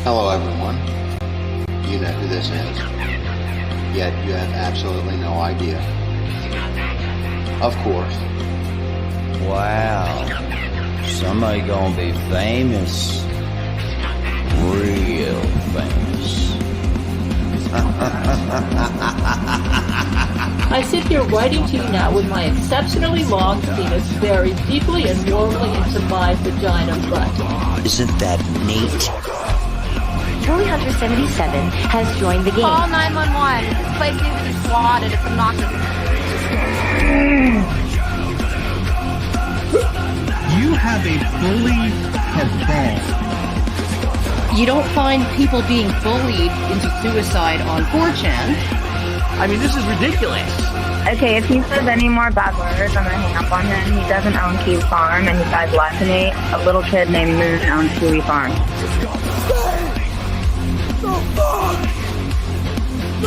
Hello, everyone. You know who this is. Yet you have absolutely no idea. Of course. Wow. Somebody gonna be famous. Real famous. I sit here writing to you now with my exceptionally long penis buried deeply and warmly into my vagina butt. Isn't that neat? Julie Hunter 77 has joined the game. Call 911. This place needs to be swatted. It's obnoxious. You have a bully head ball. You don't find people being bullied into suicide on 4chan. I mean, this is ridiculous. Okay, if he says any more bad words, I'm gonna hang up on him. He doesn't own Key Farm, and he died less than me. A little kid named Moon owns Kiwi Farm.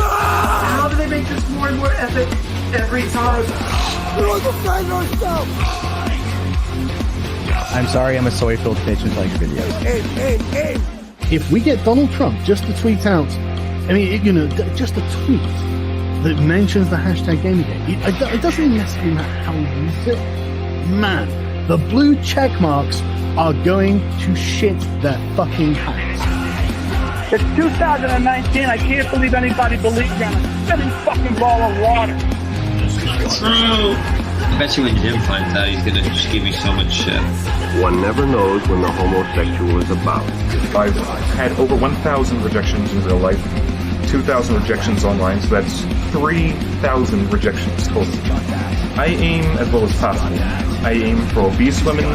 How do they make this more and more epic every time? I'm sorry, I'm a soy-filled bitch and like videos. If we get Donald Trump just to tweet out, I mean, just a tweet that mentions the hashtag Gamergate, it doesn't necessarily matter how we use it. Man, the blue check marks are going to shit their fucking pants. It's 2019. I can't believe anybody believes in a spinning fucking ball of water. True. I bet you when Jim finds out, he's gonna just give me so much shit. One never knows when the homosexual is about. I've had over 1,000 rejections in real life, 2,000 rejections online, so that's 3,000 rejections total. I aim as low as possible. I aim for obese women,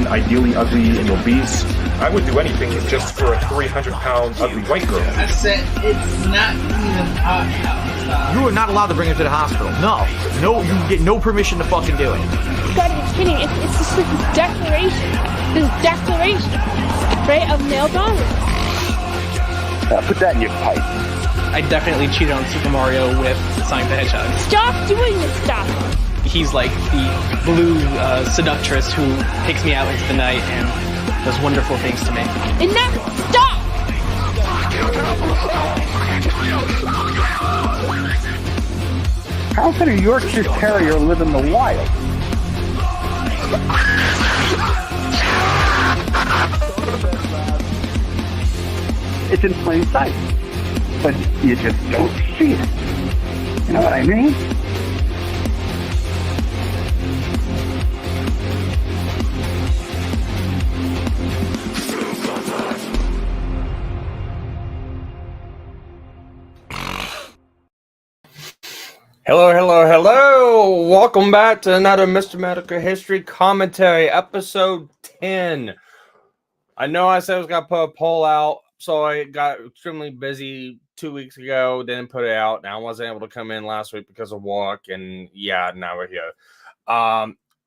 ideally ugly and obese. I would do anything just for a 300-pound ugly white girl. I said it's not even hot. You are not allowed to bring him to the hospital. No, you get no permission to fucking do it. You gotta be kidding. It's just like this declaration, right, of male dominance. Put that in your pipe. I definitely cheated on Super Mario with Sonic the Hedgehog. Stop doing this stuff. He's like the blue seductress who takes me out into the night and does wonderful things to me. Enough! Stop! How can a Yorkshire Terrier live in the wild? It's in plain sight, but you just don't see it. You know what I mean? Hello. Welcome back to another MisterMetokur history commentary, episode 10. I know I said I was going to put a poll out, so I got extremely busy 2 weeks ago, didn't put it out. Now I wasn't able to come in last week because of work, and yeah, now we're here.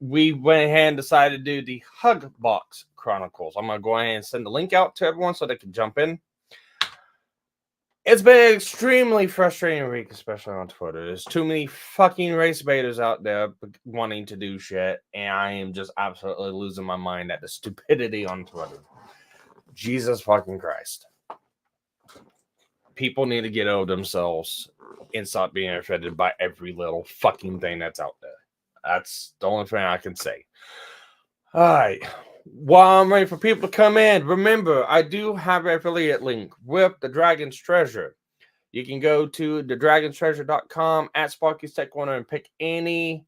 We went ahead and decided to do the Hugbox Chronicles. I'm going to go ahead and send the link out to everyone so they can jump in. It's been an extremely frustrating week, especially on Twitter. There's too many fucking race baiters out there wanting to do shit, and I am just absolutely losing my mind at the stupidity on Twitter. Jesus fucking Christ. People need to get over themselves and stop being offended by every little fucking thing that's out there. That's the only thing I can say. All right. While I'm ready for people to come in, remember, I do have an affiliate link with the Dragon's Treasure. You can go to thedragonstreasure.com at Sparky's Tech Corner and pick any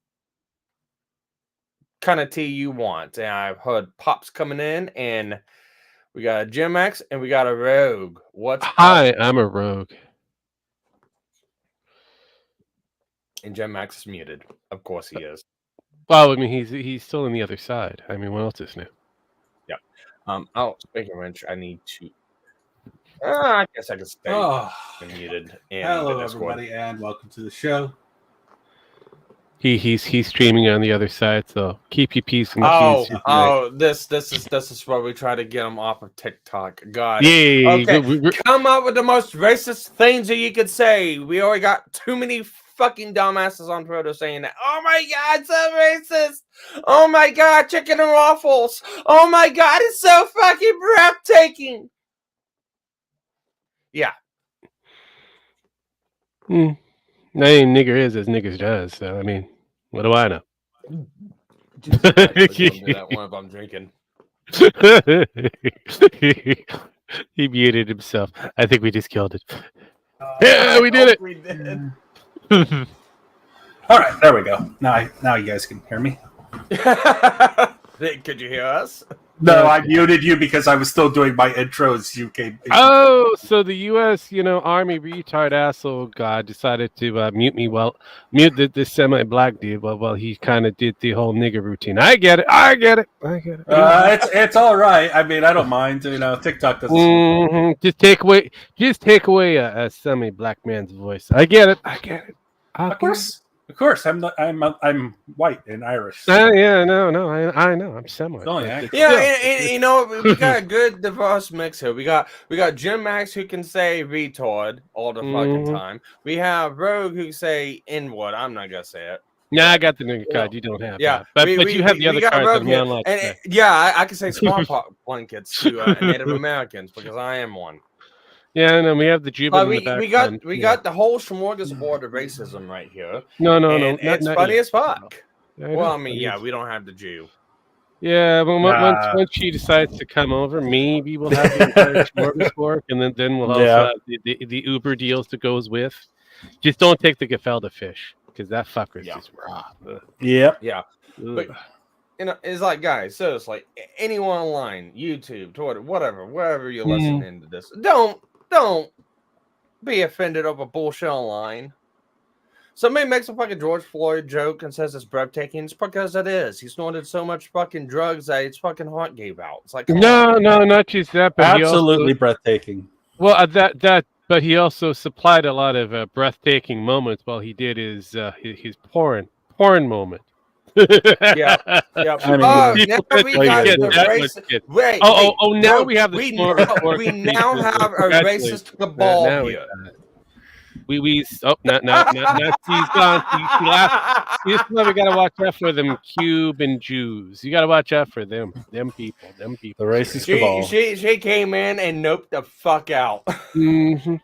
kind of tea you want. And I've heard Pop's coming in, and we got a Gem X and we got a Rogue. Hi, I'm a Rogue. And Gem X is muted. Of course he is. Well, I mean, he's still on the other side. I mean, what else is new? Yeah. Speaking of which, I need to. I guess I can stay muted. Hello, everybody, and welcome to the show. He's streaming on the other side, so keep your peace. And This is where we try to get him off of TikTok. God, yeah. Okay, come up with the most racist things that you could say. We already got too many fucking dumbasses on Twitter saying that. Oh my God, so racist. Oh my God, chicken and waffles. Oh my God, it's so fucking breathtaking. Yeah. I mean, nigger is as niggers does. So I mean, what do I know? Jesus Christ, please don't do that one if I'm drinking. He muted himself. I think we just killed it. Yeah, we did it. We did. All right, there we go. Now you guys can hear me. Could you hear us? No, I muted you because I was still doing my intro as you came. Oh, so the U.S. Army retard asshole guy decided to mute the semi-black dude while he kind of did the whole nigger routine. I get it. It's all right. I mean, I don't mind. TikTok doesn't. Just take away a semi-black man's voice. I get it. Of course, I'm white and Irish. Yeah, no, I know. I'm semi. And we got a good diverse mix here. We got Jim Max who can say retard all the fucking time. We have Rogue who say N-word. I'm not gonna say it. Yeah, I got the nigga card. You don't have. Yeah, that. But you have the other cards that we unlocked. I can say smallpox blankets to Native Americans because I am one. Yeah, no, we have the Juba in the background. We got the whole smorgasbord of racism right here. No, it's funny as fuck. Well, I mean, yeah, we don't have the Jew. Yeah, but once she decides to come over, maybe we'll have the entire smorgasbord, and then we'll also have the Uber deals that goes with. Just don't take the gefilte fish because that fucker's just raw. Yep. Yeah, but it's like, guys, seriously, anyone online, YouTube, Twitter, whatever, wherever you're listening to this, don't be offended over bullshit online. Somebody makes a fucking George Floyd joke and says it's breathtaking. It's because it is. He snorted so much fucking drugs that his fucking heart gave out. It's like, no, not just that, but absolutely breathtaking. Well, but he also supplied a lot of breathtaking moments while he did his porn moment. Yeah. I mean, now we have we now have a racist cabal here. He's gone. This is why we gotta watch out for them Cuban Jews. You gotta watch out for them people. The racist cabal. She came in and noped the fuck out. Can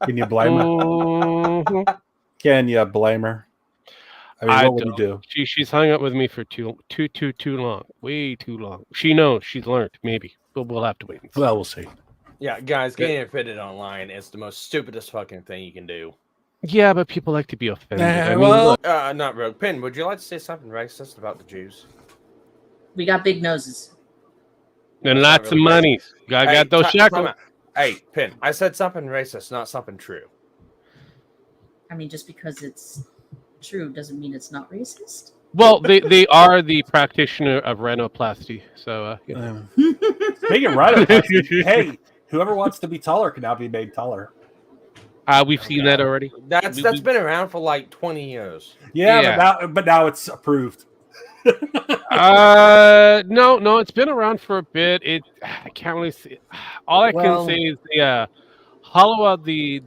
you blame her? Can you blame her? I mean, what would you do? She's hung up with me for too long, way too long. She knows. She's learned. Maybe, but we'll have to wait. Well, we'll see. Yeah, guys, getting offended online is the most stupidest fucking thing you can do. Yeah, but people like to be offended. Not Rogue. Pin, would you like to say something racist about the Jews? We got big noses. And lots of money. I got those shackles. Hey, Pin, I said something racist, not something true. I mean, just because it's true doesn't mean it's not racist. Well, they are the practitioner of rhinoplasty, so Speaking of rhinoplasty, hey, whoever wants to be taller can now be made taller. We've seen that already. That's been around for like 20 years. Yeah. But now it's approved. No, it's been around for a bit. I can't really see. All I can say is the hollow out the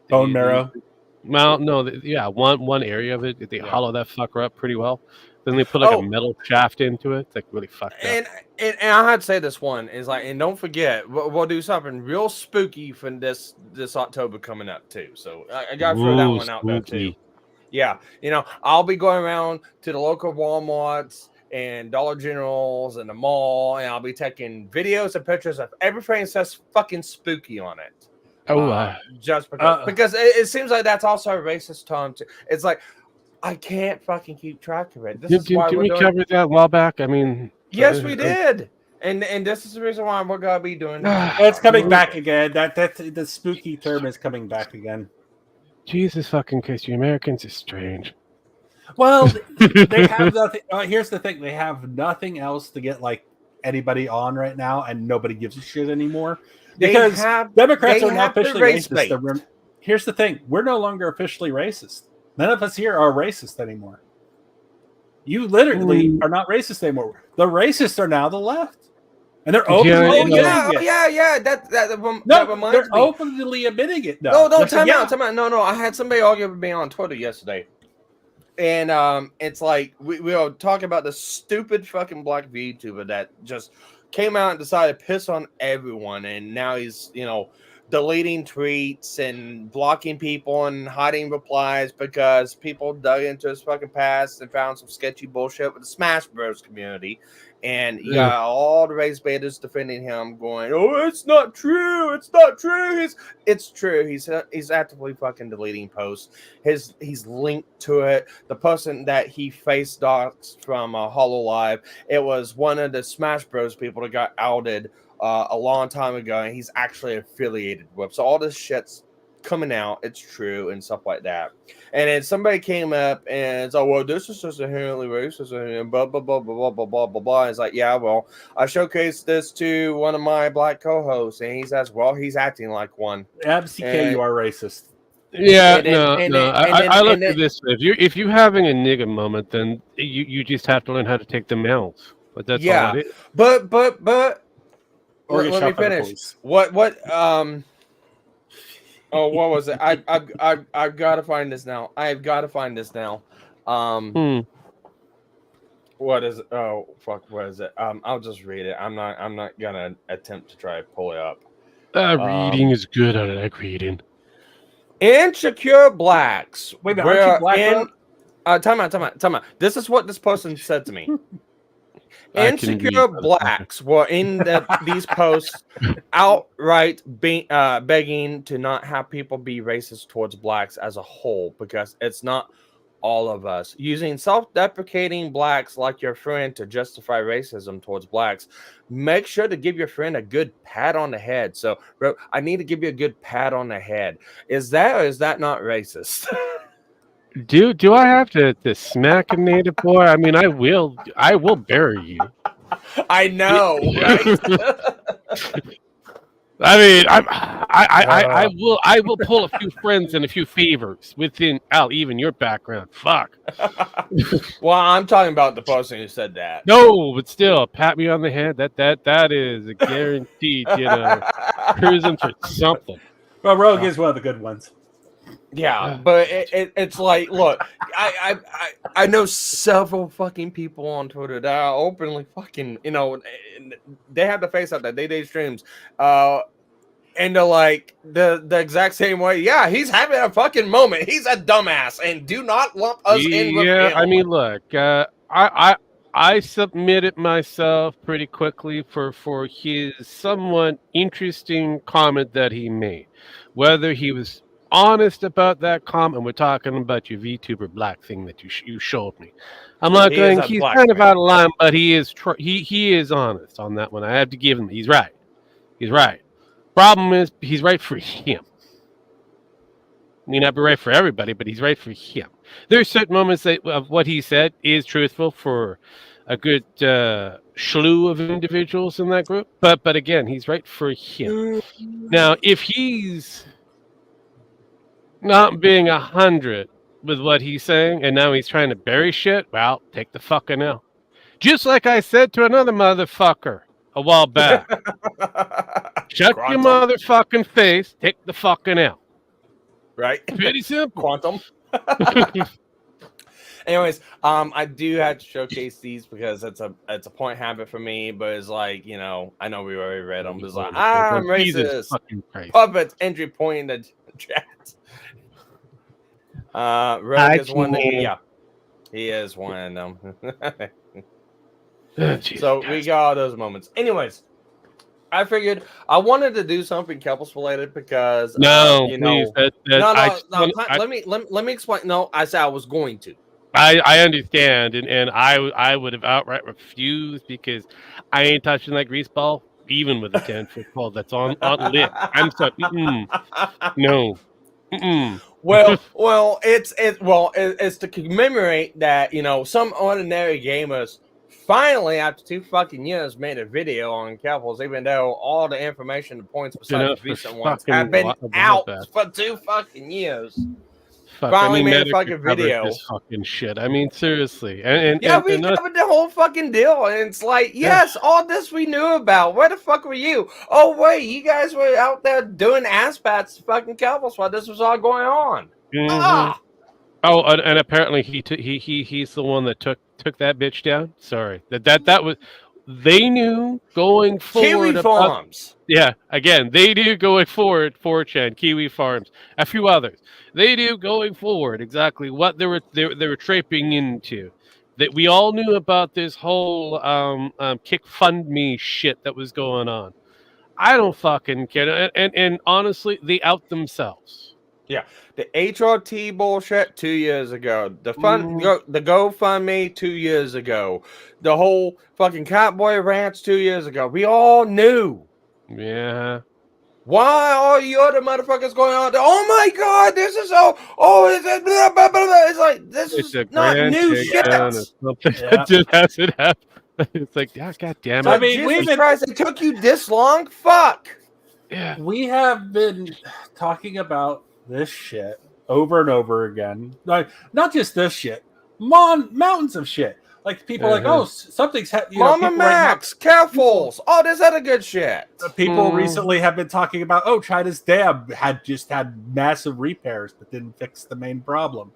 bone marrow. One area of it. They hollow that fucker up pretty well. Then they put like a metal shaft into it. It's like really fucked up. And I had to say this one is like, and don't forget, we'll do something real spooky for this October coming up too. So I gotta throw that one out there too. Yeah, I'll be going around to the local Walmarts and Dollar Generals and the mall, and I'll be taking videos and pictures of everything that says fucking spooky on it. Just because it seems like that's also a racist term too. It's like, I can't fucking keep track of it. Did we cover that a while back? I mean, yes, we did. And this is the reason why we're gonna be doing that. It's coming back again. That the spooky term is coming back again. Jesus fucking Christ, you Americans are strange. Well, they have nothing. Here's the thing: they have nothing else to get like anybody on right now, and nobody gives a shit anymore. Because Democrats are not officially racist. Here's the thing: we're no longer officially racist. None of us here are racist anymore. You literally are not racist anymore. The racists are now the left, and they're openly admitting it. Yeah. That reminds me. Openly admitting it. No, time out. No. I had somebody argue with me on Twitter yesterday, and it's like we were talking about the stupid fucking black VTuber that just came out and decided to piss on everyone, and now he's, you know, deleting tweets and blocking people and hiding replies because people dug into his fucking past and found some sketchy bullshit with the Smash Bros community. And you got all the race baiters defending him, going, "Oh, it's not true! It's not true! It's true. He's actively fucking deleting posts. He's linked to it. The person that he face doxed from HoloLive, it was one of the Smash Bros people that got outed a long time ago, and he's actually affiliated with. So all this shit's coming out. It's true and stuff like that. And then somebody came up and said, well, this is just inherently racist and blah, blah, blah, blah, blah, blah, blah, blah. It's like, yeah, well, I showcased this to one of my black co-hosts, and he says, well, he's acting like one. MCK, you are racist. Yeah, I look at this. If you're having a nigga moment, then you just have to learn how to take them out. But that's all it is. But let me finish. What what was it? I've got to find this now. What is it? Oh fuck, what is it? I'll just read it. I'm not gonna attempt to try to pull it up. Reading is good. I like reading. Insecure blacks. Wait a minute, aren't you black? Time out. This is what this person said to me. Insecure blacks were in these posts outright begging to not have people be racist towards blacks as a whole, because it's not all of us. Using self-deprecating blacks like your friend to justify racism towards blacks. Make sure to give your friend a good pat on the head. So, bro, I need to give you a good pat on the head. Is that or is that not racist? Do I have to smack a native boy? I mean, I will bury you. I know, right? I mean, I will pull a few friends and a few favors within even your background. Fuck. Well, I'm talking about the person who said that. No, but still, pat me on the head. That is a guaranteed. Cruising for something. Well, Rogue is one of the good ones. Yeah, but it's like, look, I know several fucking people on Twitter that are openly fucking, they have the face out that they streams, and they're like the exact same way. Yeah, he's having a fucking moment. He's a dumbass, and do not lump us in with him. I mean, look, I submitted myself pretty quickly for his somewhat interesting comment that he made, whether he was honest about that comment. We're talking about your VTuber black thing that you showed me. I'm not going. He's kind of out of line, but he is honest on that one. I have to give him. He's right. Problem is, he's right for him. May not be right for everybody, but he's right for him. There's certain moments of what he said is truthful for a good slew of individuals in that group. But again, he's right for him. Now, if he's not being 100 with what he's saying, and now he's trying to bury shit, well, take the fucking L. Just like I said to another motherfucker a while back. Shut your motherfucking face, take the fucking L. Right? Pretty simple. Quantum. Anyways, I do have to showcase these because it's a point habit for me, but it's like, I know we already read them, but it's like, I'm racist. Puppets, entry point in the chat. Rogue is one that, he is one of them. So we got all those moments. Anyways, I figured I wanted to do something couples related because let me explain. No, I said I was going to. I understand, and I would have outright refused because I ain't touching that grease ball, even with a 10-foot pole that's on lit. I'm sorry. No. Well, it's to commemorate that some ordinary gamers finally, after 2 fucking years, made a video on couples, even though all the information, the points besides the recent ones have been out for 2 fucking years. Finally made a fucking video. This fucking shit. I mean, seriously. And we covered the whole fucking deal. And it's like, yes, all this we knew about. Where the fuck were you? Oh, wait, you guys were out there doing ass pats to fucking couples while this was all going on. Mm-hmm. Oh, and apparently he's the one that took that bitch down. Sorry, that was they knew going forward. Kiwi Farms. Yeah, again, they knew going forward. 4chan, Kiwi Farms, a few others. They knew going forward exactly what they were traipsing into. That we all knew about this whole kick fund me shit that was going on. I don't fucking care. And honestly, they out themselves. Yeah, the HRT bullshit 2 years ago. The GoFundMe 2 years ago. The whole fucking Catboy Ranch 2 years ago. We all knew. Yeah. Why are you other motherfuckers going on? Oh my God, this is so. Oh, it's blah, blah, blah, blah. It's like this is not new shit. That just hasn't happened. It's like, yeah, God damn it. I mean, it took you this long? Fuck. Yeah. We have been talking about this shit over and over again. Like, not just this shit, mountains of shit. Like people like, oh, something's happening. Mama Max, Careful's, all this other good shit. People recently have been talking about, oh, China's dam had massive repairs, but didn't fix the main problem.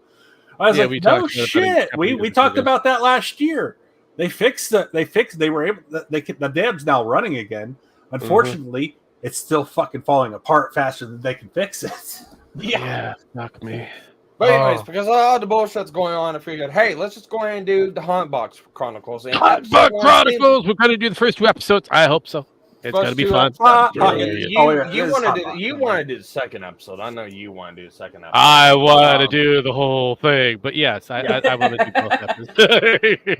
I was like, no shit. We talked about that last year. They fixed it. They were able. The dam's now running again. Unfortunately, it's still fucking falling apart faster than they can fix it. Yeah, fuck me. But anyways, because all the bullshit's going on, I figured, hey, let's just go ahead and do the Hugbox Chronicles. Hugbox Chronicles. We're gonna do the first 2 episodes. I hope so. It's gonna be fun. You want to do the second episode. I know you want to do the second episode. I want to do the whole thing, but yes, I want to do both episodes.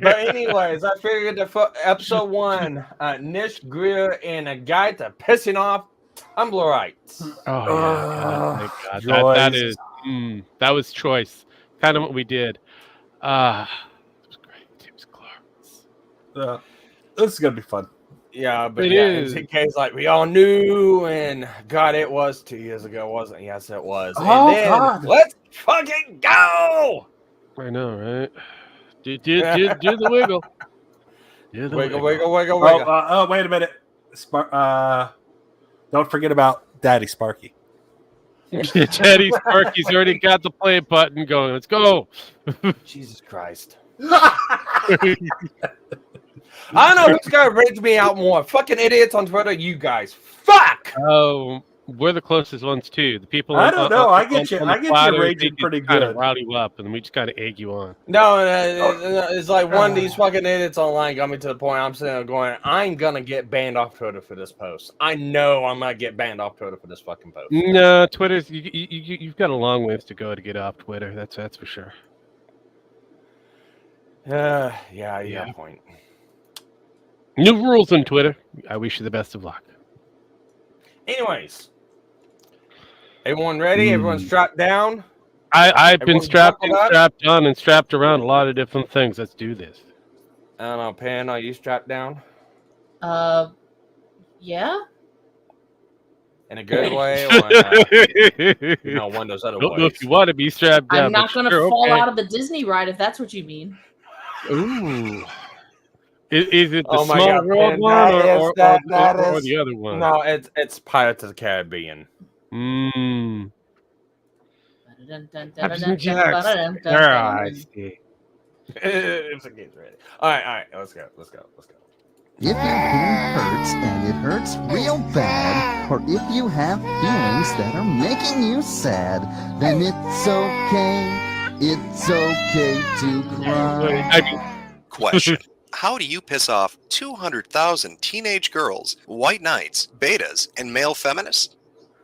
But anyways, I figured the episode 1, Nish Greer and a guy to pissing off Tumblrites. Oh yeah, thank God. That was choice. Kind of what we did. It was great. It was glorious. This is gonna be fun. Yeah, but it's in case like we all knew, and God, it was 2 years ago, wasn't it? Yes, it was. Oh, and then, God. Let's fucking go! I know, right? Do the wiggle. Do the wiggle. Oh, wait a minute. Don't forget about Daddy Sparky. Daddy Sparky's already got the play button going. Let's go. Jesus Christ. I know who's gonna rage me out more. Fucking idiots on Twitter, you guys. Fuck! Oh, we're the closest ones too. The people. I don't know. I get you raging pretty good. Kind of rile you up, and we just kind of egg you on. No, it's like one of these fucking idiots online got me to the point. I'm sitting there going, I'm gonna get banned off Twitter for this post. I know I'm gonna get banned off Twitter for this fucking post. No, Twitter's you've got a long ways to go to get off Twitter. That's for sure. Yeah, you got a point. New rules on Twitter. I wish you the best of luck. Anyways, everyone ready? Everyone strapped down? I've been strapped on, and strapped around a lot of different things. Let's do this. I don't know, Pan, are you strapped down? Yeah. In a good way, or one of those other Don't ways? know if you want to be strapped down. I'm not going to fall out of the Disney ride if that's what you mean. Ooh. Is it the Oh my small God, world man, one or is- the other one? No, it's Pirates of the Caribbean. I see. It's a game's ready. All right, let's go. If your hand hurts and it hurts real bad, or if you have feelings that are making you sad, then it's okay to cry. Question. How do you piss off 200,000 teenage girls, white knights, betas, and male feminists?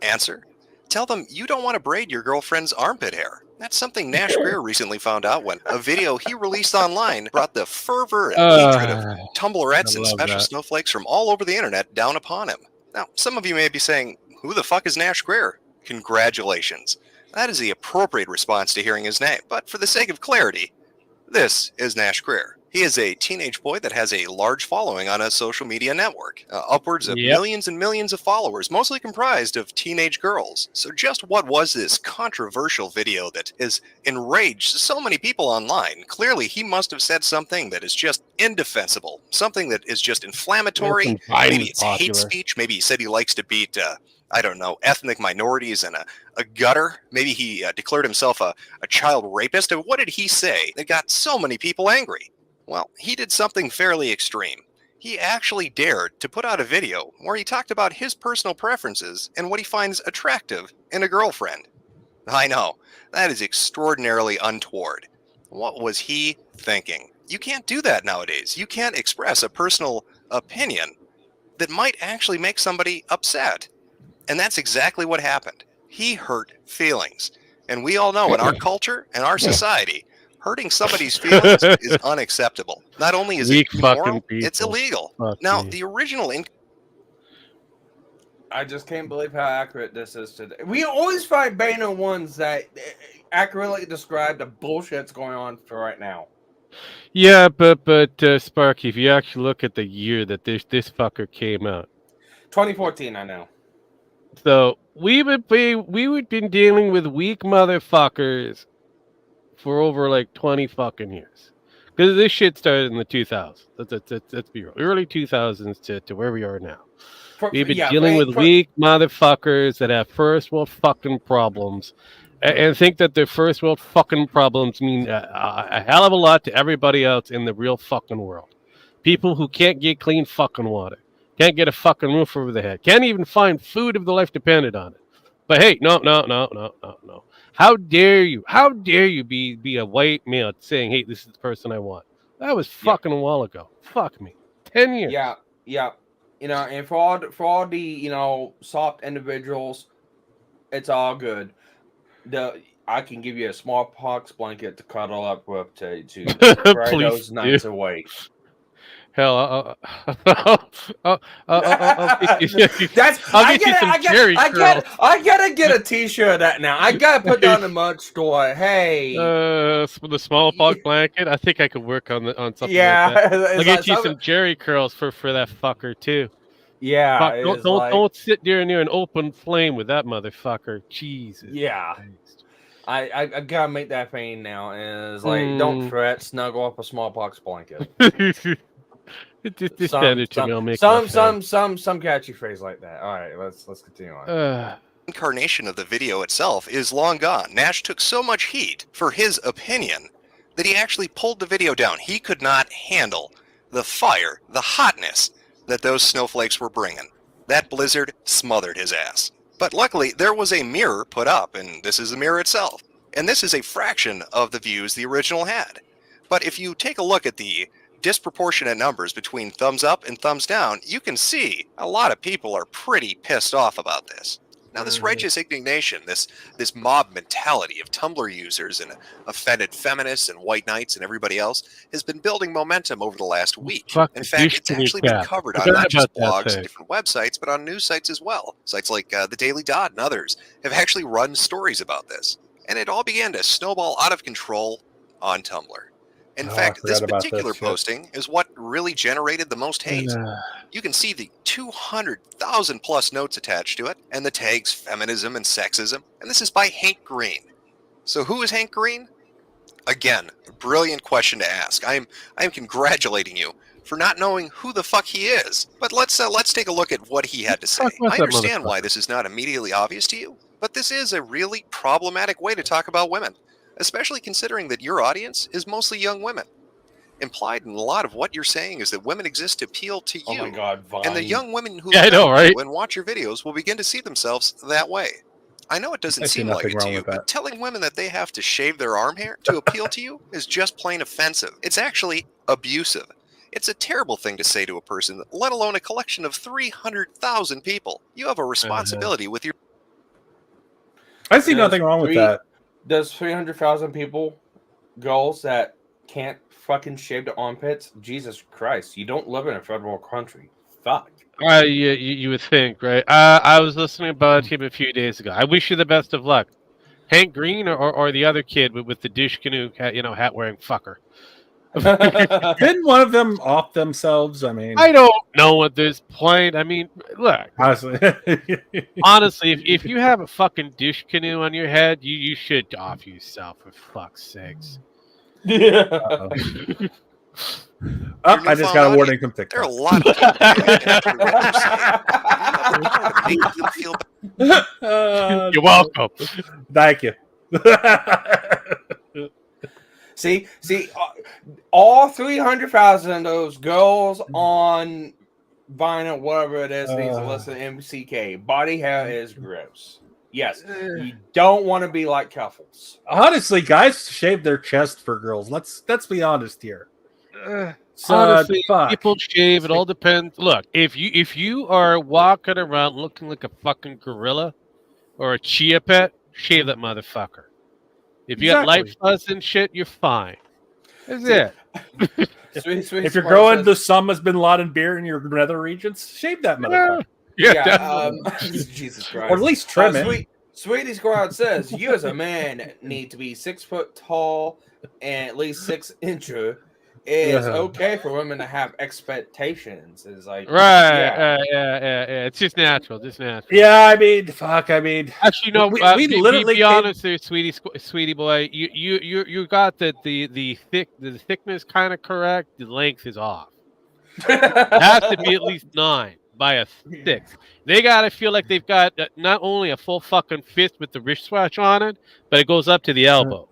Answer. Tell them you don't want to braid your girlfriend's armpit hair. That's something Nash Greer recently found out when a video he released online brought the fervor and hatred of Tumblrettes and special snowflakes from all over the internet down upon him. Now, some of you may be saying, who the fuck is Nash Greer? Congratulations. That is the appropriate response to hearing his name, but for the sake of clarity, this is Nash Greer. He is a teenage boy that has a large following on a social media network, upwards of millions and millions of followers, mostly comprised of teenage girls. So just what was this controversial video that has enraged so many people online? Clearly, he must have said something that is just indefensible, something that is just inflammatory. Maybe it's hate speech. Maybe he said he likes to beat, I don't know, ethnic minorities in a gutter. Maybe he declared himself a child rapist. And what did he say that got so many people angry? Well, he did something fairly extreme. He actually dared to put out a video where he talked about his personal preferences and what he finds attractive in a girlfriend. I know, that is extraordinarily untoward. What was he thinking? You can't do that nowadays. You can't express a personal opinion that might actually make somebody upset. And that's exactly what happened. He hurt feelings. And we all know in our culture and our society, hurting somebody's feelings is unacceptable. Not only is it immoral, it's illegal. Now, the original... I just can't believe how accurate this is today. We always find Bane ones that accurately describe the bullshit that's going on for right now. Yeah, but Sparky, if you actually look at the year that this fucker came out, 2014, I know. So we've been dealing with weak motherfuckers for over like 20 fucking years. Because this shit started in the 2000s. Let's be real. Early 2000s to where we are now. We've been dealing with weak motherfuckers that have first world fucking problems and think that their first world fucking problems mean a hell of a lot to everybody else in the real fucking world. People who can't get clean fucking water, can't get a fucking roof over their head, can't even find food if their life depended on it. But hey, no. How dare you? How dare you be a white male saying, hey, this is the person I want? That was fucking a while ago. Fuck me. 10 years. Yeah. You know, and for all the, you know, soft individuals, it's all good. I can give you a smallpox blanket to cuddle up with to pray those nights away. Hell, I gotta get a T-shirt of that now. I gotta put down the merch store. Hey, the smallpox blanket. I think I could work on something. Yeah, like that. I'll get you some Jerry curls for that fucker too. Yeah, don't sit there near an open flame with that motherfucker. Jesus. Yeah. Christ. I gotta make that thing now, and it's like, don't fret, snuggle up a smallpox blanket. Just send it to me. I'll make some catchy phrase like that. All right, let's continue on. Incarnation of the video itself is long gone. Nash took so much heat for his opinion that he actually pulled the video down. He could not handle the fire, the hotness that those snowflakes were bringing. That blizzard smothered his ass. But luckily, there was a mirror put up, and this is the mirror itself. And this is a fraction of the views the original had. But if you take a look at the disproportionate numbers between thumbs up and thumbs down, you can see a lot of people are pretty pissed off about this. Now, this righteous indignation, this mob mentality of Tumblr users and offended feminists and white knights and everybody else has been building momentum over the last week. In fact, it's actually been covered on not just blogs and different websites, but on news sites as well. Sites like the Daily Dot and others have actually run stories about this. And it all began to snowball out of control on Tumblr. In fact, this particular posting is what really generated the most hate. You can see the 200,000 plus notes attached to it, and the tags feminism and sexism, and this is by Hank Green. So who is Hank Green? Again, a brilliant question to ask. I am congratulating you for not knowing who the fuck he is. But let's take a look at what he had to say. I understand why this is not immediately obvious to you, but this is a really problematic way to talk about women, especially considering that your audience is mostly young women. Implied in a lot of what you're saying is that women exist to appeal to you. Oh my God, Vine. And the young women who and watch your videos will begin to see themselves that way. I know it doesn't seem like it to you, but telling women that they have to shave their arm hair to appeal to you is just plain offensive. It's actually abusive. It's a terrible thing to say to a person, let alone a collection of 300,000 people. You have a responsibility with your... I see nothing wrong with that. There's 300,000 people, girls that can't fucking shave their armpits. Jesus Christ, you don't live in a third world country. Fuck. Yeah, you would think, right? I was listening about him a few days ago. I wish you the best of luck. Hank Green or the other kid with the dish canoe hat wearing fucker. Didn't one of them off themselves? I mean, I don't know at this point. I mean, look. Honestly, if you have a fucking dish canoe on your head, you should off yourself, for fuck's sakes. Yeah. I just got a warning from TikTok. There are a lot of You're welcome. Thank you. See, all 300,000 of those girls on Vinyl, whatever it is, needs to listen to MCK. Body hair is gross. Yes, you don't want to be like Cuffles. Honestly, guys shave their chest for girls. Let's be honest here. Honestly, people shave. It all depends. Look, if you are walking around looking like a fucking gorilla or a chia pet, shave that motherfucker. If you got light fuzz and shit, you're fine. That's it. If you're growing the Osama bin Laden beard in your nether regions, shave that motherfucker. Yeah, Jesus Christ. Or at least trim it. Sweetie Squad says, you as a man need to be 6 foot tall and at least 6 inches. It's okay for women to have expectations. It's like yeah. It's just natural, Yeah, I mean, fuck. I mean, actually, no. We literally be honest, there, sweetie boy. You got the thickness kind of correct. The length is off. It has to be at least 9 by a 6. They gotta feel like they've got not only a full fucking fist with the wristwatch on it, but it goes up to the elbow.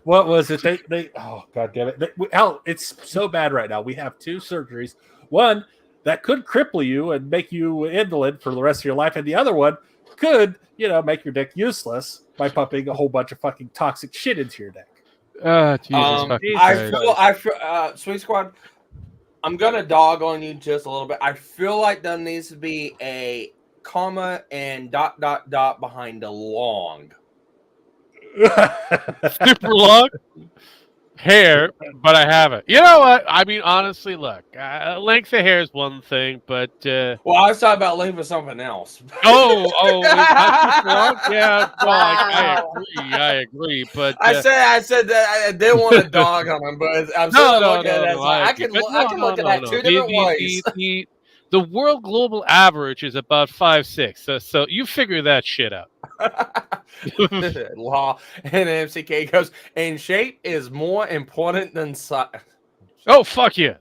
What was it? They oh god damn it! Hell, it's so bad right now. We have 2 surgeries. One that could cripple you and make you invalid for the rest of your life, and the other one could, make your dick useless by pumping a whole bunch of fucking toxic shit into your dick. I feel, Sweet Squad, I'm gonna dog on you just a little bit. I feel like there needs to be a comma and ... behind the long. Super long hair, but I haven't. You know what? I mean, honestly, look, length of hair is one thing, but well, I was talking about length of something else. Oh, yeah. Well, I agree. But I said that I didn't want to dog on him, but I'm still looking at it. I can look at that 2 different ways. The world global average is about 5'6", so you figure that shit out. Law and MCK goes, and shape is more important than size. Oh fuck yes!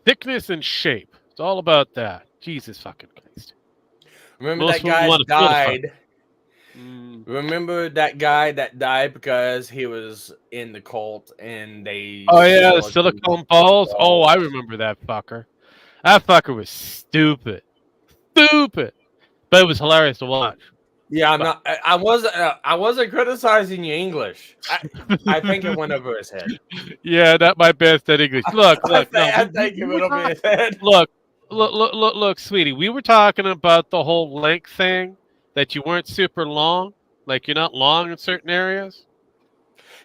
Thickness and shape. It's all about that. Jesus fucking Christ! Remember that guy died. Remember that guy that died because he was in the cult and they... Oh yeah, the silicone balls. Oh, I remember that fucker. That fucker was stupid, but it was hilarious to watch. Yeah, I wasn't criticizing your English. I think it went over his head. Yeah, not my best at English. Look. I think it went over his head. Look, sweetie. We were talking about the whole length thing. That you weren't super long, like you're not long in certain areas.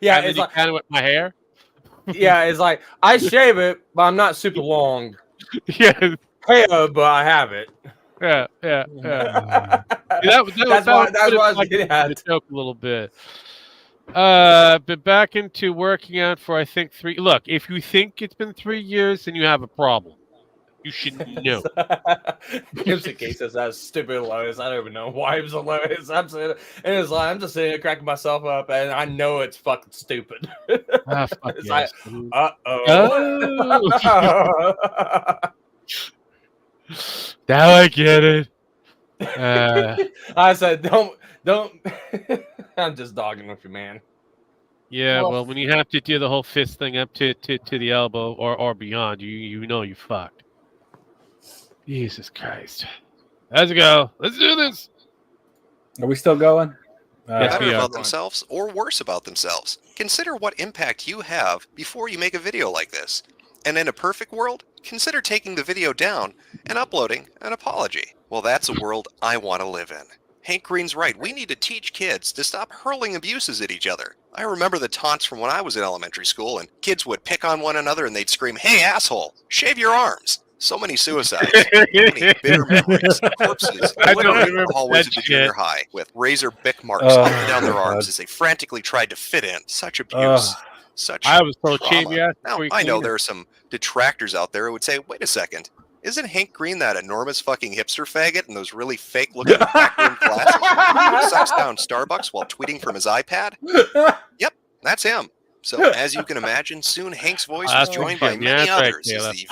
Yeah, it's like kind of with my hair. Yeah, it's like I shave it, but I'm not super long. Yeah, hair, but I have it. Yeah. That's why I was getting at the joke a little bit. Been back into working out for I think 3. Look, if you think it's been 3 years, then you have a problem. You should know. MCK says that's stupid hilarious. I don't even know why it was hilarious. I'm just sitting here cracking myself up, and I know it's fucking stupid. It's like, Now I get it. I said, don't. I'm just dogging with you, man. Yeah, well, when you have to do the whole fist thing up to the elbow or beyond, you know you fucked. Jesus Christ. Let's go. Let's do this. Are we still going? Better about themselves or worse about themselves. Consider what impact you have before you make a video like this. And in a perfect world, consider taking the video down and uploading an apology. Well, that's a world I want to live in. Hank Green's right. We need to teach kids to stop hurling abuses at each other. I remember the taunts from when I was in elementary school, and kids would pick on one another and they'd scream, "Hey, asshole, shave your arms." So many suicides, so many bitter memories, corpses, in the hallways of the junior high with razor bic marks up and down their arms as they frantically tried to fit in. Such abuse, such I was told trauma. Now, I know there are some detractors out there who would say, wait a second, isn't Hank Green that enormous fucking hipster faggot in those really fake-looking backroom glasses who sucks down Starbucks while tweeting from his iPad? Yep, that's him. So, as you can imagine, soon Hank's voice was joined by many others as the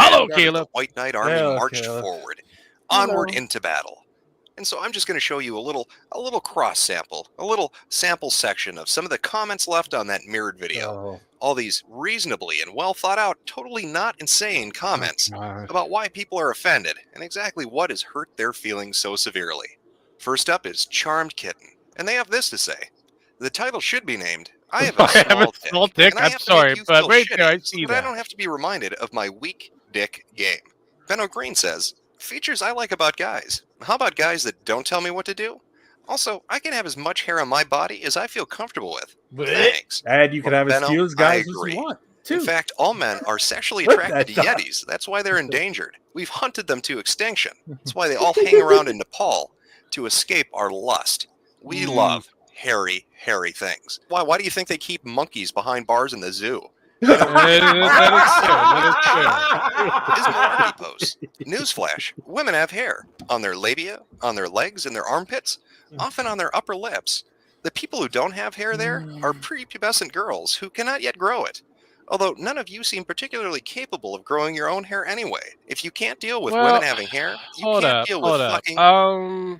White Knight Army marched forward, onward into battle. And so I'm just going to show you a little cross sample, a little sample section of some of the comments left on that mirrored video. All these reasonably and well thought out, totally not insane comments about why people are offended and exactly what has hurt their feelings so severely. First up is Charmed Kitten, and they have this to say. The title should be named, I have a small dick, and I I'm have to sorry, make you but feel right shitty there, I see so that I that. don't have to be reminded of my weak dick game. Benno Green says, features I like about guys. How about guys that don't tell me what to do? Also, I can have as much hair on my body as I feel comfortable with. Thanks. And you can have as Benno, few as guys I as agree. you want. In fact, all men are sexually Look attracted to at that. yetis. That's why they're endangered. We've hunted them to extinction. That's why they all hang around in Nepal to escape our lust. We love hairy, hairy things. Why do you think they keep monkeys behind bars in the zoo? His malarkey posts. Newsflash, women have hair on their labia, on their legs, and their armpits, often on their upper lips. The people who don't have hair there are prepubescent girls who cannot yet grow it. Although none of you seem particularly capable of growing your own hair anyway. If you can't deal with women having hair, you can't deal with fucking...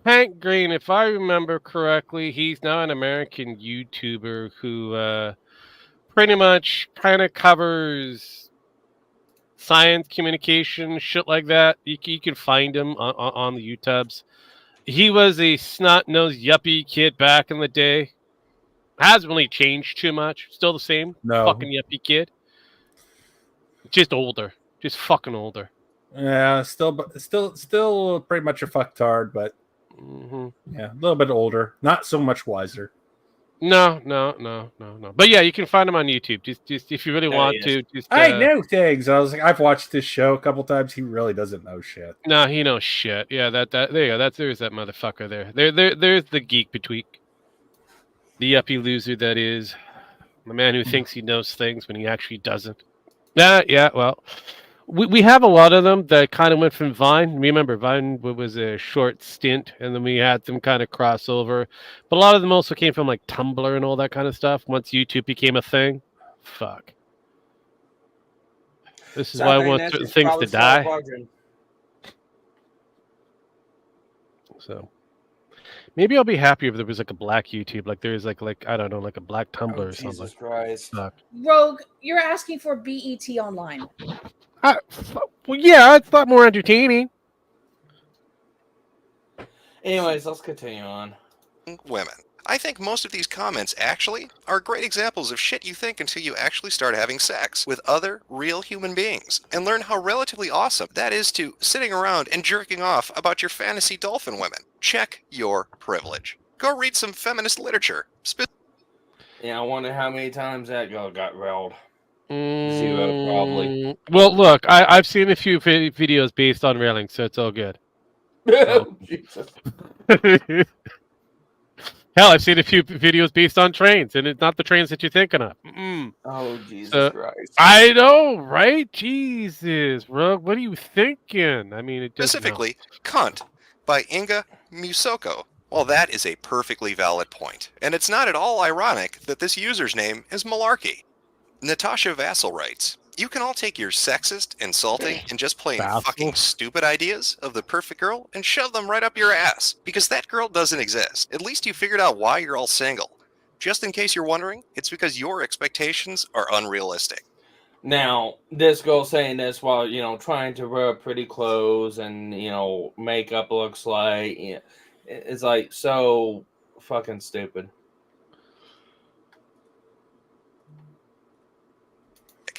Hank Green, if I remember correctly, he's now an American YouTuber who pretty much kind of covers science, communication, shit like that. You can find him on the YouTubes. He was a snot-nosed yuppie kid back in the day. Hasn't really changed too much. Still the same fucking yuppie kid. Just older. Just fucking older. Yeah, still pretty much a fucktard, but yeah, a little bit older. Not so much wiser. No. But yeah, you can find him on YouTube. Just if you really want to. Just I know things. I was like, I've watched this show a couple times. He really doesn't know shit. No, he knows shit. Yeah, there you go. There's that motherfucker there. There's the geek betweak. The yuppie loser that is. The man who thinks he knows things when he actually doesn't. Yeah, well. We have a lot of them that kind of went from Vine. Remember, Vine was a short stint, and then we had them kind of cross over. But a lot of them also came from like Tumblr and all that kind of stuff. Once YouTube became a thing, fuck. This is why I want certain things to die. So maybe I'll be happy if there was like a black YouTube, like there's like I don't know, like a black Tumblr or something. Jesus Christ. Fuck. Rogue, you're asking for BET Online. Well, yeah, it's a lot more entertaining. Anyways, let's continue on. Women. I think most of these comments actually are great examples of shit you think until you actually start having sex with other real human beings and learn how relatively awesome that is to sitting around and jerking off about your fantasy dolphin women. Check your privilege. Go read some feminist literature. Yeah, I wonder how many times that girl got railed. Zero, probably. Well, look, I've seen a few videos based on railing, so it's all good. Jesus. Hell, I've seen a few videos based on trains, and it's not the trains that you're thinking of. Oh, Jesus Christ. I know, right? Jesus, Rogue, what are you thinking? I mean, it just... Specifically, Cunt by Inga Musoko. Well, that is a perfectly valid point. And it's not at all ironic that this user's name is Malarkey. Natasha Vassal writes, you can all take your sexist, insulting, and just plain fucking stupid ideas of the perfect girl and shove them right up your ass. Because that girl doesn't exist. At least you figured out why you're all single. Just in case you're wondering, it's because your expectations are unrealistic. Now, this girl saying this while, trying to wear pretty clothes and, makeup looks like, it's like so fucking stupid.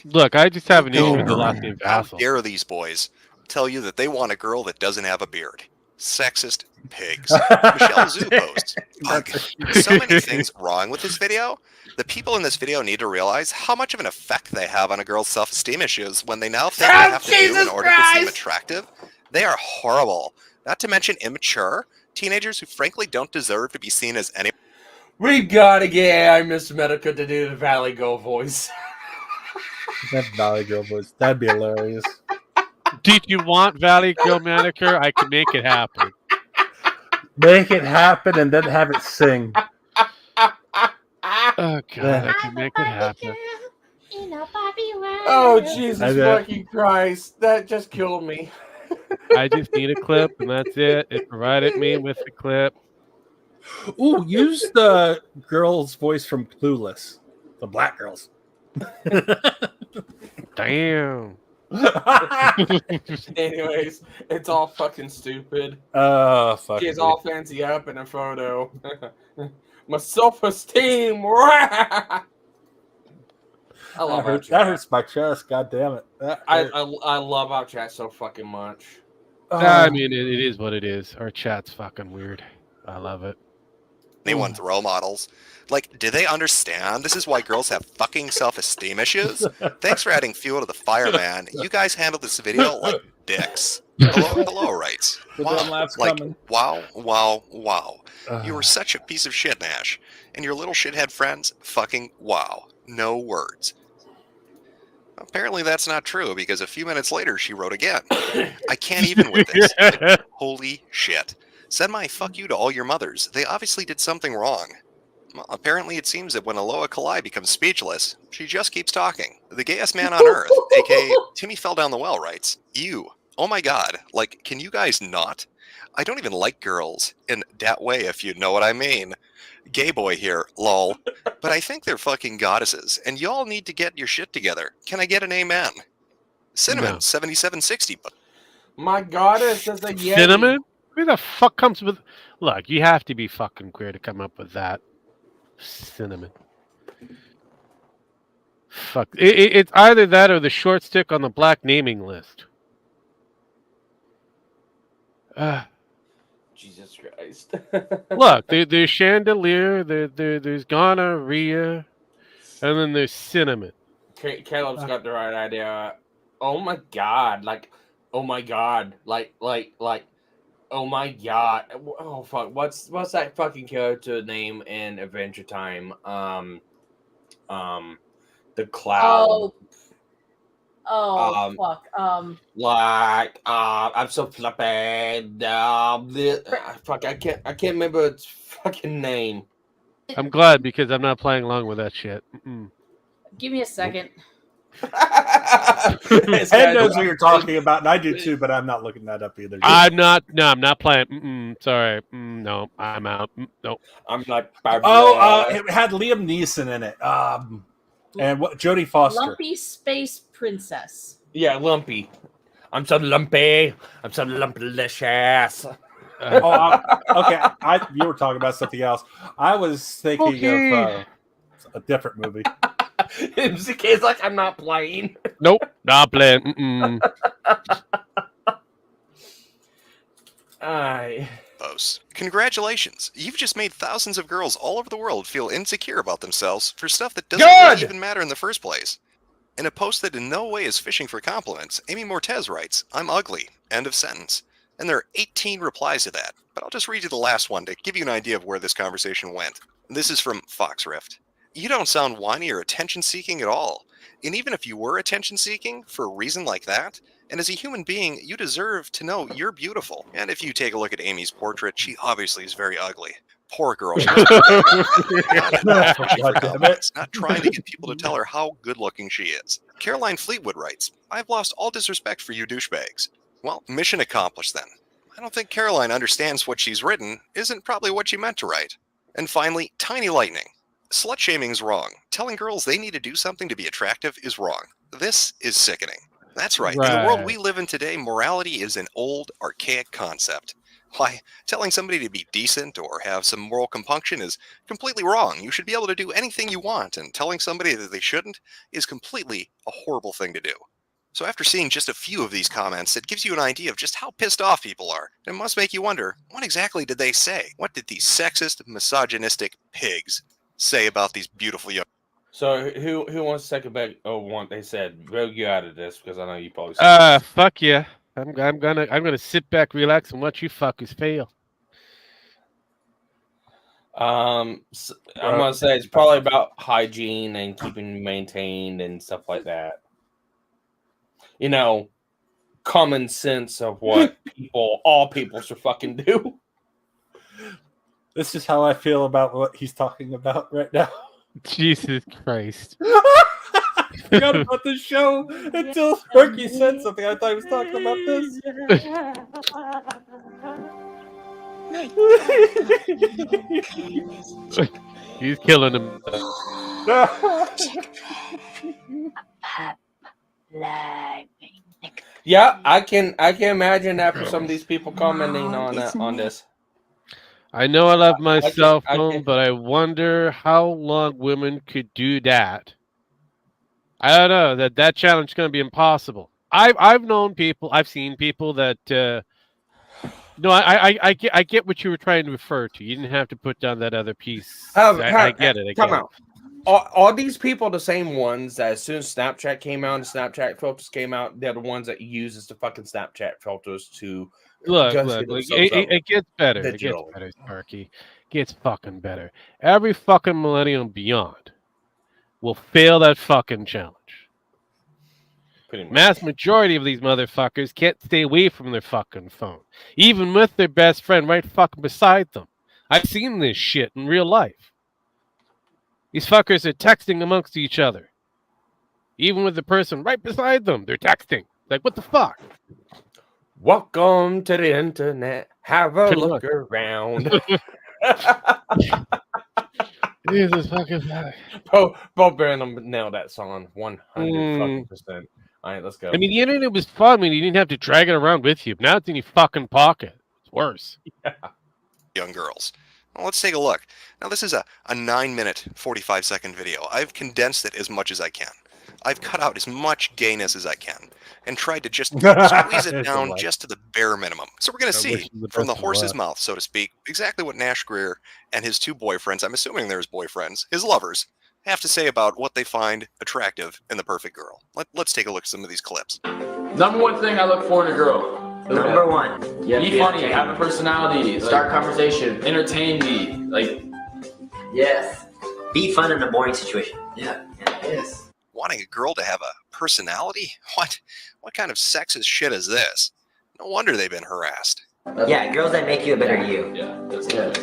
Look, I just have an issue with the last name Vassal. How dare these boys tell you that they want a girl that doesn't have a beard? Sexist pigs. Michelle Zhu posts, ugh, so many things wrong with this video. The people in this video need to realize how much of an effect they have on a girl's self-esteem issues when they now think they have to do in order to seem attractive. They are horrible. Not to mention immature teenagers who frankly don't deserve to be seen as any. We gotta get AI MisterMetokur to do the Valley Girl voice. That Valley Girl voice. That'd be hilarious. Did you want Valley Girl Manicure? I can make it happen. Make it happen and then have it sing. Oh, God, I can make it happen. Oh, Jesus fucking Christ. That just killed me. I just need a clip, and that's it. It provided me with a clip. Ooh, use the girl's voice from Clueless. The black girls. Damn. Anyways, it's all fucking stupid. Fuck. She's all fancy up in a photo. My self-esteem. I love that hurts my chest. God damn it. I love our chat so fucking much. I mean, it is what it is. Our chat's fucking weird. I love it. Anyone's role models. Like, do they understand this is why girls have fucking self-esteem issues? Thanks for adding fuel to the fire, man. You guys handled this video like dicks. Hello, writes. Wow. Like, wow. You were such a piece of shit, Nash. And your little shithead friends, fucking wow. No words. Apparently that's not true, because a few minutes later she wrote again. I can't even with this. Like, holy shit. Send my fuck you to all your mothers. They obviously did something wrong. Well, apparently it seems that when Aloha Kalai becomes speechless, she just keeps talking. The gayest man on earth, aka Timmy Fell Down the Well, writes, ew. Oh my god. Like, can you guys not? I don't even like girls in that way, if you know what I mean. Gay boy here, lol. But I think they're fucking goddesses, and y'all need to get your shit together. Can I get an amen? Cinnamon, 7760. My goddess is a Yeti. Cinnamon? Who the fuck comes with... Look, you have to be fucking queer to come up with that. Cinnamon. Fuck. It's either that or the short stick on the black naming list. Jesus Christ. Look, there's chandelier, there's gonorrhea, and then there's cinnamon. Caleb's got the right idea. Oh my god. Like, oh my god. Like, oh my god. Oh fuck. What's that fucking character name in Adventure Time? The Cloud. Fuck. I'm so flippy. Fuck, I can't remember its fucking name. I'm glad because I'm not playing along with that shit. Give me a second. Ed knows what you're talking about, and I do too, but I'm not looking that up either. I'm not playing. Sorry. No, I'm out. No. I'm not. It had Liam Neeson in it. And what? Jodie Foster. Lumpy Space Princess. Yeah, Lumpy. I'm so lumpy. I'm so lumpy-licious. Okay. You were talking about something else. I was thinking of a different movie. MCK's like, I'm not playing. Nope, not playing. Congratulations. You've just made thousands of girls all over the world feel insecure about themselves for stuff that doesn't really even matter in the first place. In a post that in no way is fishing for compliments, Amy Mortez writes, I'm ugly. End of sentence. And there are 18 replies to that, but I'll just read you the last one to give you an idea of where this conversation went. This is from Fox Rift. You don't sound whiny or attention-seeking at all. And even if you were attention-seeking for a reason like that, and as a human being, you deserve to know you're beautiful. And if you take a look at Amy's portrait, she obviously is very ugly. Poor girl. She's not trying to get people to tell her how good-looking she is. Caroline Fleetwood writes, I've lost all disrespect for you douchebags. Well, mission accomplished then. I don't think Caroline understands what she's written isn't probably what she meant to write. And finally, Tiny Lightning. Slut-shaming's wrong. Telling girls they need to do something to be attractive is wrong. This is sickening. That's right. In the world we live in today, morality is an old, archaic concept. Why, telling somebody to be decent or have some moral compunction is completely wrong. You should be able to do anything you want, and telling somebody that they shouldn't is completely a horrible thing to do. So after seeing just a few of these comments, it gives you an idea of just how pissed off people are. It must make you wonder, what exactly did they say? What did these sexist, misogynistic pigs say about these beautiful young... So who wants to take a back? They said, Rogue, you out of this because I know you probably. Fuck yeah. I'm gonna sit back, relax, and watch you fuckers fail. I'm gonna say it's probably about hygiene and keeping maintained and stuff like that. You know, common sense of what all people should fucking do. This is how I feel about what he's talking about right now. Jesus Christ. forgot about the show until Sparky said something. I thought he was talking about this. He's killing him. Yeah, I can imagine that for some of these people commenting on this. I know I love my cell phone, but I wonder how long women could do that. I don't know that challenge is going to be impossible. I've known people, I've seen people that. No, I get what you were trying to refer to. You didn't have to put down that other piece. I get it. Come out. Are these people the same ones that as soon as Snapchat came out and Snapchat filters came out, they're the ones that uses the fucking Snapchat filters to look it gets better. Digital. It gets better, Sparky. It gets fucking better. Every fucking millennial and beyond will fail that fucking challenge. Mass majority of these motherfuckers can't stay away from their fucking phone, even with their best friend right fucking beside them. I've seen this shit in real life. These fuckers are texting amongst each other. Even with the person right beside them, they're texting. Like, what the fuck? Welcome to the internet. Have a look around. Jesus fucking fuck. Bob Burnham nailed that song 100%. All right, let's go. I mean, the internet was fun when you didn't have to drag it around with you. Now it's in your fucking pocket. It's worse. Yeah. Young girls. Well, let's take a look. Now, this is a 9-minute, 45-second video. I've condensed it as much as I can. I've cut out as much gayness as I can and tried to just squeeze it down just to the bare minimum. So we're going to see from the horse's mouth, so to speak, exactly what Nash Greer and his two boyfriends, I'm assuming they're his boyfriends, his lovers, have to say about what they find attractive in the perfect girl. Let's take a look at some of these clips. Number one thing I look for in a girl. Number one. Be funny, have a personality, start conversation, entertain me. Like, yes. Be fun in a boring situation. Yeah. Yes. Wanting a girl to have a personality? What kind of sexist shit is this? No wonder they've been harassed. Yeah, girls that make you a better you. Yeah, that's good.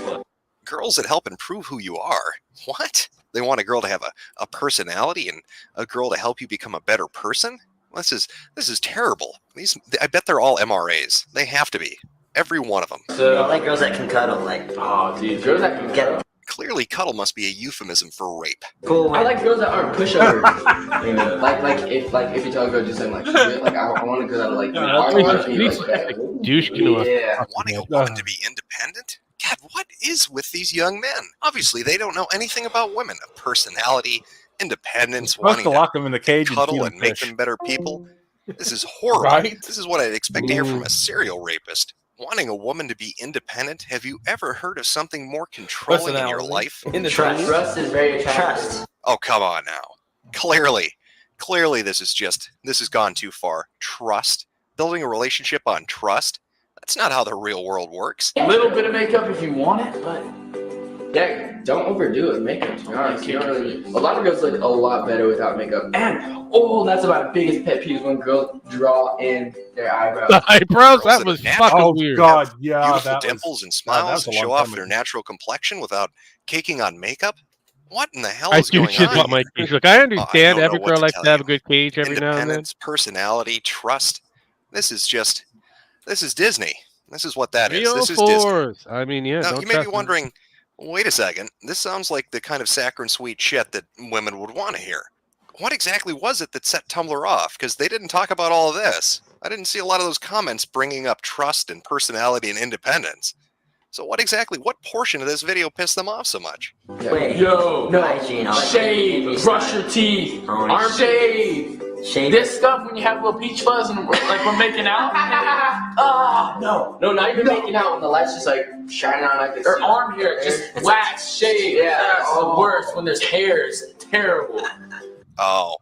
Girls that help improve who you are. What? They want a girl to have a personality and a girl to help you become a better person? This is terrible. I bet they're all MRAs. They have to be. Every one of them. So, I like girls that can cuddle, like. Oh, dude, girls that can get. Clearly, cuddle must be a euphemism for rape. Cool. I like girls that aren't pushovers. if you tell a girl just like I want a girl that like. Douche Wanting a woman to be independent. God, what is with these young men? Obviously, they don't know anything about women. A personality, independence, wanting to lock them in the cage cuddle and make them better people. This is horrible. Right? This is what I'd expect to hear from a serial rapist. Wanting a woman to be independent. Have you ever heard of something more controlling in your life? Trust is very attractive. Oh, come on now. Clearly, this has gone too far. Trust. Building a relationship on trust. That's not how the real world works. A little bit of makeup if you want it, but yeah, don't overdo it. Makeup, to be honest. You don't really. A lot of girls look a lot better without makeup. And that's about the biggest pet peeve when girls draw in their eyebrows. The eyebrows? That was fucking weird. Oh God, yeah. Beautiful dimples and smiles and show off their natural complexion without caking on makeup. What in the hell is going on? About my cage. Look, I understand every girl likes to have a good cage every now and then. Independence, personality, trust. This is Disney. This is what that is. This is Disney. I mean, yeah. Now, you may be wondering, wait a second. This sounds like the kind of saccharine sweet shit that women would want to hear. What exactly was it that set Tumblr off? Because they didn't talk about all of this. I didn't see a lot of those comments bringing up trust and personality and independence. So what portion of this video pissed them off so much? Wait, no, hygiene, shave, brush your teeth, arm shave. This stuff when you have a little peach fuzz and like we're making out. No, not even making out when the light's just like shining on like this. Or arm hair, just wax, shave. Yeah, that's the worst when there's hairs. Terrible. Oh,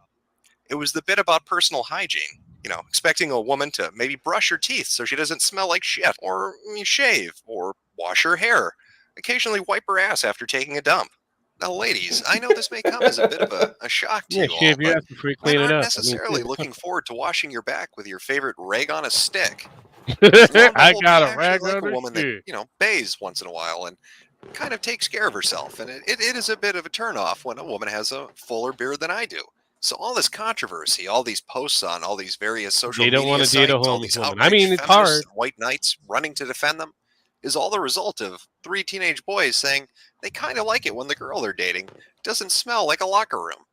it was the bit about personal hygiene. You know, expecting a woman to maybe brush her teeth so she doesn't smell like shit, or shave, or wash her hair, occasionally wipe her ass after taking a dump. Now, ladies, I know this may come as a bit of a shock to you all, shave your ass before you clean it up. Necessarily looking forward to washing your back with your favorite rag on a stick. I got a rag on a stick. A woman that, bathes once in a while and kind of takes care of herself, and it is a bit of a turnoff when a woman has a fuller beard than I do. So all this controversy, all these posts on all these various social They don't media want to date a sites, all homeless these woman. outraged I mean, it's feminists hard. and white knights running to defend them, is all the result of 3 teenage boys saying they kind of like it when the girl they're dating doesn't smell like a locker room.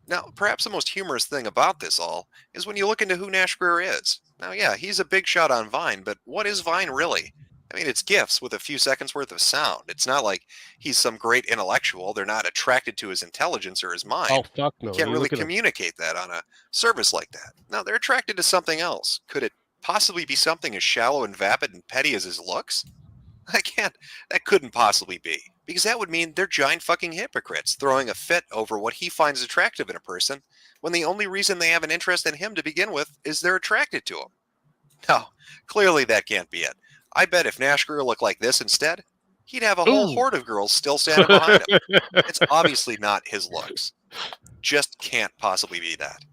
Now, perhaps the most humorous thing about this all is when you look into who Nash Greer is. Now, yeah, he's a big shot on Vine, but what is Vine really? I mean, it's GIFs with a few seconds worth of sound. It's not like he's some great intellectual. They're not attracted to his intelligence or his mind. Oh, fuck no. You can't You really look at him. communicate that on a service like that. No, they're attracted to something else. Could it possibly be something as shallow and vapid and petty as his looks? That couldn't possibly be. Because that would mean they're giant fucking hypocrites throwing a fit over what he finds attractive in a person when the only reason they have an interest in him to begin with is they're attracted to him. No, clearly that can't be it. I bet if Nash Greer looked like this instead, he'd have a whole horde of girls still standing behind him. It's obviously not his looks. Just can't possibly be that.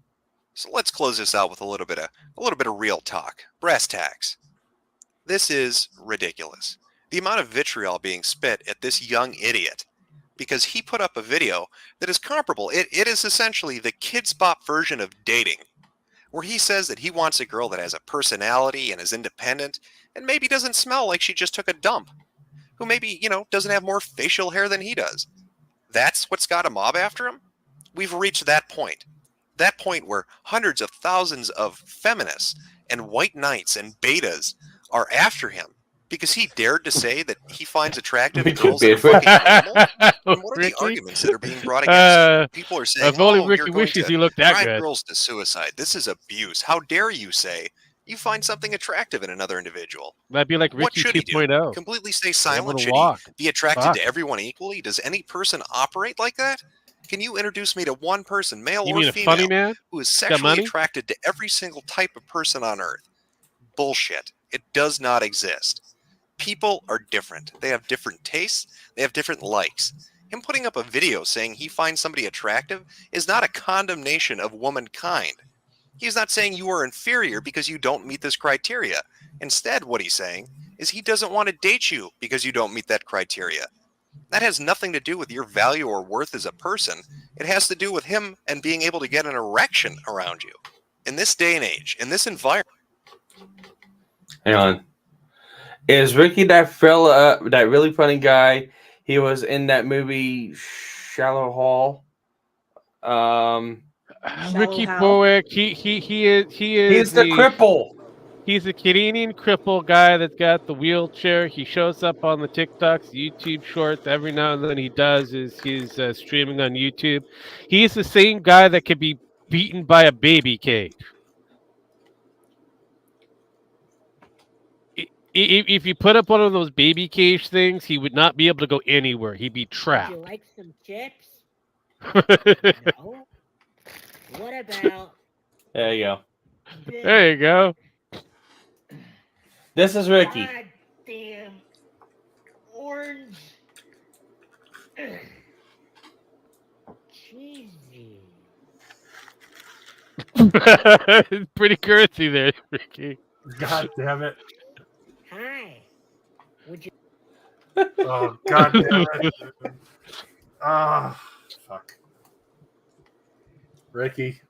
So let's close this out with a little bit of real talk. Brass tacks. This is ridiculous. The amount of vitriol being spit at this young idiot because he put up a video that is comparable. It is essentially the Kids Bop version of dating, where he says that he wants a girl that has a personality and is independent and maybe doesn't smell like she just took a dump, who maybe, doesn't have more facial hair than he does. That's what's got a mob after him? We've reached that point where hundreds of thousands of feminists and white knights and betas are after him because he dared to say that he finds attractive girls that are fucking normal. And what are the arguments that are being brought against him? People are saying, if only you're Ricky going wishes to he looked that drive good. girls to suicide. This is abuse. How dare you say you find something attractive in another individual? That'd be like What Ricky should he do? 2.0. Completely stay Able silent? to Should walk. he be attracted Fuck. to everyone equally? Does any person operate like that? Can you introduce me to one person, male You or mean a female, funny man? who is Got sexually money? attracted to every single type of person on Earth? Bullshit. It does not exist. People are different. They have different tastes. They have different likes. Him putting up a video saying he finds somebody attractive is not a condemnation of womankind. He's not saying you are inferior because you don't meet this criteria. Instead, what he's saying is he doesn't want to date you because you don't meet that criteria. That has nothing to do with your value or worth as a person. It has to do with him and being able to get an erection around you. In this day and age, in this environment. Hang on. Is Ricky that fella, that really funny guy? He was in that movie Shallow Hall. Ricky Bowick. He is. He's the cripple. He's a Canadian cripple guy that's got the wheelchair. He shows up on the TikToks, YouTube shorts. Every now and then he does is he's streaming on YouTube. He's the same guy that could be beaten by a baby cave. If you put up one of those baby cage things, he would not be able to go anywhere. He'd be trapped. Would you like some chips? No. What about? There you go. There you go. This is Ricky. God damn orange. Cheesy. Pretty currency there, Ricky. God damn it. Hi. Would you? Oh, God damn it. Ah, fuck. Ricky.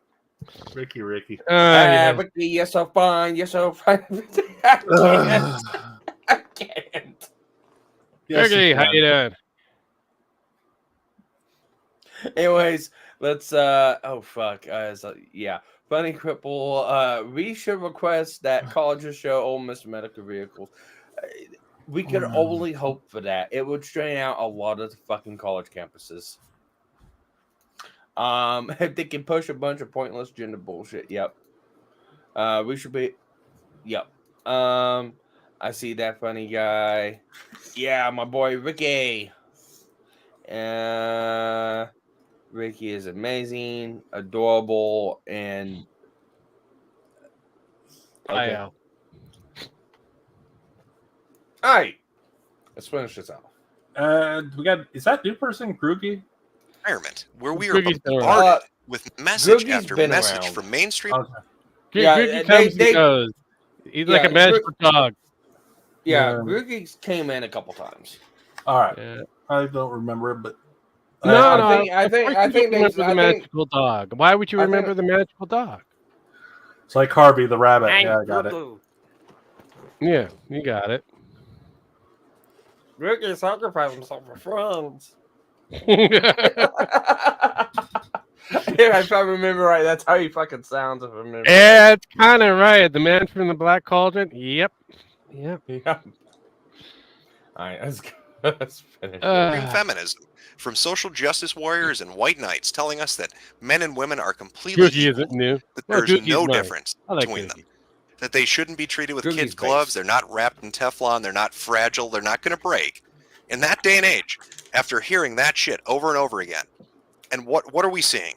Ricky, Ricky, you're so fine. You're so fine. I can't. Yes, Ricky, you how can. you doing? Anyways, let's oh fuck. Yeah. Funny cripple. We should request that colleges show old MisterMetokur vehicles. We could only hope for that. It would strain out a lot of the fucking college campuses. If they can push a bunch of pointless gender bullshit. Yep. We should be. Yep. I see that funny guy. Yeah, my boy Ricky. Ricky is amazing, adorable, and okay. All right, let's finish this out. We got. Is that new person Groogie? Environment where we are Groogie's been bombarded with message Groogie's after been message around. from mainstream. Okay. Groogie comes and goes. He's like a magical dog. Yeah, Groogie's came in a couple times. All right. Yeah. I don't remember it, but I think remember the magical dog. Why would you remember the magical dog? It's like Harvey the rabbit. Yeah, I got it. Yeah, you got it. Ricky sacrificed himself for friends. Yeah, if I remember right, that's how he fucking sounds. If I remember. Yeah, it's kind of right. The man from the Black Cauldron. Yep. Yeah. All right, let's finish. Extreme feminism from social justice warriors and white knights telling us that men and women are completely Googie isn't new. that Well, there's Googie's no nice. difference I like between Googie. them. That they shouldn't be treated with Googie's kids' gloves. based. They're not wrapped in Teflon. They're not fragile. They're not going to break. In that day and age, after hearing that shit over and over again, and what are we seeing?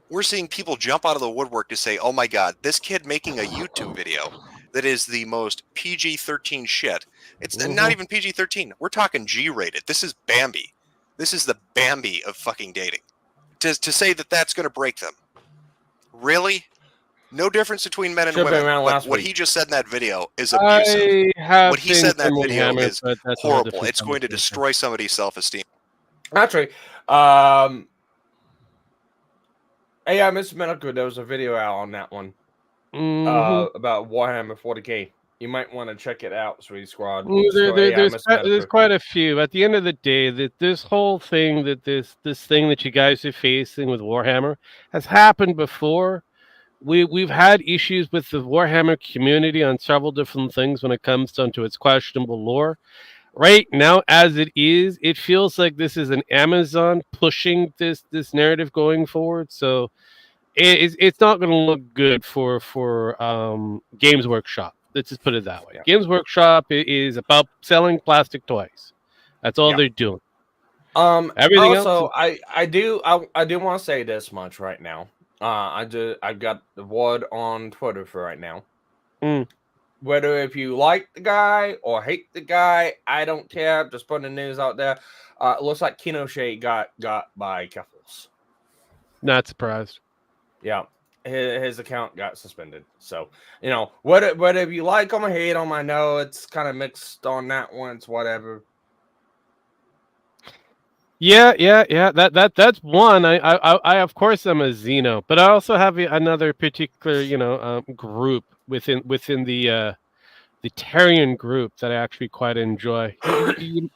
We're seeing people jump out of the woodwork to say, "Oh my God, this kid making a YouTube video that is the most PG-13 shit. It's not even PG-13. We're talking G-rated. This is Bambi. This is the Bambi of fucking dating. To say that that's going to break them. Really? No difference between men and Should've been women. around But last what week. he just said in that video is abusive. What he said in that video is horrible. It's going to destroy somebody's self-esteem. Actually, yeah, MisterMetokur, there was a video out on that one about Warhammer 40k. You might want to check it out, Sweet Squad. There's quite a few. At the end of the day, that this whole thing, this thing that you guys are facing with Warhammer has happened before. We've had issues with the Warhammer community on several different things when it comes down to its questionable lore. Right now, as it is, it feels like this is an Amazon pushing this narrative going forward. So it's not going to look good for Games Workshop. Let's just put it that way. Yeah. Games Workshop is about selling plastic toys. That's all they're doing. Everything also, else. I do want to say this much right now. I've got the word on Twitter for right now. Whether if you like the guy or hate the guy, I don't care. Just putting the news out there. It looks like Kinochet got by Keffels. Not surprised. Yeah, his account got suspended. So whether you like him or hate him, I know it's kind of mixed on that one. It's whatever. Yeah. That's one. I of course I'm a Xeno, but I also have another particular group within the Tarian group that I actually quite enjoy. You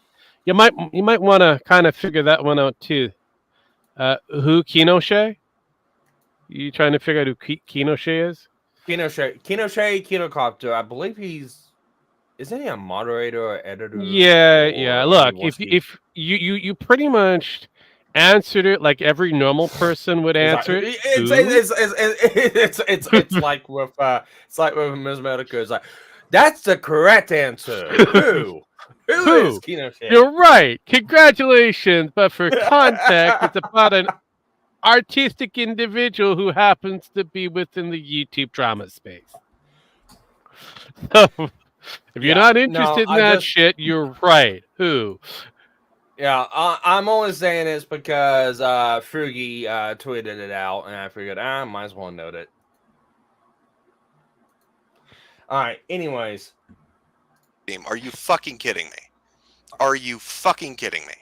might want to kind of figure that one out too. Who Kinochet? You trying to figure out who Kinochet is? Kinochet Kinocopter. I believe isn't he a moderator or editor? Yeah. Look, if you pretty much answered it like every normal person would answer it. It's like with MisterMetokur. It's like that's the correct answer. Who is Kinochet? You're right. Congratulations. But for context, it's about an artistic individual who happens to be within the YouTube drama space. So, if you're not interested in that shit, you're right. Who? Yeah, I'm only saying this because Frugi tweeted it out, and I figured I might as well note it. All right. Anyways, are you fucking kidding me? Are you fucking kidding me?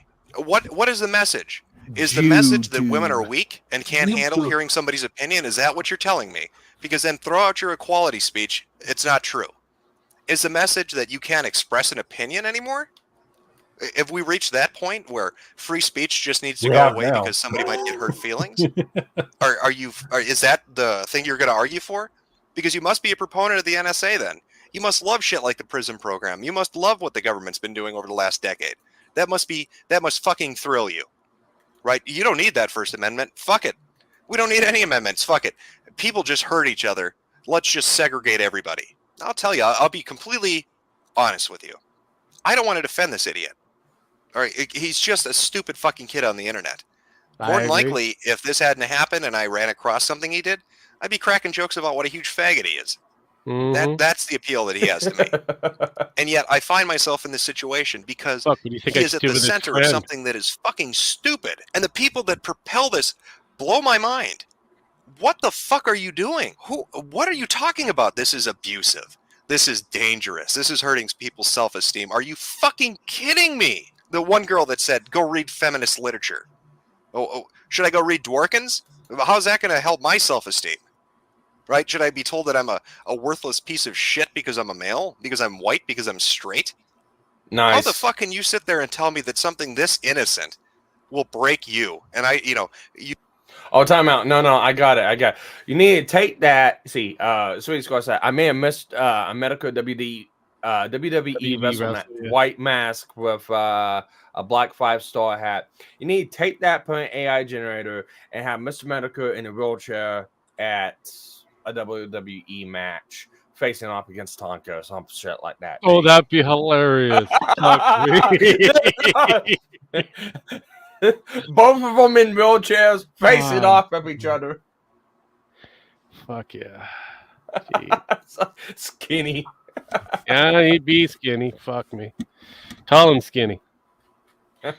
What is the message? Is the message that women are weak and can't handle hearing somebody's opinion? Is that what you're telling me? Because then throw out your equality speech. It's not true. Is the message that you can't express an opinion anymore? Have we reached that point where free speech just needs to go away because somebody might get hurt feelings? Is that the thing you're going to argue for? Because you must be a proponent of the NSA then. You must love shit like the PRISM program. You must love what the government's been doing over the last decade. That must fucking thrill you. Right? You don't need that First Amendment. Fuck it. We don't need any amendments. Fuck it. People just hurt each other. Let's just segregate everybody. I'll tell you, I'll be completely honest with you. I don't want to defend this idiot. All right, he's just a stupid fucking kid on the internet. More than likely, if this hadn't happened and I ran across something he did, I'd be cracking jokes about what a huge faggot he is. That's the appeal that he has to me. And yet I find myself in this situation because he is at the center of something that is fucking stupid. And the people that propel this blow my mind. What the fuck are you doing? What are you talking about? This is abusive. This is dangerous. This is hurting people's self-esteem. Are you fucking kidding me? The one girl that said, go read feminist literature. Should I go read Dworkins? How's that going to help my self-esteem? Right? Should I be told that I'm a worthless piece of shit because I'm a male? Because I'm white? Because I'm straight? Nice. How the fuck can you sit there and tell me that something this innocent will break you? And you. Oh, time out. No, I got it. You need to take that. See, Sweet Squad said, I may have missed a Metokur WWE wrestle white mask with a black 5-star hat. You need to take that, put an AI generator, and have MisterMetokur in a wheelchair at a WWE match, facing off against Tonka or some shit like that. Oh, that'd be hilarious. Both of them in wheelchairs, facing off of each other. Fuck yeah. Skinny. Yeah, he'd be skinny. Fuck me. Call him skinny. A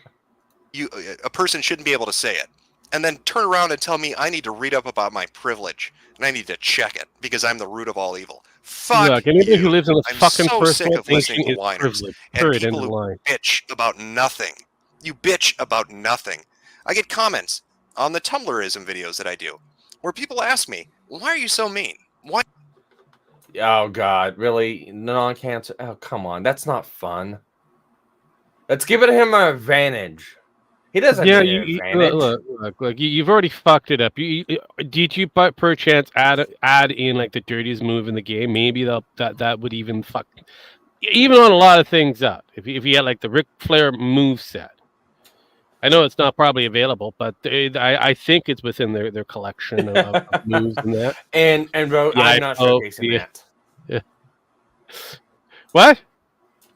person shouldn't be able to say it, and then turn around and tell me I need to read up about my privilege and I need to check it because I'm the root of all evil. Fuck Look, anybody who lives in a I'm fucking so first sick world of listening nation to is whiners privileged. and Period. End people of who line. bitch about nothing. You bitch about nothing. I get comments on the Tumblrism videos that I do where people ask me, why are you so mean? Why? Oh, God. Really? Non-cancer? Oh, come on. That's not fun. Let's give him an advantage. He doesn't need an advantage. Look, you've already fucked it up. Did you perchance add in like the dirtiest move in the game? Maybe that would even fuck on a lot of things up. If you had like the Ric Flair move set. I know it's not probably available, but I think it's within their collection of moves and that. And bro, Yeah, I'm not showcasing that. Yeah. What?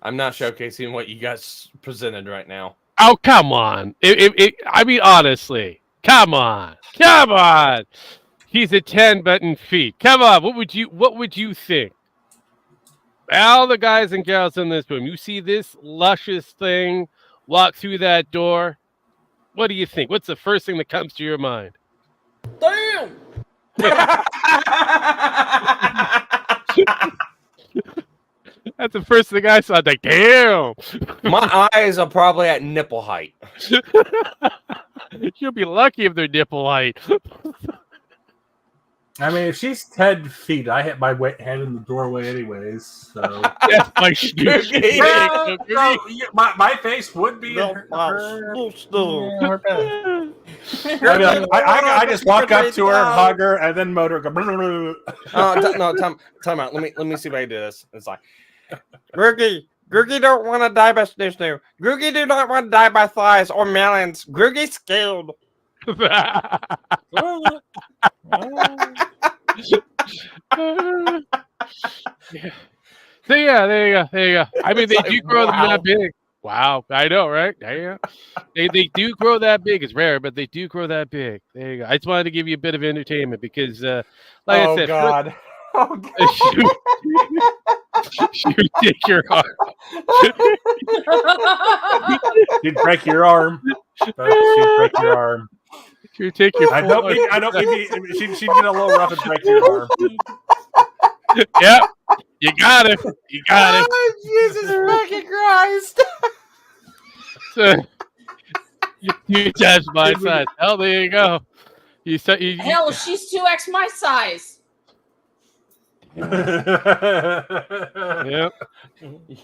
I'm not showcasing what you guys presented right now. Oh, come on. I mean, honestly. Come on. He's a 10-button feet. Come on. What would you think? All the guys and gals in this room, you see this luscious thing walk through that door? What do you think? What's the first thing that comes to your mind? Damn! That's the first thing I saw. Like, damn! My eyes are probably at nipple height. You'll be lucky if they're nipple height. I mean, if she's 10 feet, I hit my head in the doorway anyways, so... That's my shit. My face would be in her bed. I just walk up to her, hug her, and then motor go... No, time out. Let me see if I can do this. It's like... Groogie don't want to die by snoo. Groogie do not want to die by flies or melons. Groogie's scared. Yeah. So yeah, there you go. I mean, they do grow them that big. Wow, I know, right? Yeah, they do grow that big. It's rare, but they do grow that big. There you go. I just wanted to give you a bit of entertainment because, like I said, God. Shoot, take your arm. You'd break your arm. She'd break your arm. You take your. I don't mean. She'd get a little rough and break your arm. Yep, you got it. You got it. Oh, Jesus fucking Christ! So, you touched my size. Hell, there you go. Hell, she's 2x my size. Yep.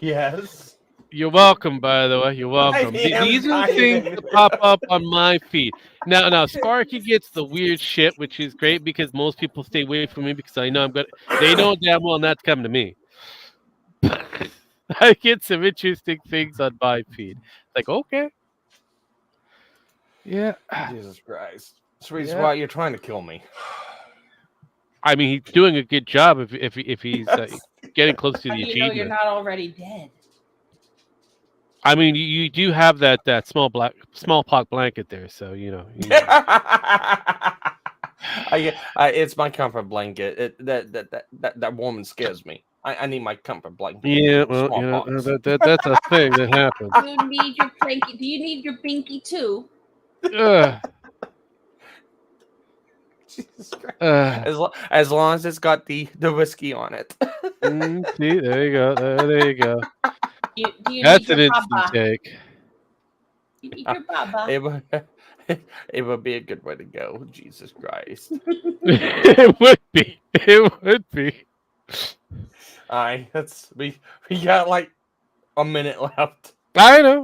Yes. You're welcome, by the way. You're welcome. These are the things that pop up on my feed. Now, Sparky gets the weird shit, which is great because most people stay away from me because I know I'm good. They know damn well not to come to me. I get some interesting things on my feed. Like, okay. Yeah. Jesus Christ. Sweet Spot, you're trying to kill me. I mean, he's doing a good job if he's getting close to the achievement. You know you're not already dead. I mean, you do have that smallpox blanket there, so you know. It's my comfort blanket. That woman scares me. I need my comfort blanket. Yeah, well, you know, that's a thing that happens. Do you need your pinky? Do you need your pinky too? Jesus Christ. As long as it's got the whiskey on it. See, there you go. There you go. Do you That's need an your instant baba? take. You need your baba. It would be a good way to go. Jesus Christ. It would be. It would be. Alright, we got like a minute left. I know.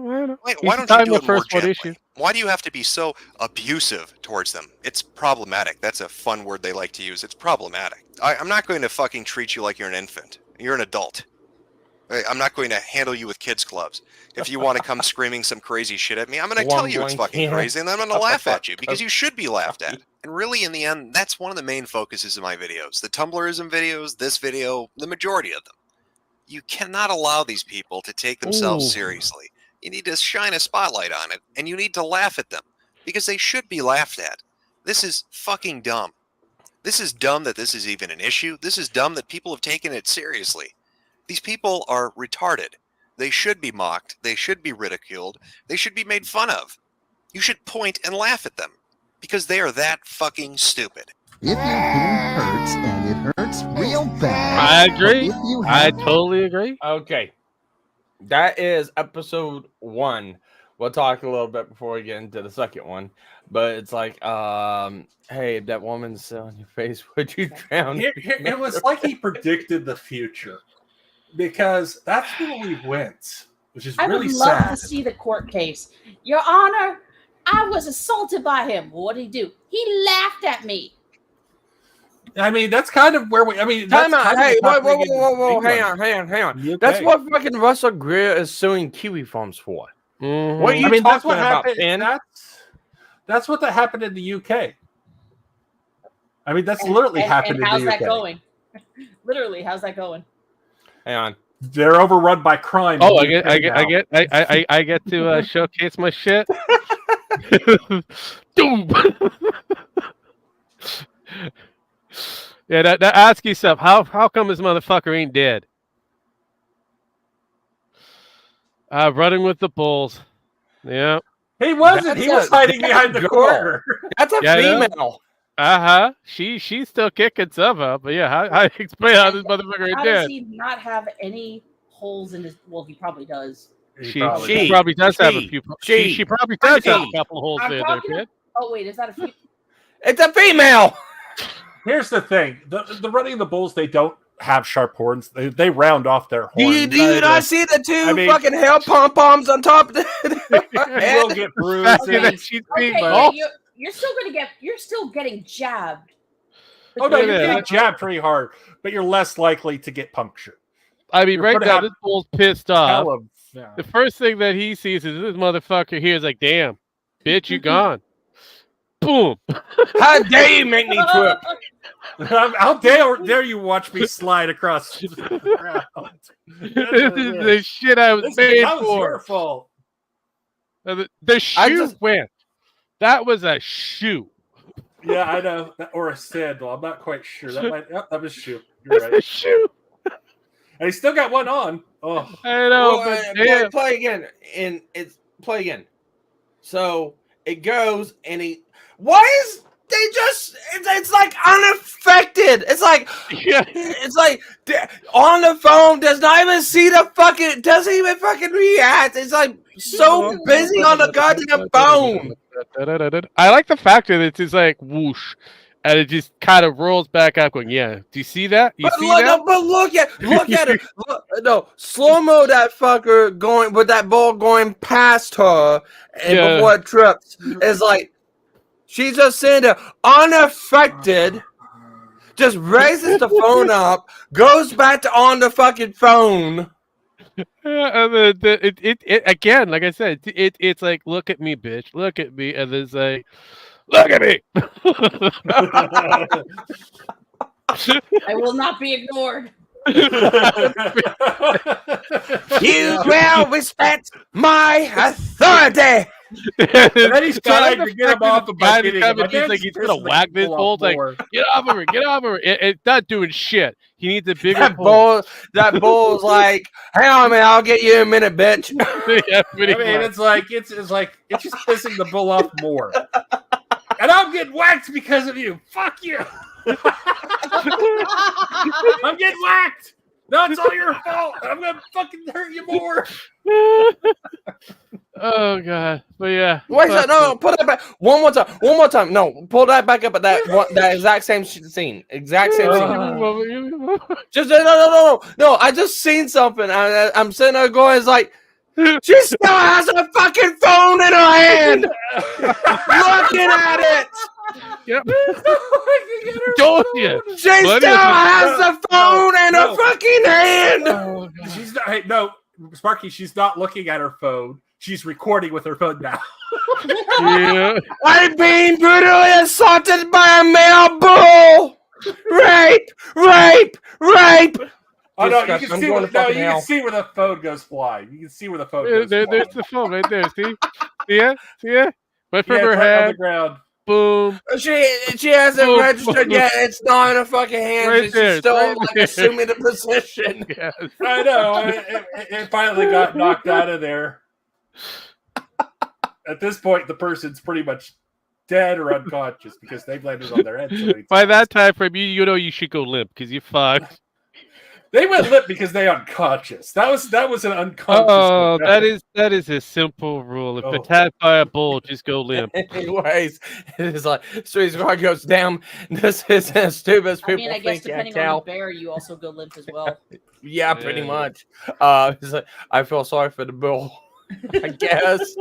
Why don't you do it more gently? Why do you have to be so abusive towards them? It's problematic. That's a fun word they like to use. It's problematic. I'm not going to fucking treat you like you're an infant. You're an adult. I'm not going to handle you with kids' gloves. If you want to come screaming some crazy shit at me, I'm going to tell you it's fucking crazy, and then I'm going to laugh at you, because you should be laughed at. And really, in the end, that's one of the main focuses of my videos. The Tumblrism videos, this video, the majority of them. You cannot allow these people to take themselves seriously. You need to shine a spotlight on it, and you need to laugh at them, because they should be laughed at. This is fucking dumb. This is dumb that this is even an issue. This is dumb that people have taken it seriously. These people are retarded. They should be mocked. They should be ridiculed. They should be made fun of. You should point and laugh at them, because they are that fucking stupid. If your pain hurts, and it hurts real bad. I agree. I totally agree. Okay. That is episode 1. We'll talk a little bit before we get into the second one. But it's like, hey, that woman's still on your face. Would you drown? It was like he predicted the future. Because that's where we went, which is really sad. I would love to see the court case. Your Honor, I was assaulted by him. What did he do? He laughed at me. I mean, that's kind of where we. I mean, time out. Hey, whoa! Hang on. That's what fucking Russell Greer is suing Kiwi Farms for. Mm-hmm. What are you talking about, Ben? That's what happened in the UK. I mean, that's literally happened in the UK. How's that going? Literally, how's that going? Hang on. They're overrun by crime. Oh, I get to showcase my shit. Doom. Yeah, that ask yourself, how come this motherfucker ain't dead? Running with the bulls. Yeah. He wasn't. He was hiding behind the corner. That's a female. She's still kicking some up, but yeah, I explain how this motherfucker How did. does he not have any holes in his? Well, he probably does. She probably does have a few. She probably does have a couple holes there, kid. Oh wait, is that a female? It's a female. Here's the thing: the running the bulls, they don't have sharp horns. They round off their horns. Do you not see the two fucking hell pom poms on top of it? Will get bruises. You're still getting jabbed. Oh no, you're getting jabbed pretty hard, but you're less likely to get punctured. I mean, right now this bull's pissed off. Yeah. The first thing that he sees is this motherfucker here is like, "Damn, bitch, you gone." Boom! How dare you make me trip? How dare you watch me slide across the ground? This is the shit I was made that was for. Your fault. The shoe went. That was a shoe. Yeah, I know. Or a sandal. I'm not quite sure. That was a shoe. You're right. A shoe. And he still got one on. Oh, I know. Well, play again, and it's play again. So it goes, and he. Why is they just? It's like unaffected. It's like it's like on the phone. Does not even see the fucking. Doesn't even fucking react. It's like so busy on the goddamn phone. I like the fact that it's just like whoosh, and it just kind of rolls back up. Going, yeah. Do you see that? You see that? But look at it. No, slow mo that fucker going with that ball going past her, and before it trips, is like she's just sitting there unaffected. Just raises the phone up, goes back to on the fucking phone. It again, like I said, it's like, look at me, bitch, look at me, and it's like, look at me. I will not be ignored. You will respect my authority. And then he's trying to get him off the guy. He's like he's gonna whack this bull. Like, get off of her, get off of her. It's not doing shit. He needs a bigger bull. That bull's like, hang on, man, I'll get you in a minute, bitch. Yeah, I mean, it's just pissing the bull off more. And I'm getting whacked because of you. Fuck you. I'm getting whacked. No, it's all your fault. I'm gonna fucking hurt you more. Oh god, but yeah. Wait, no, put that back one more time. One more time. No, pull that back up at that exact same scene. Exact same scene. Just no. I just seen something. I'm sitting there going, it's like she still has a fucking phone in her hand, looking at it. Yep. Told you. She still has the phone in her fucking hand. Oh, she's not. Hey, no, Sparky. She's not looking at her phone. She's recording with her phone now. Yeah. I'm being brutally assaulted by a male bull. Rape. Oh no, you can see where the phone goes flying. You can see where the phone goes flying. There's the phone right there. See ya. Went from her it's right head. on the ground. Boom. She hasn't registered yet. It's not in her fucking hands. Right and there, she's still right like there. assuming the position. Yes. I know. It finally got knocked out of there. At this point, the person's pretty much dead or unconscious because they've landed on their head. By that time frame, you know you should go limp because you fucked. They went limp because they unconscious. That was an unconscious. Oh, that is a simple rule. If attacked by a bull, just go limp. Anyways, it is like Street Squad goes down. This is as stupid as people I guess think. depending on the bear, you also go limp as well. Yeah, pretty much. It's like, I feel sorry for the bull. I guess.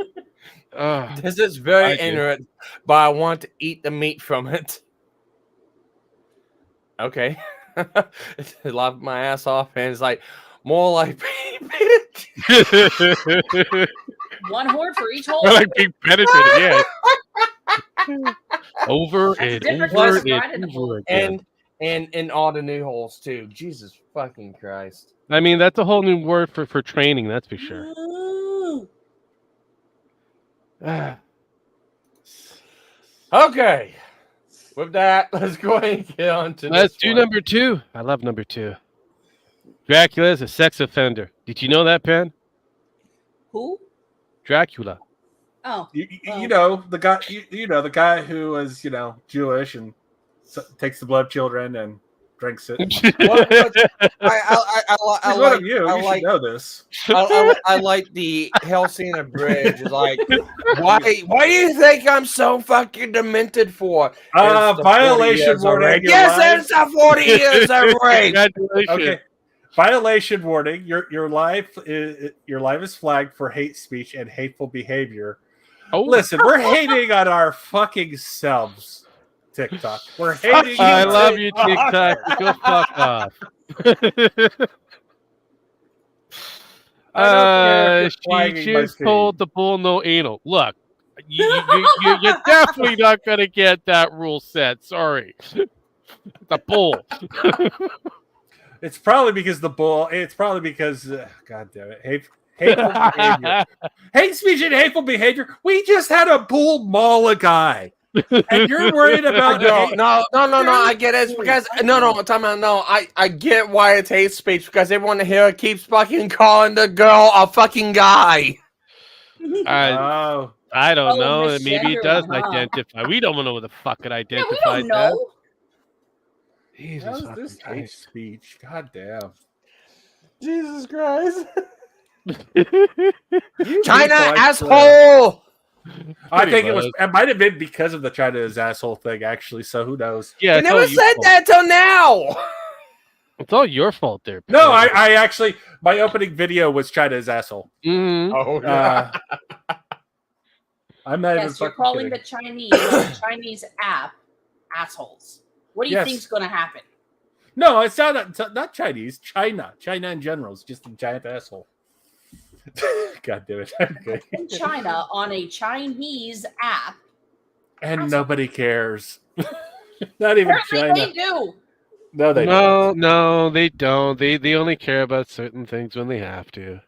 This is very ignorant, but I want to eat the meat from it. Okay. Lop my ass off, and it's like more like one horn for each hole. Like being penetrated, yeah. Over and over again. And in all the new holes too. Jesus fucking Christ. I mean, that's a whole new word for training, that's for sure. Okay. With that, let's go ahead and get on to Let's do one. number 2. I love number 2. Dracula is a sex offender. Did you know that, Pen? Who? Dracula. Oh. You know the guy. You know the guy who was Jewish and takes the blood of children and drinks it. I like you. You should know this. I like the Helsina Bridge. Like, why do you think I'm so fucking demented for? Violation warning. Yes, it's a 40 years of rape. Okay. Violation warning. Your life is flagged for hate speech and hateful behavior. Oh. Listen, we're hating on our fucking selves. TikTok. We're hating. I love you, TikTok. Go fuck off. She just told the bull no anal. Look, you're definitely not gonna get that rule set. Sorry, the bull. It's probably because the bull. It's probably because God damn it, hateful behavior, hate speech and hateful behavior. We just had a bull maul a guy. And you're worried about no. I get it. It's because time out. No, I get why it's hate speech because everyone here keeps fucking calling the girl a fucking guy. I don't know. Maybe it does identify. We don't know what the fuck it identifies as. Jesus, this hate speech. God damn. Jesus Christ. China asshole. I think it might have been because of the China's asshole thing, actually. So who knows? Yeah, you never said that till now. It's all your fault, there. No, I actually my opening video was China's asshole. Mm-hmm. Oh yeah. I'm not even. You're calling the Chinese app assholes. What do you think's going to happen? No, it's not Chinese. China in general is just a giant asshole. God damn it. Okay. In China on a Chinese app. And nobody cares. Not even China. They do. No, they don't. No, they don't. They only care about certain things when they have to.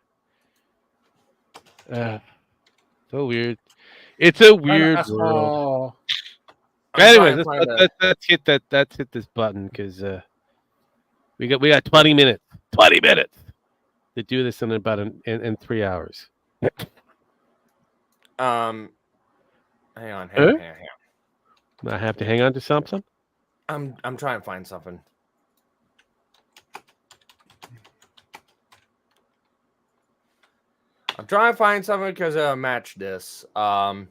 So weird. It's a weird world. Anyways, let's hit that. Let's hit this button because we got 20 minutes. 20 minutes to do this in about in 3 hours. Hang on. I have to hang on to something. I'm trying to find something. I'm trying to find something because match this. Oh,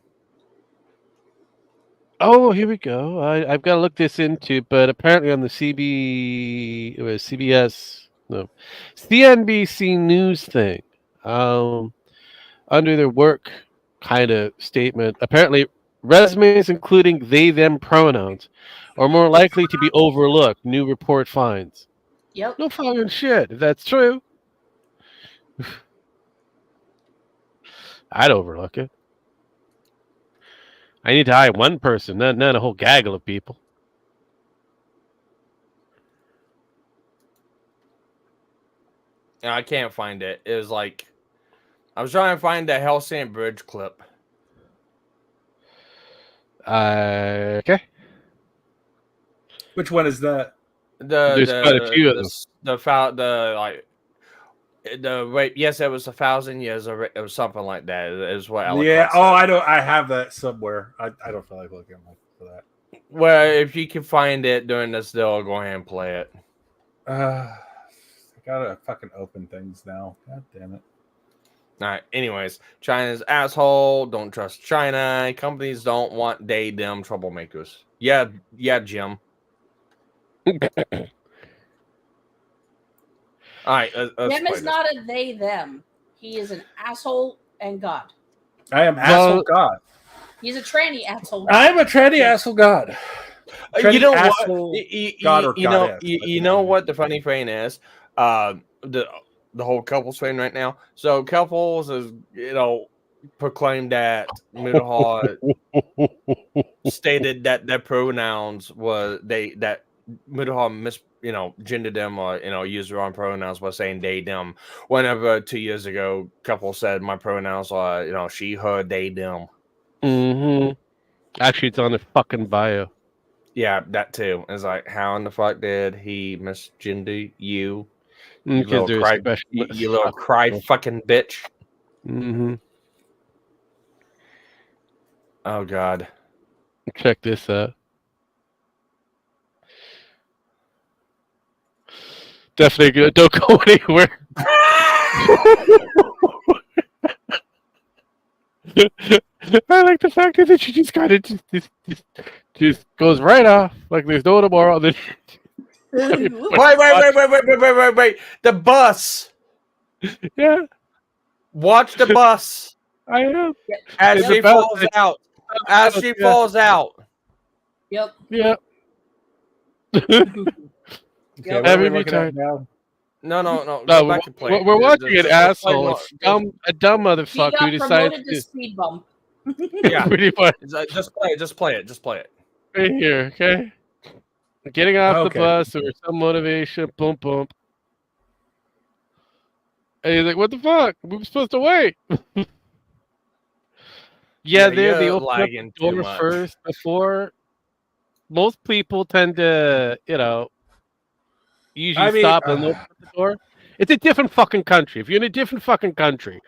here we go. I've got to look this into, but apparently on the CNBC News thing, under their work kind of statement, apparently resumes including they/them pronouns are more likely to be overlooked. New report finds. Yep. No fucking shit. If that's true, I'd overlook it. I need to hire one person, not a whole gaggle of people. Yeah, I can't find it. It was like I was trying to find the Hellsand Bridge clip. Okay. Which one is that? There's quite a few of them. Yes, it was 1,000 years. It was something like that. It was what. Eloquence Yeah. said. Oh, I have that somewhere. I don't feel like looking for that. Well, if you can find it during this deal, go ahead and play it. I gotta fucking open things now. God damn it. All right. Anyways, China's asshole. Don't trust China. Companies don't want them troublemakers. Yeah, Jim. All right. Jim is not a they them. He is an asshole and God. I am asshole God. He's a tranny asshole. I am a tranny asshole God. You know what? You know what the funny thing is? The whole couples thing right now. So couples is proclaimed that Metokur stated that their pronouns was that Metokur gendered them or used the wrong pronouns by saying they them. Whenever 2 years ago, couple said my pronouns are she her they them. Mm-hmm. Actually, it's on the fucking bio. Yeah, that too. It's like, how in the fuck did he misgender you? You little cry fucking bitch. Mm-hmm. Oh God. Check this out. Definitely good. Don't go anywhere. I like the fact that she just kind of just goes right off like there's no tomorrow. Then Wait! The bus. Yeah. Watch the bus. I am. As she falls out. As she falls out. Yep. Yep. Okay, Every return. No. We're watching an asshole, a dumb motherfucker who decides to speed bump. Yeah, pretty much. Just play it. Right here, okay? Getting off the bus or some motivation, boom, boom. And he's like, "What the fuck? We were supposed to wait." They open up the door first before. Most people tend to, usually stop and open the door. It's a different fucking country. If you're in a different fucking country.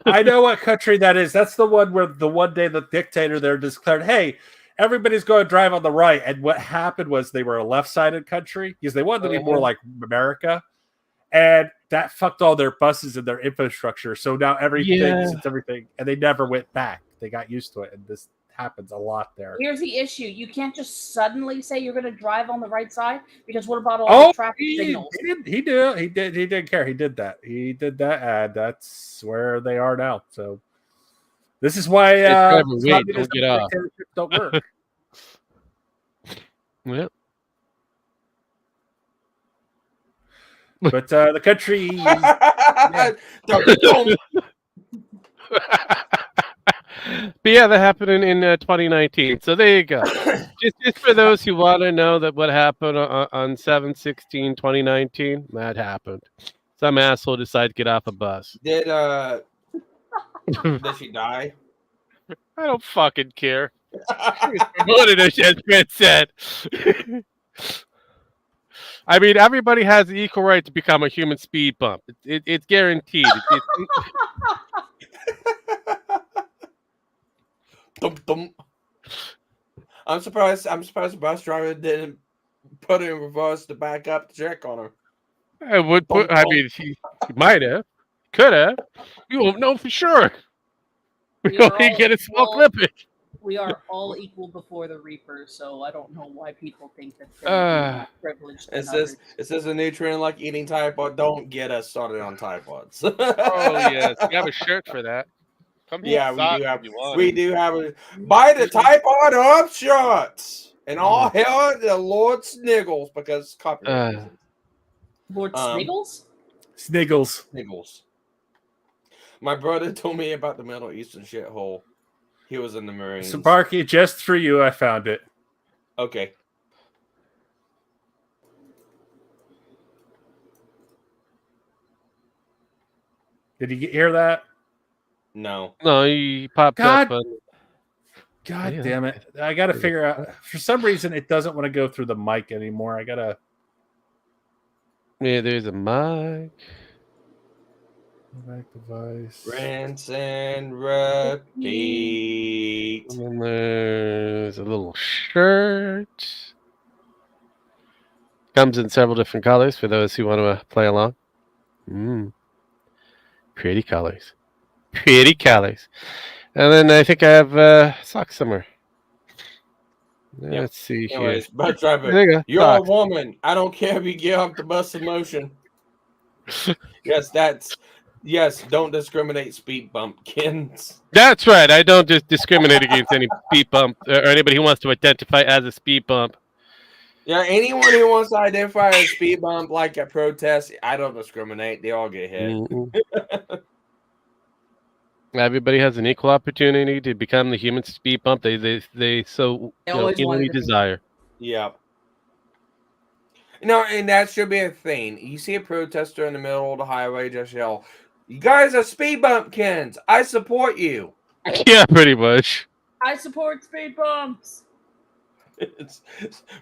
I know what country that is. That's the one where the one day the dictator there declared, hey, everybody's going to drive on the right. And what happened was they were a left-sided country because they wanted to be more like America. And that fucked all their buses and their infrastructure. So now it's everything. And they never went back. They got used to it. And this happens a lot there. Here's the issue. You can't just suddenly say you're going to drive on the right side because what about all the traffic signals? He didn't care. He did that. And that's where they are now. So this is why don't get off. Don't work. Yeah. But the country But yeah, that happened in 2019. So there you go. just for those who want to know that what happened on 7/16/2019, that happened. Some asshole decided to get off a bus. Did she die? I don't fucking care. Promoted as Brett said. I mean, everybody has the equal right to become a human speed bump. It's guaranteed. I'm surprised the bus driver didn't put it in reverse to back up to check on her. He might have. Could have. You won't know for sure. We are only all get a small equal. clipping. We are all equal before the Reaper, so I don't know why people think that they're more privileged than others. It says a nutrient like eating typhoid. Don't get us started on typhoids. Oh yes, we have a shirt for that. Come here, Yeah, socks we do have. if you want We it. do have a buy the typhoid up shirts and all hell to Lord Sniggles because copyright reasons. Lord Sniggles? Sniggles. Sniggles. My brother told me about the Middle Eastern shithole. He was in the Marines. So, Barky, just for you, I found it. Okay. Did you hear that? No. No, he popped God. up. God damn it. I got to figure out. For some reason, it doesn't want to go through the mic anymore. I got to. Yeah, there's a mic. Back device. Rinse and repeat. And then there's a little shirt. Comes in several different colors for those who want to play along. Pretty colors. Pretty colors. And then I think I have socks somewhere. Let's see here. Anyways, bus driver, There you go. you're Socks. a woman. I don't care if you get off the bus in motion. Yes, don't discriminate, speed bumpkins. That's right. I don't just discriminate against any speed bump or anybody who wants to identify as a speed bump. Yeah, anyone who wants to identify as a speed bump like at protest, I don't discriminate. They all get hit. Everybody has an equal opportunity to become the human speed bump they so keenly desire. Yeah. No, and that should be a thing. You see a protester in the middle of the highway, just yell, "You guys are speed bumpkins. I support you." Yeah, pretty much. I support speed bumps.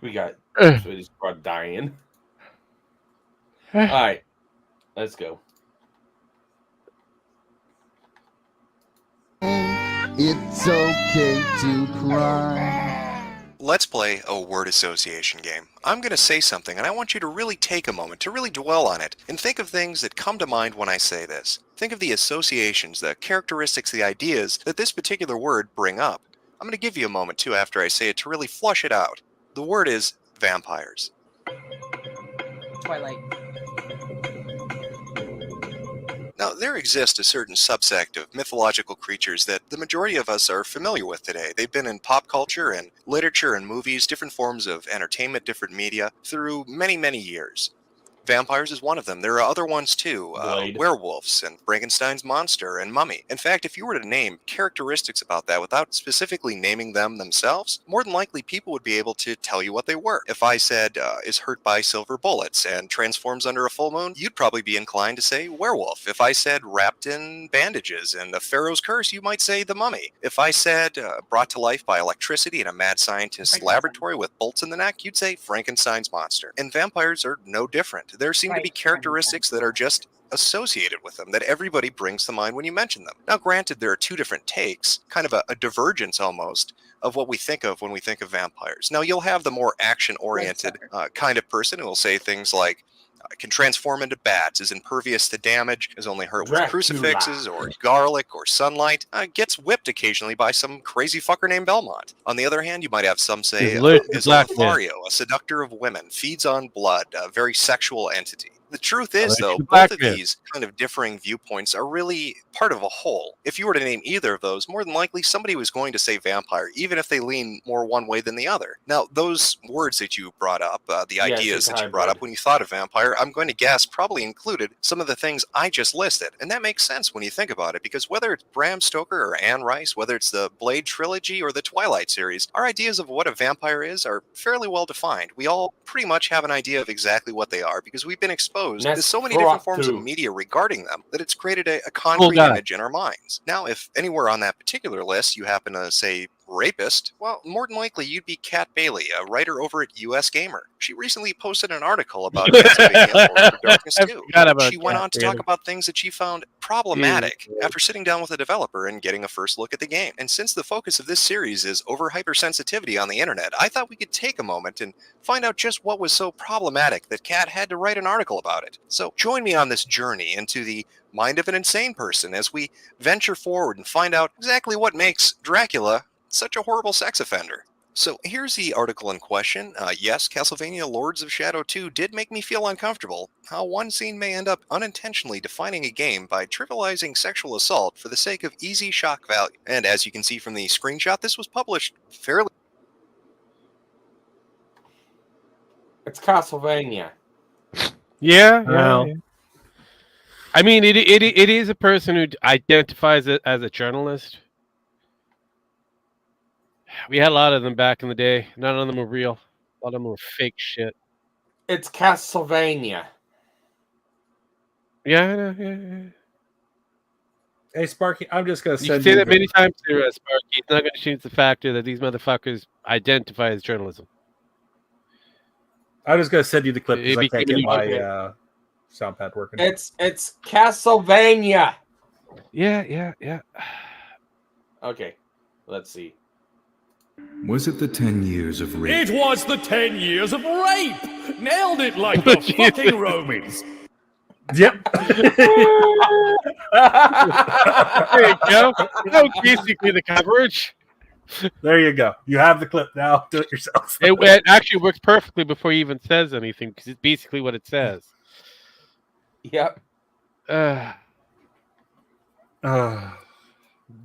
We got Sweetie Squad dying. All right, let's go. It's okay to cry. Let's play a word association game. I'm going to say something, and I want you to really take a moment to really dwell on it and think of things that come to mind when I say this. Think of the associations, the characteristics, the ideas that this particular word bring up. I'm going to give you a moment, too, after I say it to really flush it out. The word is vampires. Twilight. Now, there exists a certain subsect of mythological creatures that the majority of us are familiar with today. They've been in pop culture and literature and movies, different forms of entertainment, different media, through many, many years. Vampires is one of them. There are other ones too, werewolves and Frankenstein's monster and mummy. In fact, if you were to name characteristics about that without specifically naming them themselves, more than likely people would be able to tell you what they were. If I said, is hurt by silver bullets and transforms under a full moon, you'd probably be inclined to say werewolf. If I said wrapped in bandages and the Pharaoh's curse, you might say the mummy. If I said brought to life by electricity in a mad scientist's laboratory with bolts in the neck, you'd say Frankenstein's monster. And vampires are no different. There seem to be characteristics that are just associated with them, that everybody brings to mind when you mention them. Now, granted, there are two different takes, kind of a divergence almost, of what we think of when we think of vampires. Now, you'll have the more action-oriented kind of person who will say things like, can transform into bats, is impervious to damage, is only hurt with crucifixes or garlic or sunlight, gets whipped occasionally by some crazy fucker named Belmont. On the other hand, you might have some say is a Lothario, a seductor of women, feeds on blood, a very sexual entity. The truth is, though, both of these kind of differing viewpoints are really part of a whole. If you were to name either of those, more than likely somebody was going to say vampire, even if they lean more one way than the other. Now, those words that you brought up, the ideas that you brought up when you thought of vampire, I'm going to guess probably included some of the things I just listed. And that makes sense when you think about it, because whether it's Bram Stoker or Anne Rice, whether it's the Blade trilogy or the Twilight series, our ideas of what a vampire is are fairly well defined. We all pretty much have an idea of exactly what they are, because we've been exposed to so many different forms of media regarding them that it's created a concrete image in our minds. Now, if anywhere on that particular list you happen to say rapist? Well, more than likely you'd be Kat Bailey, a writer over at US Gamer. She recently posted an article about Castlevania Lords of Darkness 2. She went on to talk about things that she found problematic after sitting down with a developer and getting a first look at the game. And since the focus of this series is over hypersensitivity on the internet, I thought we could take a moment and find out just what was so problematic that Kat had to write an article about it. So join me on this journey into the mind of an insane person as we venture forward and find out exactly what makes Dracula such a horrible sex offender. So here's the article in question. Yes, Castlevania Lords of Shadow 2 did make me feel uncomfortable. How one scene may end up unintentionally defining a game by trivializing sexual assault for the sake of easy shock value. And as you can see from the screenshot, this was published fairly... It's Castlevania. Yeah. Well. Yeah. I mean, it is a person who identifies it as a journalist. We had a lot of them back in the day. None of them were real. A lot of them were fake shit. It's Castlevania. Yeah. Hey, Sparky, I'm just going to You send can say you that many times to Sparky. It's not going to change the factor that these motherfuckers identify as journalism. I'm just going to send you the clip because I can't get my Okay. sound pad working. It's Castlevania. Yeah. Okay, let's see. Was it the 10 years of rape? It was the 10 years of rape! Nailed it like the fucking Romans! Yep. There you go. That was basically the coverage. There you go. You have the clip now. Do it yourself. It actually works perfectly before he even says anything because it's basically what it says. Yep.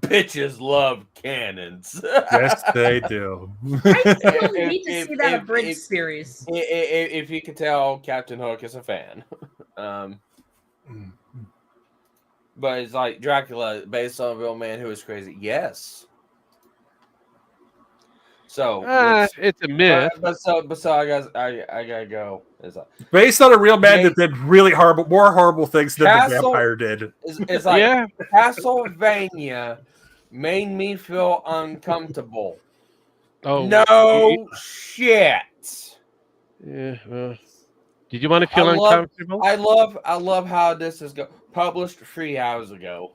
Bitches love cannons. Yes, they do. I really need to see that abridged series. If you can tell, Captain Hook is a fan. But it's like Dracula based on a real man who was crazy. Yes. So it's a myth. But so I gotta go. It's like, Based on a real man that did really more horrible things than the vampire did. It's like Castlevania made me feel uncomfortable. Oh no shit. Yeah. Well, did you want to feel uncomfortable? I love how this is published 3 hours ago.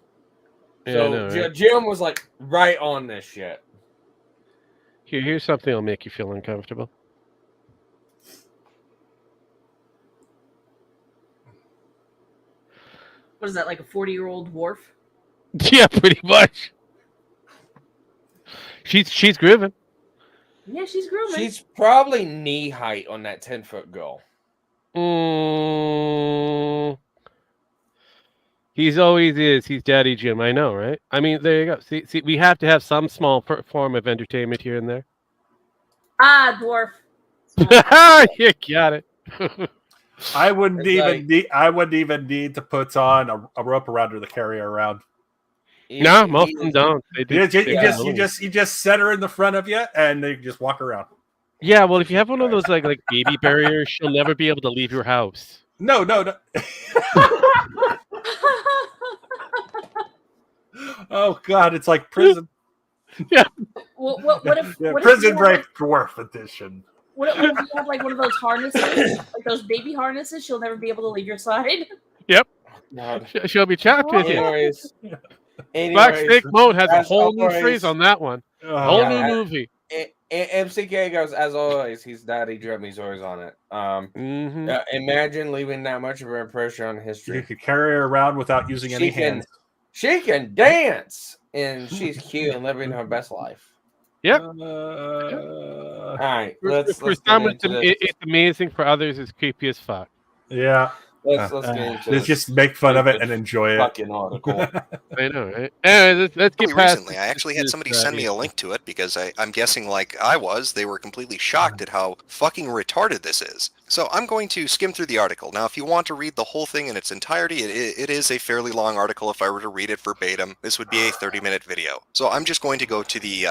Yeah, So I know, right? Jim was like right on this shit. Here's something that'll make you feel uncomfortable. What is that, like a 40-year-old dwarf? Yeah, pretty much. She's grooving. Yeah, she's grooming. She's probably knee height on that 10-foot girl. He's always is. He's Daddy Jim. I know, right? I mean, there you go. See, we have to have some small form of entertainment here and there. Ah, dwarf. You got it. I wouldn't even need to put on a rope around her to carry her around. No, most of them don't. They do. You just set her in the front of you, and they just walk around. Yeah, well, if you have one of those like baby barriers, she'll never be able to leave your house. No. Oh God, it's like prison. Yeah. What if prison break dwarf edition? What if you have like one of those harnesses, like those baby harnesses? She'll never be able to leave your side. Yep. She'll be chapped with you. Black Snake Moan has a whole new phrase on that one. Whole new movie. MCK goes, as always, he's Daddy Jim. He's always on it. Imagine leaving that much of an impression on history. You could carry her around without using any hands. She can dance, and she's cute and living her best life. Yep. All right. For some, it's amazing. For others, it's creepy as fuck. Yeah. Let's get into Let's just make fun of it and enjoy it. Fucking article. I know, right? Anyway, let's get past. Recently, I actually had somebody send me a link to it because I'm guessing, like I was, they were completely shocked at how fucking retarded this is. So I'm going to skim through the article. Now, if you want to read the whole thing in its entirety, it is a fairly long article. If I were to read it verbatim, this would be a 30-minute video. So I'm just going to go to the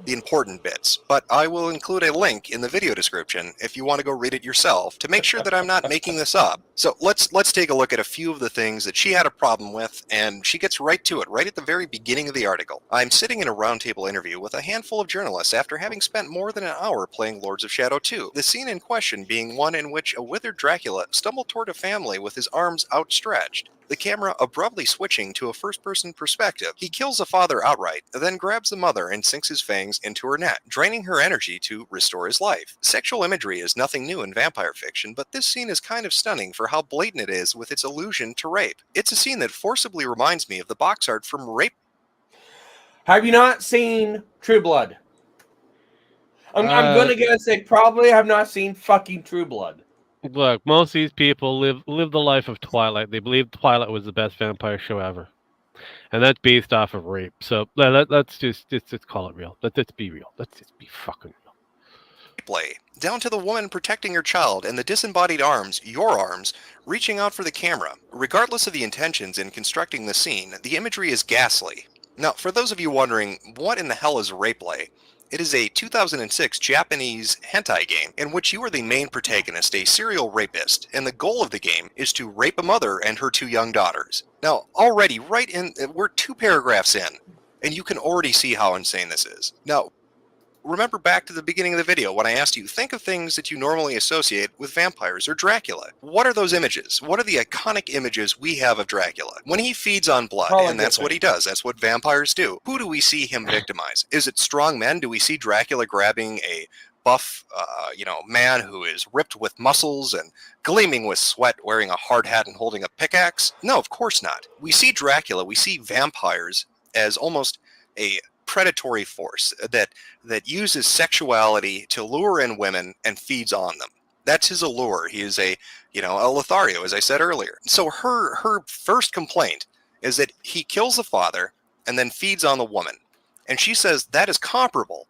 important bits. But I will include a link in the video description if you want to go read it yourself to make sure that I'm not making this up. So let's take a look at a few of the things that she had a problem with, and she gets right to it, right at the very beginning of the article. I'm sitting in a roundtable interview with a handful of journalists after having spent more than an hour playing Lords of Shadow 2. The scene in question being one in which a withered Dracula stumbled toward a family with his arms outstretched. The camera abruptly switching to a first-person perspective. He kills the father outright, then grabs the mother and sinks his fangs into her neck, draining her energy to restore his life. Sexual imagery is nothing new in vampire fiction, but this scene is kind of stunning for how blatant it is with its allusion to rape. It's a scene that forcibly reminds me of the box art from Rape. Have you not seen True Blood? I'm gonna guess they probably have not seen fucking True Blood. Look, most of these people live the life of Twilight. They believe Twilight was the best vampire show ever, and that's based off of rape. So let's just call it real. Let's be real. Let's just be fucking real. Play down to the woman protecting her child and the disembodied arms, your arms, reaching out for the camera. Regardless of the intentions in constructing the scene, the imagery is ghastly. Now, for those of you wondering, what in the hell is Rapeplay? It is a 2006 Japanese hentai game in which you are the main protagonist, a serial rapist, and the goal of the game is to rape a mother and her 2 young daughters. Now, already, we're 2 paragraphs in, and you can already see how insane this is. Now, remember back to the beginning of the video when I asked you, think of things that you normally associate with vampires or Dracula. What are those images? What are the iconic images we have of Dracula? When he feeds on blood, and that's what he does. That's what vampires do. Who do we see him victimize? Is it strong men? Do we see Dracula grabbing a buff, man who is ripped with muscles and gleaming with sweat, wearing a hard hat and holding a pickaxe? No, of course not. We see Dracula, we see vampires as almost a predatory force that uses sexuality to lure in women and feeds on them. That's his allure. He is a Lothario, as I said earlier. So her first complaint is that he kills the father and then feeds on the woman. And she says that is comparable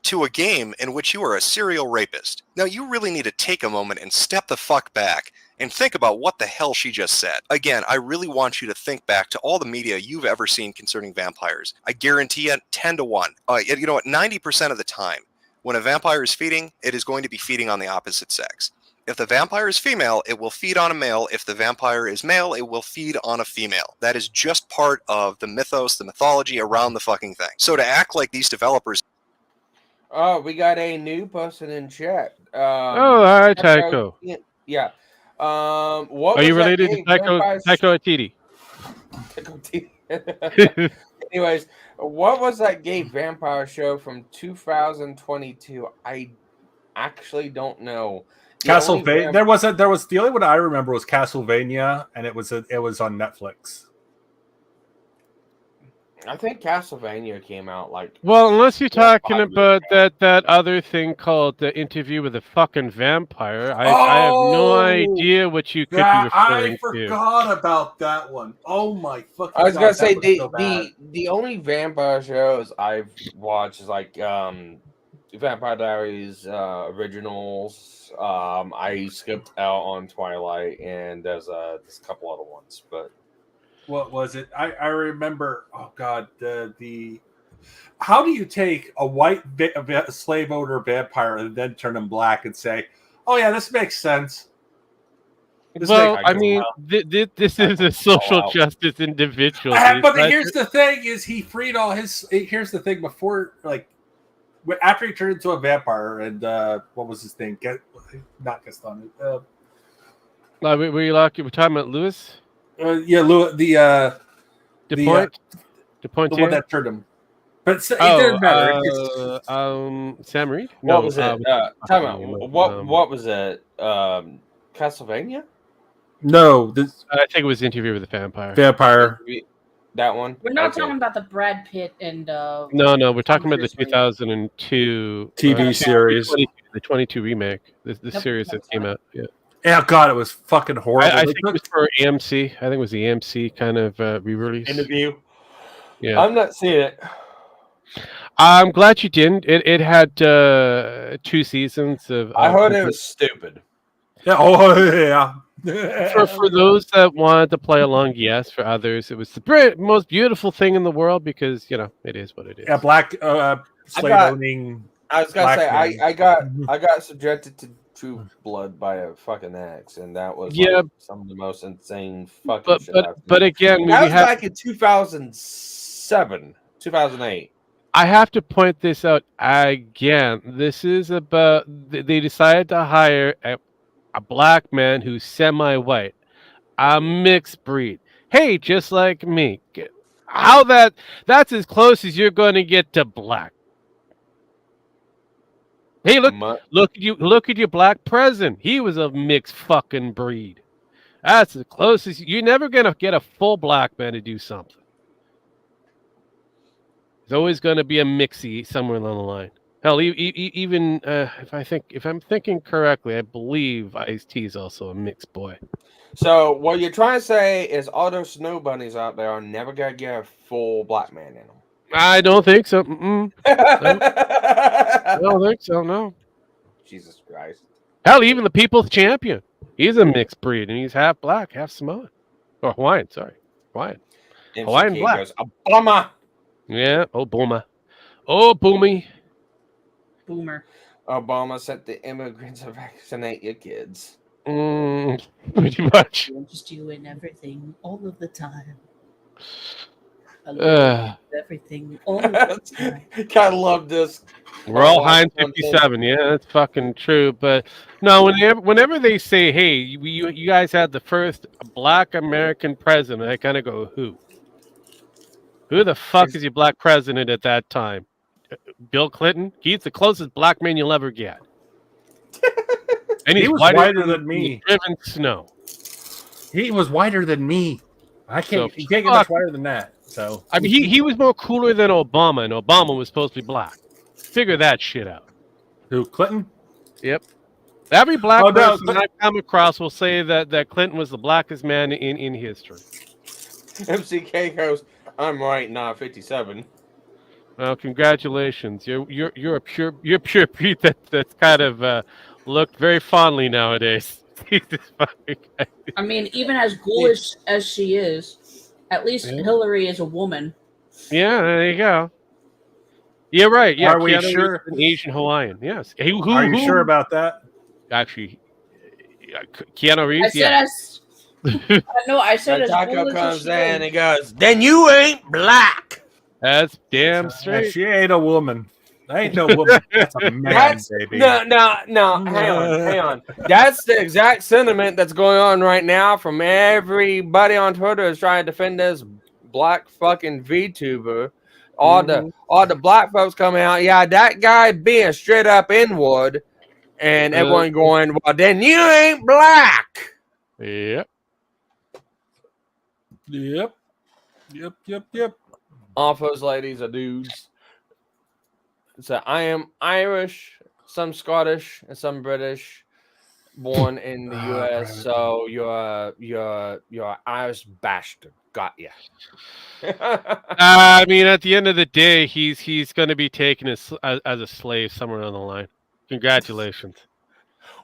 to a game in which you are a serial rapist. Now, you really need to take a moment and step the fuck back and think about what the hell she just said. Again, I really want you to think back to all the media you've ever seen concerning vampires. I guarantee you 10 to 1. You know what? 90% of the time, when a vampire is feeding, it is going to be feeding on the opposite sex. If the vampire is female, it will feed on a male. If the vampire is male, it will feed on a female. That is just part of the mythos, the mythology around the fucking thing. So to act like these developers... Oh, we got a new person in chat. Hi, Tycho. Yeah. What are you was related to Tycho Atiti? Anyways, what was that gay vampire show from 2022? I actually don't know. Castlevania. There was the only one I remember was Castlevania, and it was on Netflix. I think Castlevania came out like. Well, unless you're talking about that other thing called the Interview with a Fucking Vampire, I have no idea what you could be referring to. I forgot about that one. Oh my fucking! I was gonna say the only vampire shows I've watched is like Vampire Diaries originals. I skipped out on Twilight, and there's a couple other ones, but. What was it? I remember. Oh God, the. How do you take a white slave owner vampire and then turn him black and say, "Oh yeah, this makes sense"? This is a social justice individual. But here's the thing: is he freed all his? Here's the thing: before, after he turned into a vampire, and what was his name? Not Gaston. We're talking about Lewis. Louis, the point, the one that turned him. But it doesn't matter. Sam Reed. What was it? Time out. What was it? Castlevania? No, I think it was Interview with a Vampire. That one. We're not talking about the Brad Pitt and. No, we're talking about the 2002 TV series, the 22 remake. The series that came out. Yeah. Oh God, it was fucking horrible. I think it was for AMC. I think it was the AMC kind of re-release. Interview. Yeah, I'm not seeing it. I'm glad you didn't. It had 2 seasons of. I heard it was stupid. Yeah. Oh yeah. For those that wanted to play along, yes. For others, it was the most beautiful thing in the world because it is what it is. Yeah, black slave owning. I was gonna say man. I got subjected to True Blood by a fucking axe, and that was like some of the most insane fucking shit I've seen. But again, that was back in 2007, 2008. I have to point this out again. This is about they decided to hire a black man who's semi-white, a mixed breed. Hey, just like me. How that's as close as you're going to get to black. Hey, look at your black president. He was a mixed fucking breed. That's the closest. You're never gonna get a full black man to do something. There's always gonna be a mixie somewhere along the line. Hell, even if I'm thinking correctly, I believe Ice-T is also a mixed boy. So what you're trying to say is all those snow bunnies out there are never gonna get a full black man in them. I don't think so. I don't think so. No. Jesus Christ. Hell, even the People's Champion, he's a mixed breed, and he's half black, half Samoan, or Hawaiian. Sorry, Hawaiian. Hawaiian black. Goes, Obama. Yeah. Oh, Boomer. Oh, Boomy. Boomer. Obama sent the immigrants to vaccinate your kids. Pretty much. I'm just doing everything all of the time. I love everything all of the time. Gotta love this. We're all Heinz 57. Yeah, that's fucking true. But no, whenever they say, "Hey, you guys had the first black American president," I kind of go, "Who? Who the fuck is your black president at that time? Bill Clinton? He's the closest black man you'll ever get." And he was whiter than me. Driven snow. He was whiter than me. You can't get much whiter than that. So I mean, he was more cooler than Obama, and Obama was supposed to be black. Figure that shit out. Who, Clinton? Yep. Every black person I come across will say that Clinton was the blackest man in history. MCK goes, "I'm right, not 57." Well, congratulations. You're a pure breed that's kind of looked very fondly nowadays. I mean, even as ghoulish as she is, at least Hillary is a woman. Yeah, there you go. Yeah, right. Yeah, are we sure? An Asian Hawaiian. Yes. Are you sure about that? Actually, Keanu Reeves. I said as Taco comes in and he goes, "Then you ain't black." That's damn straight. She ain't a woman. I ain't no woman. That's a man, baby. No. Hang on. That's the exact sentiment that's going on right now from everybody on Twitter is trying to defend this black fucking VTuber. All the black folks coming out. Yeah, that guy being straight up N-word, and everyone going, "Well, then you ain't black." Yep. All those ladies are dudes. So I am Irish, some Scottish, and some British, born in the U.S. So you're Irish bastard. Got ya. I mean, at the end of the day, he's going to be taken as a slave somewhere on the line. Congratulations.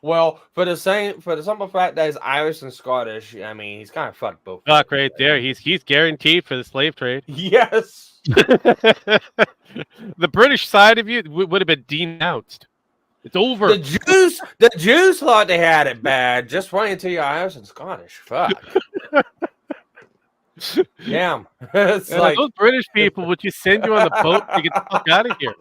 Well, for the simple fact that he's Irish and Scottish, I mean, he's kind of fucked both. Fuck right there. He's guaranteed for the slave trade. Yes. The British side of you would have been denounced. It's over. The Jews thought they had it bad. Just wait until you're Irish and Scottish. Fuck. Damn. It's like those British people would just send you on the boat to get the fuck out of here.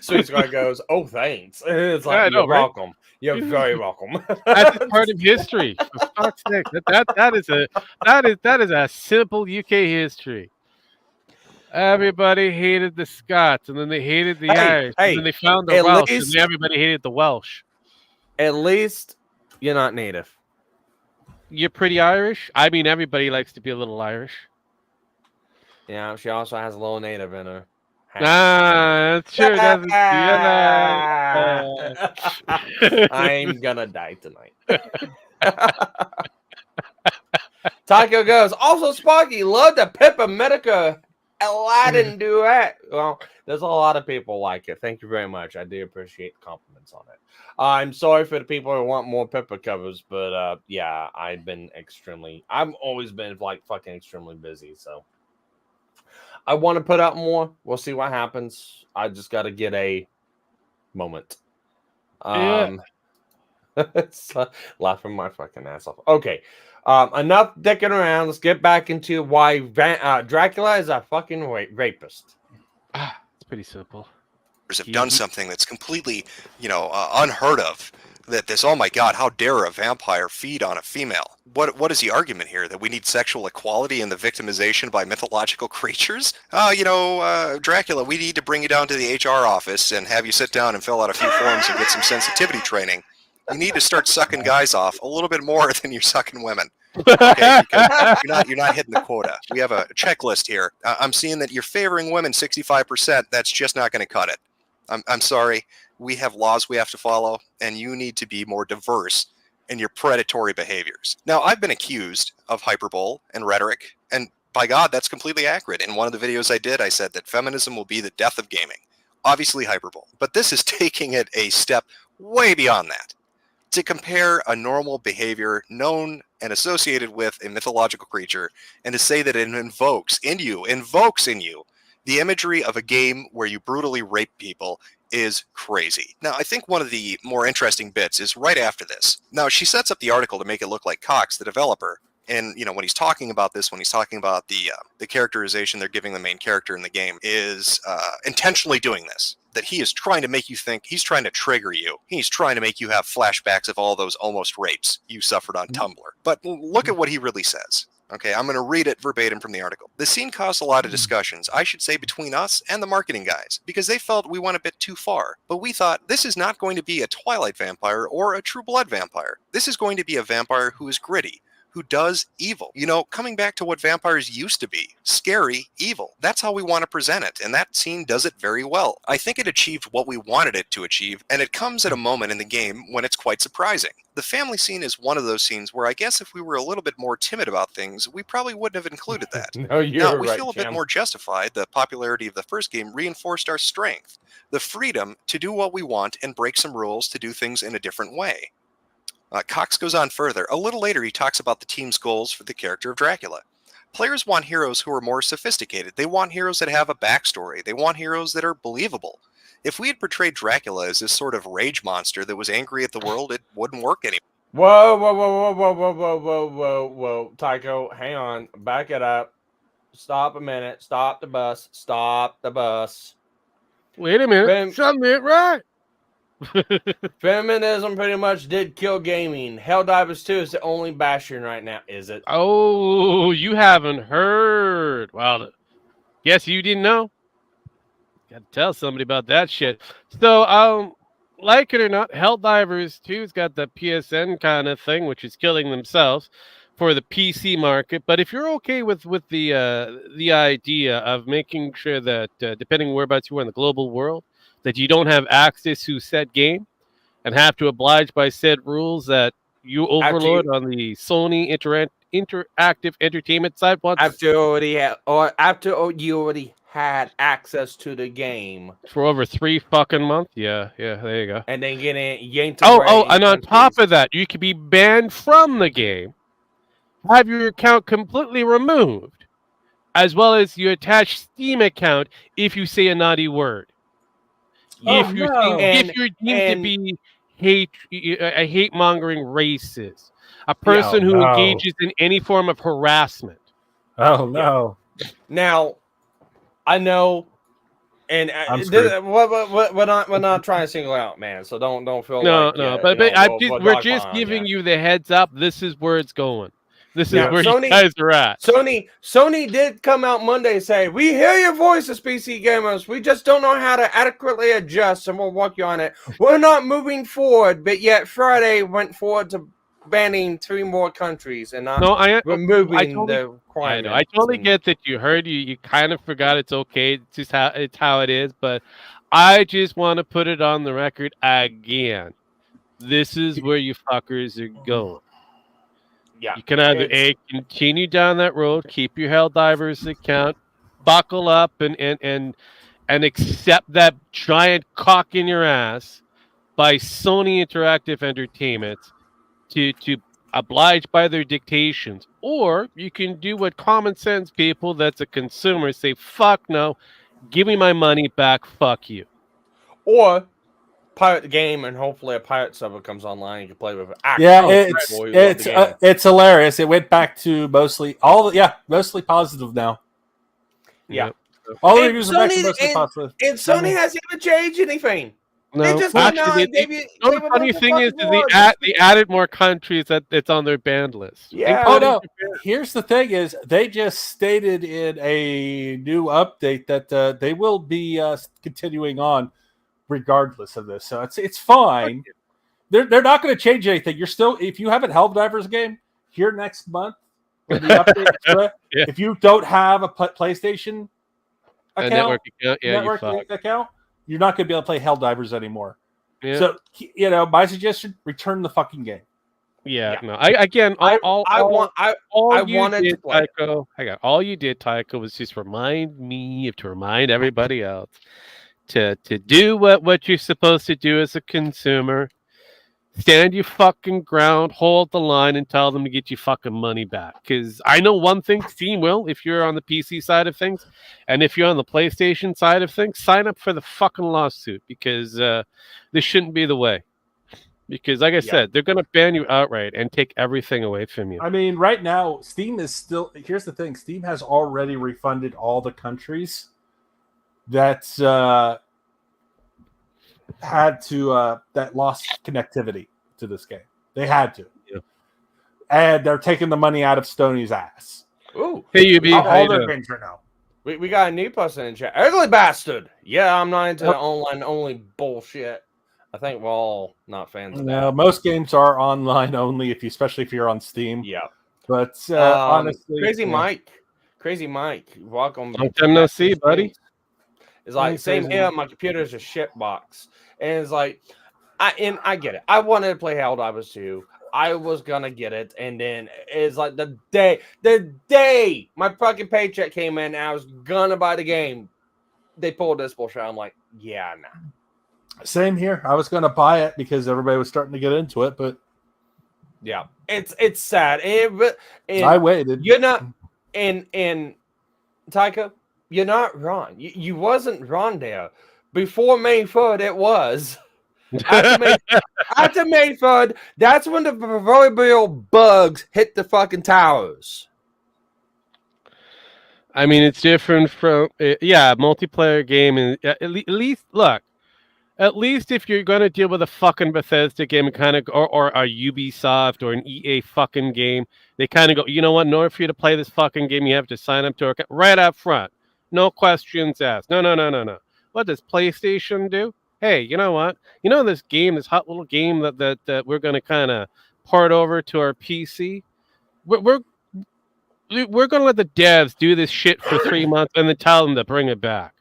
Sweet Scott goes, "Oh, thanks." It's like, you're welcome. You're very welcome. That's part of history. For fuck's sake. That is a simple UK history. Everybody hated the Scots, and then they hated the Irish, and then they found the Welsh, and then everybody hated the Welsh. At least you're not native. You're pretty Irish. I mean, everybody likes to be a little Irish. Yeah, she also has a little native in her. That's true. I'm gonna die tonight. Taco goes, "Also, Sparky, love the Pippa Metokur Oh, I didn't do that. Well, there's a lot of people like it. Thank you very much. I do appreciate the compliments on it. I'm sorry for the people who want more Pippa covers, but yeah, I've always been like fucking extremely busy. So I want to put out more. We'll see what happens. I just got to get a moment. It's, laughing my fucking ass off. Okay. Enough dicking around. Let's get back into why Dracula is a fucking rapist. It's pretty simple. Have done something that's completely, unheard of. That this, oh my God, how dare a vampire feed on a female? What is the argument here? That we need sexual equality in the victimization by mythological creatures? Dracula, we need to bring you down to the HR office and have you sit down and fill out a few forms and get some sensitivity training. You need to start sucking guys off a little bit more than you're sucking women. Okay, because you're not hitting the quota. We have a checklist here. I'm seeing that you're favoring women 65%. That's just not going to cut it. I'm sorry. We have laws we have to follow, and you need to be more diverse in your predatory behaviors. Now, I've been accused of hyperbole and rhetoric, and by God, that's completely accurate. In one of the videos I did, I said that feminism will be the death of gaming. Obviously hyperbole. But this is taking it a step way beyond that. To compare a normal behavior known and associated with a mythological creature, and to say that it invokes in you the imagery of a game where you brutally rape people is crazy. Now, I think one of the more interesting bits is right after this. Now, she sets up the article to make it look like Cox, the developer, and when he's talking about this, when he's talking about the characterization they're giving the main character in the game, is intentionally doing this. That he is trying to make you think, he's trying to trigger you. He's trying to make you have flashbacks of all those almost rapes you suffered on Tumblr. But look at what he really says. Okay, I'm going to read it verbatim from the article. The scene caused a lot of discussions, I should say between us and the marketing guys, because they felt we went a bit too far. But we thought, this is not going to be a Twilight vampire or a True Blood vampire. This is going to be a vampire who is gritty, who does evil. Coming back to what vampires used to be. Scary evil. That's how we want to present it, and that scene does it very well. I think it achieved what we wanted it to achieve, and it comes at a moment in the game when it's quite surprising. The family scene is one of those scenes where I guess if we were a little bit more timid about things, we probably wouldn't have included that. No, you're we right, feel a bit more justified. The popularity of the first game reinforced our strength. The freedom to do what we want and break some rules to do things in a different way. Cox goes on further. A little later, he talks about the team's goals for the character of Dracula. Players want heroes who are more sophisticated. They want heroes that have a backstory. They want heroes that are believable. If we had portrayed Dracula as this sort of rage monster that was angry at the world, it wouldn't work anymore. Whoa, Tycho, hang on. Back it up. Stop a minute. Stop the bus. Stop the bus. Wait a minute. Something ain't right. Feminism pretty much did kill gaming. Helldivers 2 is the only bastion right now, is it? Oh, you haven't heard. Well, guess you didn't know. Got to tell somebody about that shit. So, like it or not, Helldivers 2's got the PSN kind of thing, which is killing themselves for the PC market. But if you're okay with the idea of making sure that, depending whereabouts you are in the global world, that you don't have access to said game and have to oblige by said rules that you overload on the Sony interactive entertainment side wants. After you already had access to the game for over 3 fucking months. Yeah, there you go. And then getting yanked away. And on top of that, you can be banned from the game, have your account completely removed, as well as your attached Steam account if you say a naughty word. If you're deemed to be a hate-mongering racist, a person who engages in any form of harassment. Oh no! Now, I know, and we're not trying to single out, man. So don't feel we're just giving you the heads up. This is where it's going. This is where you guys are at. Sony did come out Monday and say, we hear your voices, PC gamers. We just don't know how to adequately adjust, and we'll work you on it. We're not moving forward, but yet Friday went forward to banning 3 more countries and not removing the requirement. I totally get that you heard. You kind of forgot it's okay. It's just how it is. But I just want to put it on the record again. This is where you fuckers are going. Yeah, you can either continue down that road, keep your Helldivers account buckle up and accept that giant cock in your ass by Sony Interactive Entertainment to oblige by their dictations, or you can do what common sense people that's a consumer say, fuck no, give me my money back, fuck you. Or pirate the game and hopefully a pirate server comes online and you can play with it. It's hilarious. It went back to mostly positive now. Yeah. All the reviews are back to mostly positive. And Sony hasn't even changed anything. No, They just actually, the funny thing is they added more countries that it's on their banned list. Yeah. Oh no! Here's the thing: is they just stated in a new update that they will be continuing on regardless of this. So it's fine. They're not going to change anything. You're still, if you have a Helldivers game here next month, when the update, if you don't have a PlayStation account, account, you're not going to be able to play Helldivers anymore. Yeah. So, my suggestion: return the fucking game. Yeah. No. All you did, Tycho, was just remind everybody else to do what you're supposed to do as a consumer. Stand your fucking ground, hold the line, and tell them to get your fucking money back. Because I know one thing, Steam will, if you're on the PC side of things, and if you're on the PlayStation side of things, sign up for the fucking lawsuit, because this shouldn't be the way. Because, like I said, they're going to ban you outright and take everything away from you. I mean, right now, Steam is still... Here's the thing. Steam has already refunded all the countries that that lost connectivity to this game. They had to. Yeah. And they're taking the money out of Stoney's ass. Ooh. Hey, UB. All their games right now. We got a new person in chat. Ugly bastard. Yeah, I'm not into the online-only bullshit. I think we're all not fans of that. No, most games are online only, especially if you're on Steam. Yeah. But honestly... Crazy Mike, welcome. Long time no see, buddy. It's like, same here, my computer's a shit box. And it's like, I get it. I wanted to play Helldivers 2. I was gonna get it, and then it's like the day my fucking paycheck came in and I was gonna buy the game, they pulled this bullshit. I'm like, yeah, nah. Same here. I was gonna buy it because everybody was starting to get into it, but yeah, it's sad. And I waited. You're not, and Tycho, you're not wrong. You wasn't wrong there. Before May 3rd, it was. After May 3rd, that's when the proverbial bugs hit the fucking towers. I mean, it's different from multiplayer game, and at least if you're going to deal with a fucking Bethesda game, or a Ubisoft or an EA fucking game, they kind of go, you know what? In order for you to play this fucking game, you have to sign up to it right up front, no questions asked. No. What does PlayStation do? Hey, you know what? You know this game, this hot little game that we're going to kind of port over to our PC? We're going to let the devs do this shit for 3 months and then tell them to bring it back.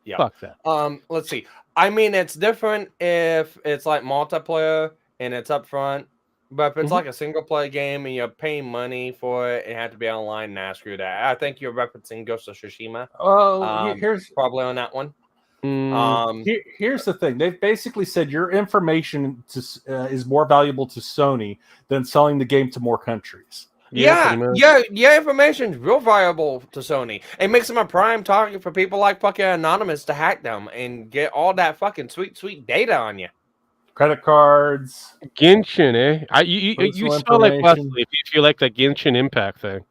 Yeah. Fuck that. Let's see. I mean, it's different if it's like multiplayer and it's up front. But if it's like a single player game and you're paying money for it and have to be online, nah, screw that. I think you're referencing Ghost of Tsushima. Oh, here's probably on that one. Here's the thing. They've basically said your information is more valuable to Sony than selling the game to more countries. Yeah, information's real valuable to Sony. It makes them a prime target for people like fucking Anonymous to hack them and get all that fucking sweet data on you. Credit cards. Genshin, eh? You smell like Wesley if you like the Genshin Impact thing.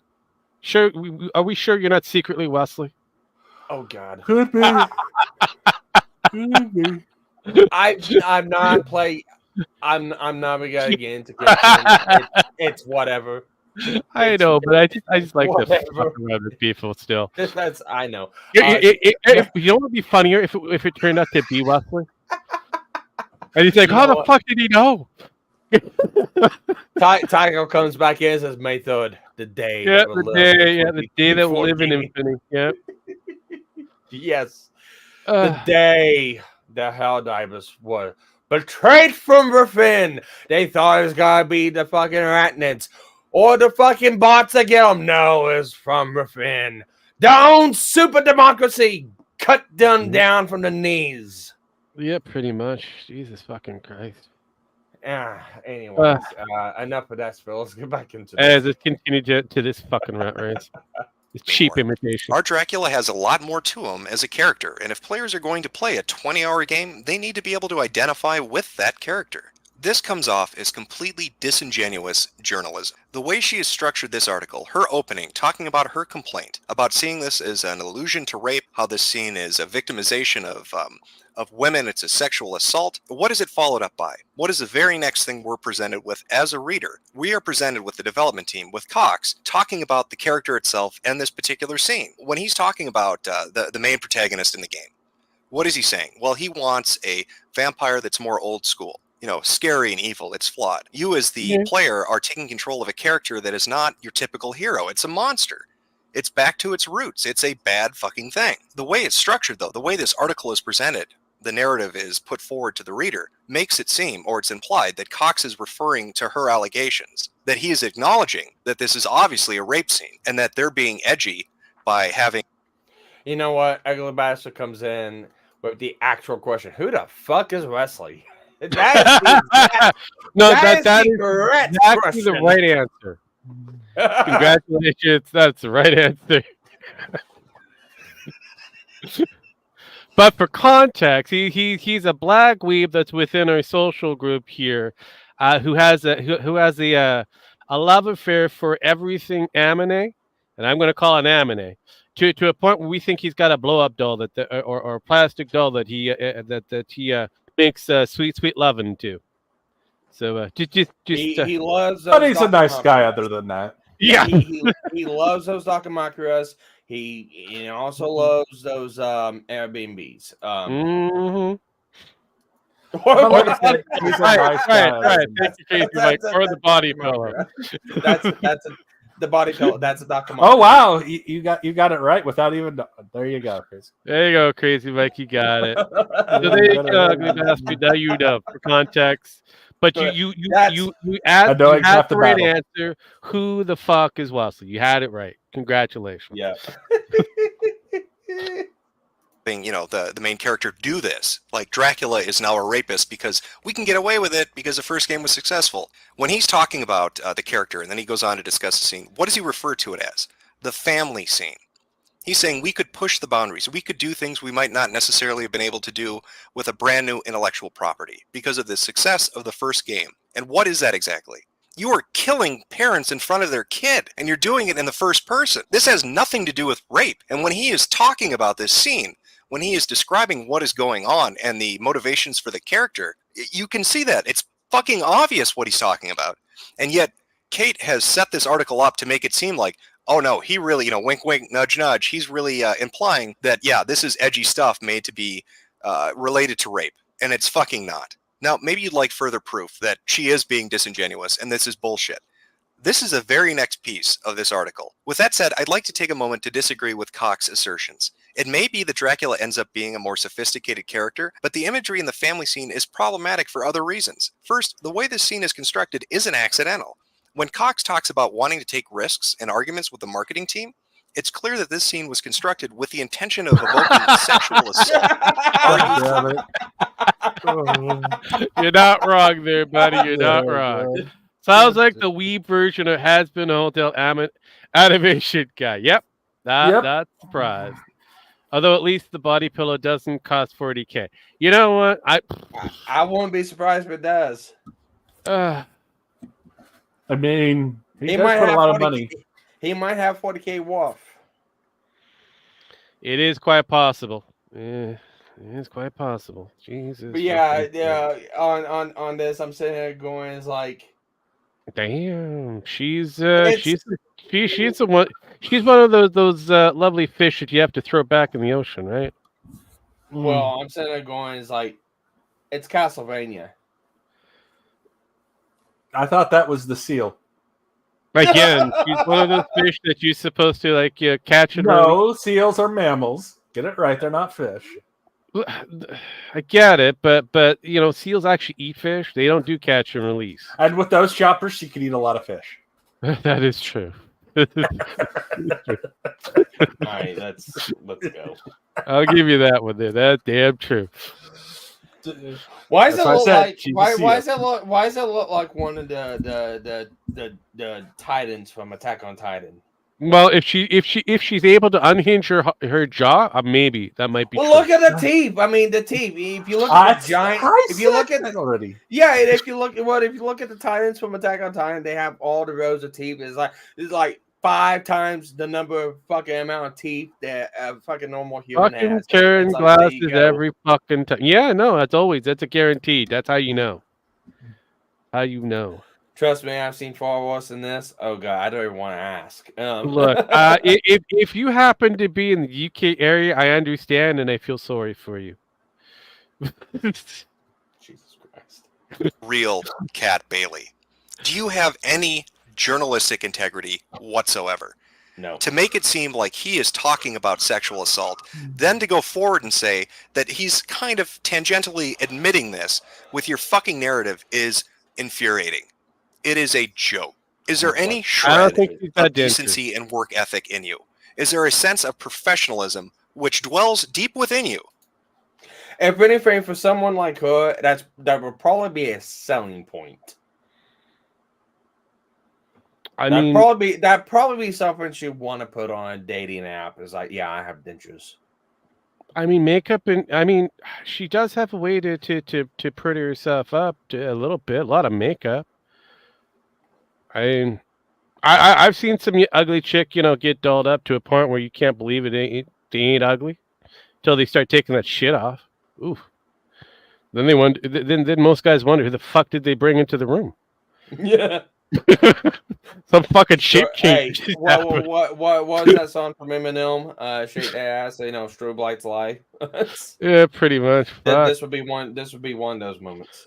Sure, are we sure you're not secretly Wesley? Oh God. Could be. I'm not play. I'm not gonna get into Genshin. It's whatever. I know, but I just like to fuck around with people still. That's I know. You know what would be funnier if it turned out to be Wesley? And he's like, how the fuck did he know? Tycho comes back in and says May 3rd, the day. The day that we'll live in infamy. Yep. Yes. The day the Helldivers were betrayed from within. They thought it was gonna be the fucking arachnids or the fucking bots that get them. No, it's from within. Down, super democracy. Cut them down from the knees. Yeah, pretty much. Jesus fucking Christ. Anyways, enough of that spill. Let's get back into As this. it continued to this fucking rat race. It's cheap imitation. Our Dracula has a lot more to him as a character, and if players are going to play a 20-hour game, they need to be able to identify with that character. This comes off as completely disingenuous journalism. The way she has structured this article, her opening, talking about her complaint, about seeing this as an allusion to rape, how this scene is a victimization of women, it's a sexual assault. What is it followed up by? What is the very next thing we're presented with as a reader? We are presented with the development team, with Cox, talking about the character itself and this particular scene. When he's talking about the main protagonist in the game, what is he saying? Well, he wants a vampire that's more old school. You know, scary and evil. It's flawed. You as the player are taking control of a character that is not your typical hero. It's a monster. It's back to its roots. It's a bad fucking thing. The way it's structured, though, the way this article is presented, the narrative is put forward to the reader, makes it seem, or it's implied, that Cox is referring to her allegations, that he is acknowledging that this is obviously a rape scene, and that they're being edgy by having... You know what? Ugly Bastard comes in with the actual question. Who the fuck is Wesley? That is exactly the right answer. Congratulations, that's the right answer. But for context, he's a black weeb that's within our social group here, who has a love affair for everything anime, and I'm going to call it anime, to a point where we think he's got a blow up doll or a plastic doll that he makes sweet loving to. So he loves. But he's a nice guy. Other than that, yeah, he loves those Dakamakras. He also loves those Airbnbs. He's a nice guy. Thank you, Casey, Mike, for the body pillow. The body pillow. That's a Dakamakra. Oh wow, you got it right without even. There you go, Chris. There you go, Crazy Mike. You got it. So there you go. Now you know for context. But you had the right answer. Who the fuck is Wesley? You had it right. Congratulations. Yeah. The main character do this. Like, Dracula is now a rapist because we can get away with it because the first game was successful. When he's talking about the character, and then he goes on to discuss the scene, what does he refer to it as? The family scene. He's saying we could push the boundaries. We could do things we might not necessarily have been able to do with a brand new intellectual property because of the success of the first game. And what is that exactly? You are killing parents in front of their kid, and you're doing it in the first person. This has nothing to do with rape. And when he is talking about this scene, when he is describing what is going on and the motivations for the character, you can see that. It's fucking obvious what he's talking about. And yet, Kate has set this article up to make it seem like, oh no, he really, wink, wink, nudge, nudge. He's really implying that, yeah, this is edgy stuff made to be related to rape. And it's fucking not. Now, maybe you'd like further proof that she is being disingenuous and this is bullshit. This is the very next piece of this article. With that said, I'd like to take a moment to disagree with Cox's assertions. It may be that Dracula ends up being a more sophisticated character, but the imagery in the family scene is problematic for other reasons. First, the way this scene is constructed isn't accidental. When Cox talks about wanting to take risks and arguments with the marketing team, it's clear that this scene was constructed with the intention of evoking sexual assault. You're not wrong there, buddy. You're not wrong. Sounds like the Wii version of Has Been a Hotel animation guy. Yep. Not surprised. Although at least the body pillow doesn't cost $40K. You know what? I won't be surprised if it does. I mean, he might does put have a lot of 40K. money. He might have 40K worth. It is quite possible. Yeah, it is quite possible. Jesus. But yeah. On this, I'm sitting there going, it's like, damn, she's one of those lovely fish that you have to throw back in the ocean, right? Well, I'm sitting there going, it's like, it's Castlevania. I thought that was the seal. Again, she's one of those fish that you're supposed to catch and release. Seals are mammals. Get it right; they're not fish. I get it, but seals actually eat fish. They don't do catch and release. And with those choppers, you can eat a lot of fish. That is true. All right, let's go. I'll give you that one there. That's damn true. Why does it That's look why I said like? she's a Why seal. does it look? Why does it look like one of the Titans from Attack on Titan? Well, if she's able to unhinge her jaw, maybe that might be. Well, true. look at the teeth. I mean, the teeth. If you look at the giant, if you look at that already, yeah, and if you look at the Titans from Attack on Titan, they have all the rows of teeth. It's like 5 times the number of fucking amount of teeth that a fucking normal human Fucking has. carrying It's like, there you glasses go. every fucking time. Yeah, no, that's a guaranteed. That's how you know. How you know. Trust me, I've seen far worse than this. Oh god, I don't even want to ask. Look, if you happen to be in the UK area, I understand and I feel sorry for you. Jesus Christ. Real Cat Bailey. Do you have any journalistic integrity whatsoever? No. To make it seem like he is talking about sexual assault, then to go forward and say that he's kind of tangentially admitting this with your fucking narrative is infuriating. It is a joke. Is there any shred of decency and work ethic in you? Is there a sense of professionalism which dwells deep within you? If anything, for someone like her, that would probably be a selling point. That'd probably be something she'd want to put on a dating app. Is like, yeah, I have dentures. I mean, makeup, and I mean, she does have a way to pretty herself up a little bit, a lot of makeup. I've seen some ugly chick, get dolled up to a point where you can't believe they ain't ugly until they start taking that shit off. Ooh. Then they wonder. Then most guys wonder who the fuck did they bring into the room? Yeah. Some fucking shit change. Hey, what was that song from Eminem? Shake that ass, strobe lights lie. Yeah, pretty much. This would be one. This would be one of those moments.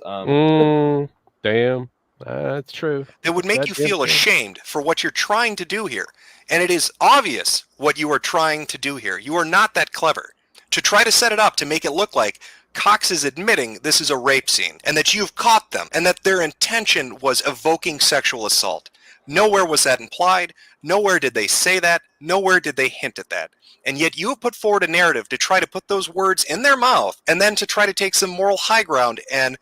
Damn. That's true. That would make you feel ashamed for what you're trying to do here. And it is obvious what you are trying to do here. You are not that clever. To try to set it up to make it look like Cox is admitting this is a rape scene and that you've caught them and that their intention was evoking sexual assault. Nowhere was that implied. Nowhere did they say that. Nowhere did they hint at that. And yet you have put forward a narrative to try to put those words in their mouth and then to try to take some moral high ground and,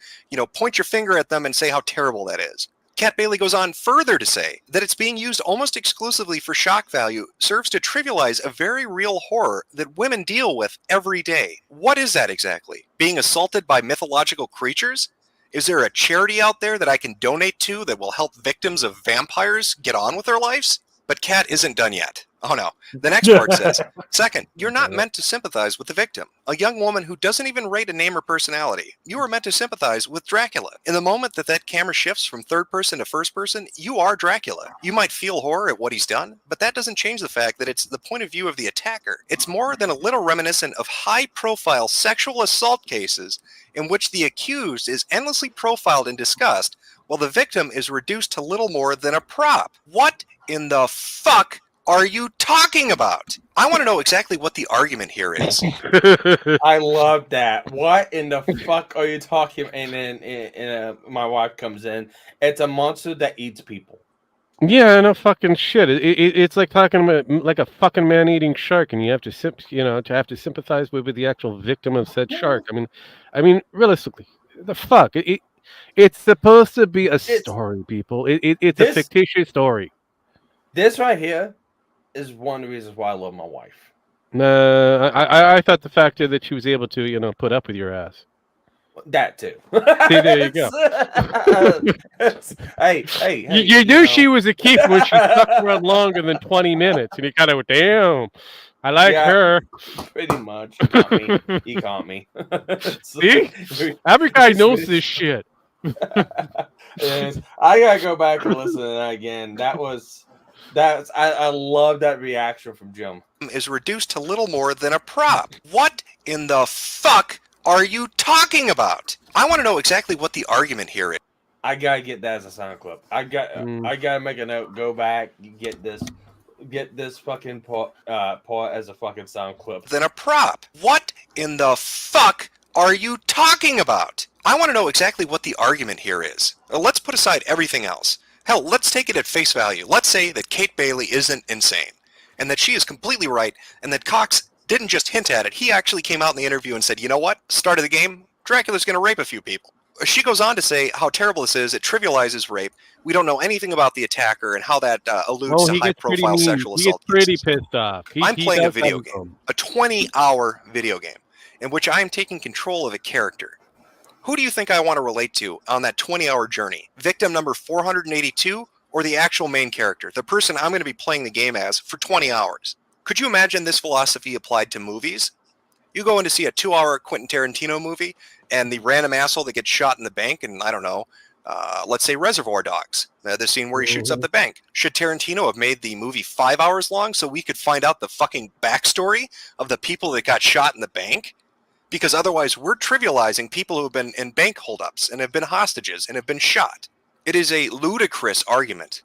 point your finger at them and say how terrible that is. Cat Bailey goes on further to say that it's being used almost exclusively for shock value serves to trivialize a very real horror that women deal with every day. What is that exactly? Being assaulted by mythological creatures? Is there a charity out there that I can donate to that will help victims of vampires get on with their lives? But Cat isn't done yet. Oh no. The next part says, second, you're not meant to sympathize with the victim, a young woman who doesn't even rate a name or personality. You are meant to sympathize with Dracula. In the moment that camera shifts from third person to first person, you are Dracula. You might feel horror at what he's done, but that doesn't change the fact that it's the point of view of the attacker. It's more than a little reminiscent of high-profile sexual assault cases in which the accused is endlessly profiled and discussed, while the victim is reduced to little more than a prop. What in the fuck are you talking about? I want to know exactly what the argument here is. I love that. What in the fuck are you talking? And then my wife comes in. It's a monster that eats people. Yeah, no fucking shit. It's like talking about like a fucking man-eating shark, and you have to sympathize with the actual victim of said shark. I mean, realistically, the fuck. It's supposed to be a story, people. It's a fictitious story. This right here is one of the reasons why I love my wife. Nah, I thought the fact that she was able to, put up with your ass. That too. See, there you go. hey. You knew she was a keeper when she stuck around longer than 20 minutes, and you kind of went, damn, I like her. Pretty much. He caught me. See? Every guy knows this shit. I gotta go back and listen to that again. I love that reaction from Jim. Is reduced to little more than a prop. What in the fuck are you talking about? I want to know exactly what the argument here is. I gotta get that as a sound clip. I gotta make a note. Go back, get this fucking part as a fucking sound clip. Than a prop. What in the fuck are you talking about? I want to know exactly what the argument here is. Let's put aside everything else. Hell, let's take it at face value. Let's say that Kate Bailey isn't insane, and that she is completely right, and that Cox didn't just hint at it. He actually came out in the interview and said, you know what? Start of the game, Dracula's going to rape a few people. She goes on to say how terrible this is. It trivializes rape. We don't know anything about the attacker and how that alludes to high-profile sexual assault. He gets pretty pissed off. I'm playing a video game, a 20-hour video game, in which I am taking control of a character. Who do you think I want to relate to on that 20-hour journey? Victim number 482 or the actual main character, the person I'm going to be playing the game as for 20 hours? Could you imagine this philosophy applied to movies? You go in to see a 2-hour Quentin Tarantino movie, and the random asshole that gets shot in the bank, and I don't know, let's say Reservoir Dogs, the scene where he shoots up the bank. Should Tarantino have made the movie 5 hours long so we could find out the fucking backstory of the people that got shot in the bank? Because otherwise we're trivializing people who have been in bank holdups and have been hostages and have been shot. It is a ludicrous argument.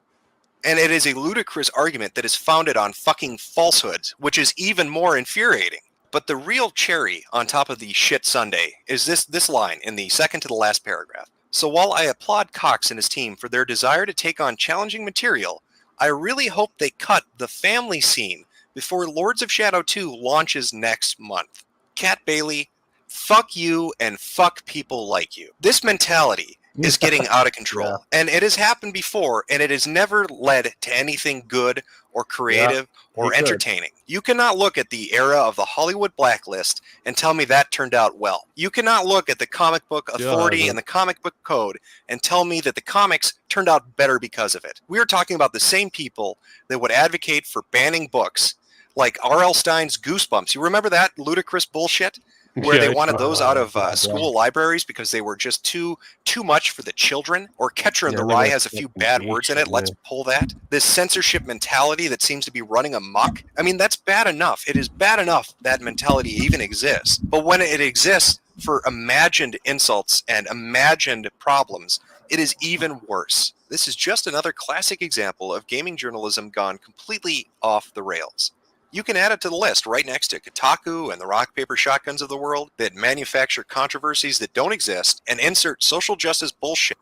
And it is a ludicrous argument that is founded on fucking falsehoods, which is even more infuriating. But the real cherry on top of the shit sundae is this line in the second to the last paragraph. So while I applaud Cox and his team for their desire to take on challenging material, I really hope they cut the family scene before Lords of Shadow 2 launches next month. Cat Bailey, fuck you and fuck people like you. This mentality is getting out of control. And it has happened before, and it has never led to anything good or creative or entertaining. You cannot look at the era of the Hollywood blacklist and tell me that turned out well. You cannot look at the comic book authority and the comic book code and tell me that the comics turned out better because of it. We are talking about the same people that would advocate for banning books like R.L. Stein's Goosebumps. You remember that ludicrous bullshit? Where they wanted those out of school libraries because they were just too much for the children? Or Catcher in the Rye has a few bad words in it. Let's pull that. This censorship mentality that seems to be running amok. I mean, that's bad enough. It is bad enough that mentality even exists. But when it exists for imagined insults and imagined problems, it is even worse. This is just another classic example of gaming journalism gone completely off the rails. You can add it to the list right next to Kotaku and the rock, paper, shotguns of the world that manufacture controversies that don't exist and insert social justice bullshit.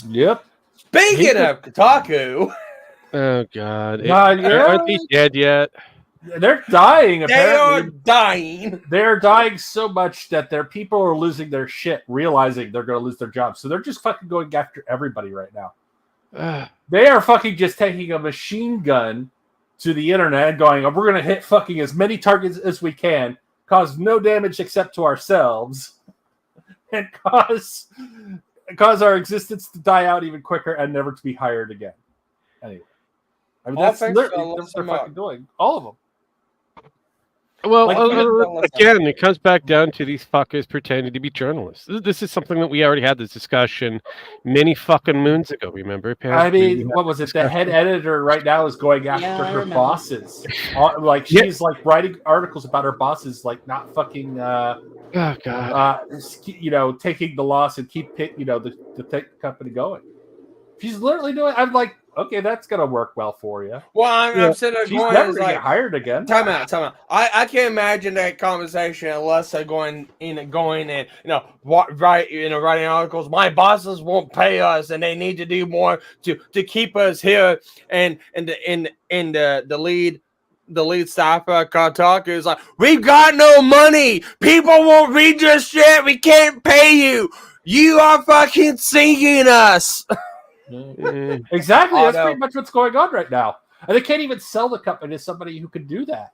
Yep. Speaking of Kotaku. Oh, God. Yeah. Aren't they dead yet? They're dying, apparently. They are dying. They're dying so much that their people are losing their shit, realizing they're going to lose their jobs. So they're just fucking going after everybody right now. They are fucking just taking a machine gun to the internet and going, we're going to hit fucking as many targets as we can, cause no damage except to ourselves, and cause our existence to die out even quicker and never to be hired again. Anyway. I mean, that's literally what they're fucking doing. All of them. Well, again, it comes back down to these fuckers pretending to be journalists. This is something that we already had this discussion many fucking moons ago, remember? I mean, what was it? The head editor right now is going after her bosses. Like, she's like writing articles about her bosses, like not fucking, taking the loss and keep the company going. She's literally doing. I'm like, okay, that's gonna work well for you. Well, I'm sitting there She's going, never gonna get hired again. Time out. I can't imagine that conversation unless they're going and writing articles. My bosses won't pay us, and they need to do more to keep us here. And the lead staffer at Kotaku is like, we've got no money. People won't read your shit. We can't pay you. You are fucking sinking us. Exactly. That's pretty much what's going on right now. And they can't even sell the company to somebody who can do that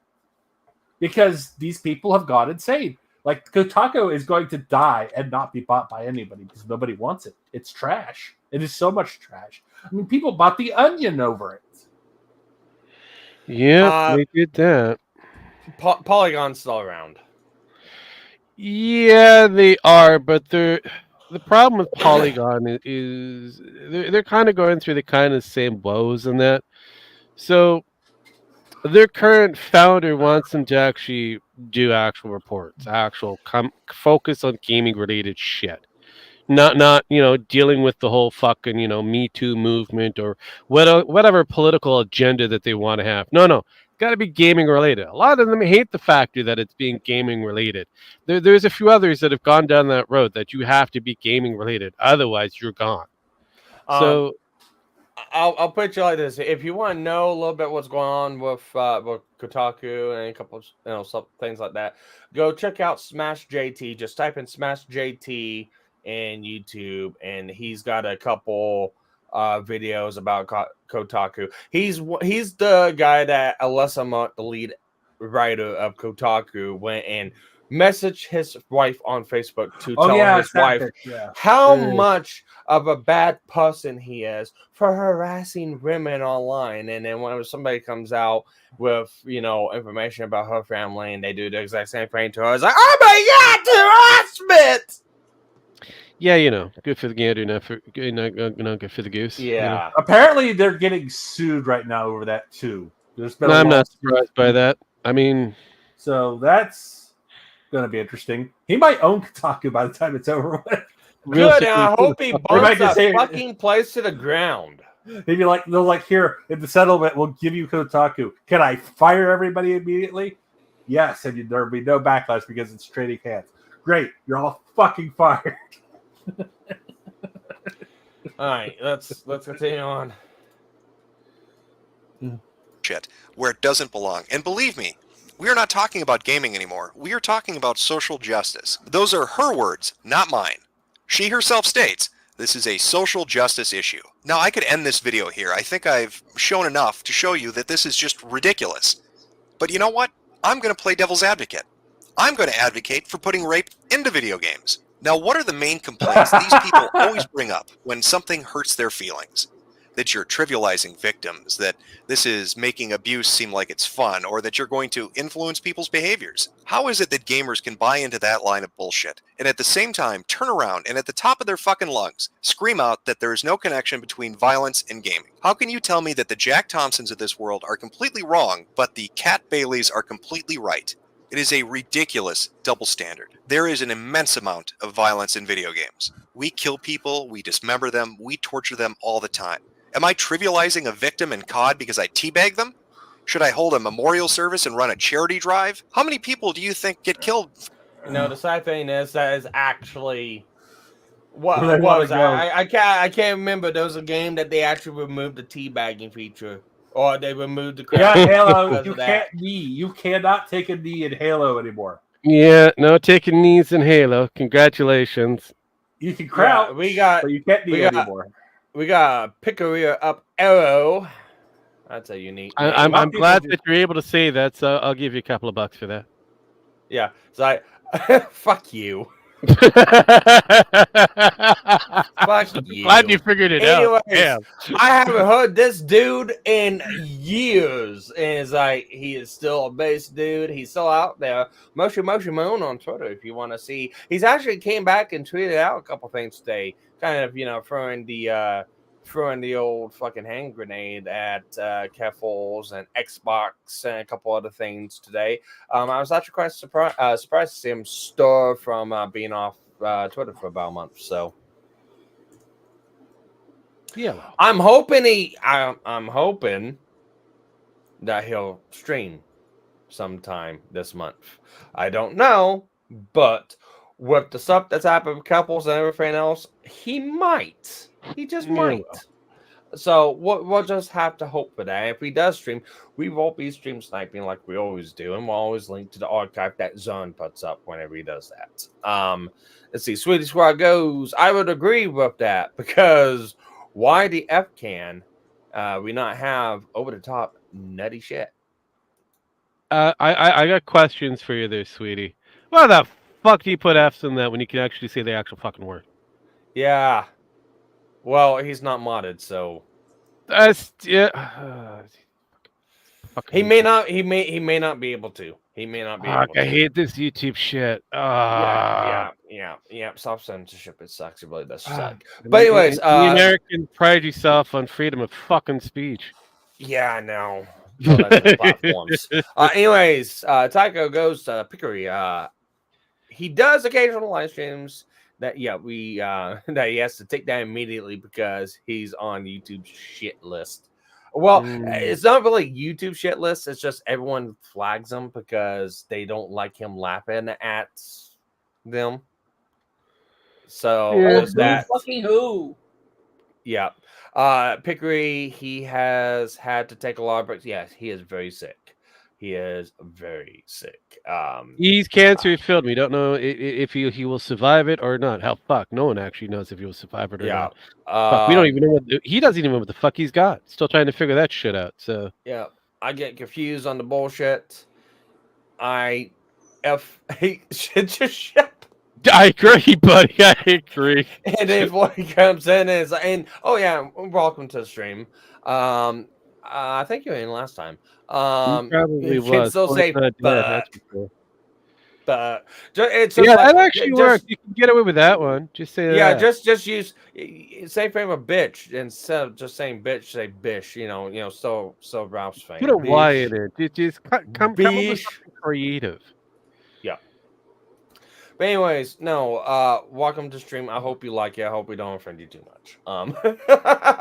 because these people have gone insane. Like, Kotaku is going to die and not be bought by anybody because nobody wants it. It's trash. It is so much trash. I mean, people bought The Onion over it. Yeah, they did that. Polygon's still around. Yeah, they are, but the problem with Polygon is they're kind of going through the kind of same woes in that. So their current founder wants them to actually do actual reports, focus on gaming related shit. Not dealing with the whole fucking Me Too movement or whatever political agenda that they want to have. No. Got to be gaming related. A lot of them hate the factor that it's being gaming related. There's a few others that have gone down that road that you have to be gaming related. Otherwise, you're gone. So I'll put you like this: if you want to know a little bit what's going on with Kotaku and a couple of some things like that, go check out Smash JT. Just type in Smash JT in YouTube, and he's got a couple videos about Kotaku. He's the guy that Alyssa Mott, the lead writer of Kotaku, went and messaged his wife on Facebook to tell his wife how much of a bad person he is for harassing women online. And then when somebody comes out with information about her family and they do the exact same thing to her, it's like, oh my god, harassment! Yeah, good for the gander, not good for the goose. Yeah. Apparently, they're getting sued right now over that too. I'm not surprised by that. I mean, so that's going to be interesting. He might own Kotaku by the time it's over with. Good, and I hope he burns that fucking place to the ground. Maybe they'll here in the settlement, we'll give you Kotaku. Can I fire everybody immediately? Yes, and there'll be no backlash because it's trading hands. Great, you're all fucking fired. All right, let's continue on. Shit, where it doesn't belong. And believe me, we are not talking about gaming anymore. We are talking about social justice. Those are her words, not mine. She herself states, this is a social justice issue. Now, I could end this video here. I think I've shown enough to show you that this is just ridiculous. But you know what? I'm going to play devil's advocate. I'm going to advocate for putting rape into video games. Now, what are the main complaints these people always bring up when something hurts their feelings? That you're trivializing victims, that this is making abuse seem like it's fun, or that you're going to influence people's behaviors. How is it that gamers can buy into that line of bullshit, and at the same time turn around and at the top of their fucking lungs scream out that there is no connection between violence and gaming? How can you tell me that the Jack Thompsons of this world are completely wrong, but the Cat Baileys are completely right? It is a ridiculous double standard. There is an immense amount of violence in video games. We kill people, we dismember them, we torture them all the time. Am I trivializing a victim in COD because I teabag them? Should I hold a memorial service and run a charity drive? How many people do you think get killed? The sad thing is that is actually what was that? I can't remember. There was a game that they actually removed the teabagging feature, or they removed the Halo. You cannot take a knee in Halo anymore. Yeah, no taking knees in Halo. Congratulations. You can crouch. But you can't knee anymore. We got Pickeria up arrow. That's a unique name. I'm glad that you're able to say that, so I'll give you a couple of bucks for that. Yeah. So fuck you. Fuck you. Glad you figured it out. Yeah. I haven't heard this dude in years. And it's like, he is still a bass dude. He's still out there. Moshi Moon on Twitter if you want to see. He's actually came back and tweeted out a couple things today. Kind of, throwing the old fucking hand grenade at Keffels and Xbox and a couple other things today. I was actually quite surprised to see him stir from being off Twitter for about a month. So, yeah, I'm hoping I'm hoping that he'll stream sometime this month. I don't know, but with the stuff that's happened with couples and everything else, he might. He just might. So we'll just have to hope for that. If he does stream, we won't be stream sniping like we always do, and we'll always link to the archive that Zone puts up whenever he does that. Let's see. Sweetie Squad goes, I would agree with that, because why the F can we not have over the top nutty shit? I got questions for you there, sweetie. Why the fuck do you put F's in that when you can actually say the actual fucking word? Yeah. Well, he's not modded, so that's he may not be able to. He may not be able to. I hate this YouTube shit. Yeah. Self-censorship, it sucks. It really does suck. But anyways, the American pride yourself on freedom of fucking speech. Yeah, I know. Platforms. Anyways, Tycho goes to Pickery. He does occasional live streams that that he has to take down immediately because he's on YouTube's shit list. Well, it's not really YouTube shit list. It's just everyone flags him because they don't like him laughing at them. So fucking who? Yeah. Pickery, he has had to take a lot of breaks. Yes, he is very sick. He is very sick. He's cancer filled. We don't know if he will survive it or not. Hell, fuck. No one actually knows if he will survive it or Yeah. not. Fuck, we don't even know he doesn't even know what the fuck he's got. Still trying to figure that shit out. So yeah, I get confused on the bullshit. I agree, buddy. I agree. And if one comes in and oh yeah, welcome to the stream. I think you were in last time. He probably you was. can still say It's but it's yeah, like, that actually works. You can get away with that one. Just say yeah, that. just use same thing with bitch instead of just saying bitch, say bish. You know, so Ralph's fame. Put a Y in it. Just come up with Bish. something creative. Yeah. But anyways, no. Welcome to stream. I hope you like it. I hope we don't offend you too much.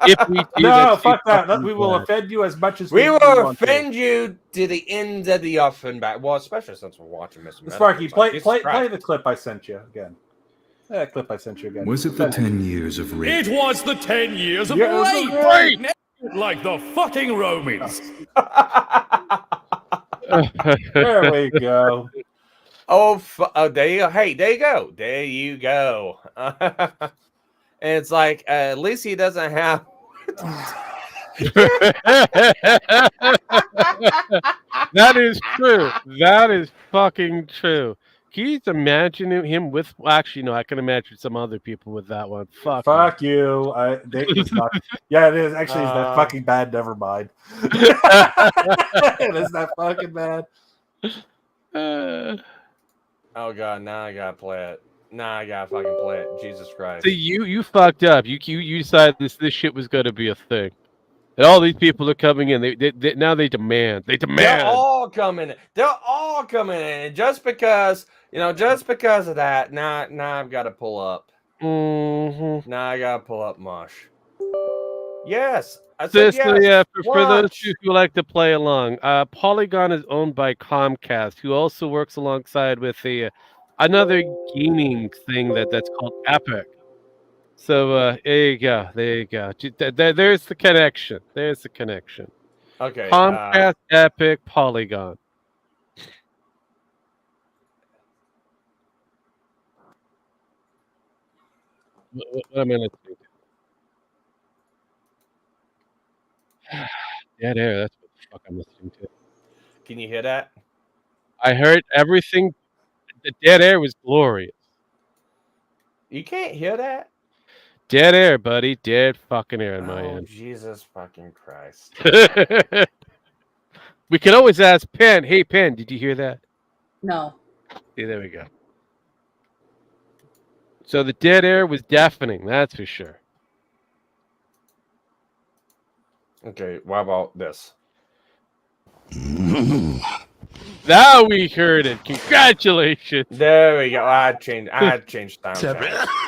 If we do, No, fuck that. We will offend you as much as we will want to. offend you to the end of the oven back. Well, especially since we're watching Mr. Sparky, Metokur. play the clip I sent you again. That clip I sent you again. Was it the 10 years of rape? It was the 10 years of Yeah, rape! Like the fucking Romans. There we go. Oh, there you go. Hey, there you go. There you go. And it's like, at least he doesn't have. That is true. That is fucking true. Can you imagine him with? Well, actually, no. I can imagine some other people with that one. Fuck you. It's not, yeah, it is. Actually, it's that fucking bad. Never mind. It is that fucking bad. Oh god, now I gotta play it. Now I gotta fucking play it. Jesus Christ. See, you fucked up. You decided this shit was gonna be a thing, and all these people are coming in. They now they demand. They demand. They're all coming in. They're all coming in. And just because of that, now I've got to pull up. Mm-hmm. Now I gotta pull up Mosh. Yes. I So, said yes. yeah, for those Watch. who like to play along, Polygon is owned by Comcast, who also works alongside with another gaming thing that's called Epic. So there you go. There you go. There's the connection. There's the connection. Okay. Comcast, Epic, Polygon. What am I listening to? Dead air. That's what the fuck I'm listening to. Can you hear that? I heard everything. The dead air was glorious. You can't hear that? Dead air, buddy. Dead fucking air on my Oh, end. Jesus fucking Christ. We can always ask Penn. Hey, Penn, did you hear that? No. See, there we go. So the dead air was deafening. That's for sure. Okay, what about this? Now we heard it. Congratulations. There we go. I changed sound.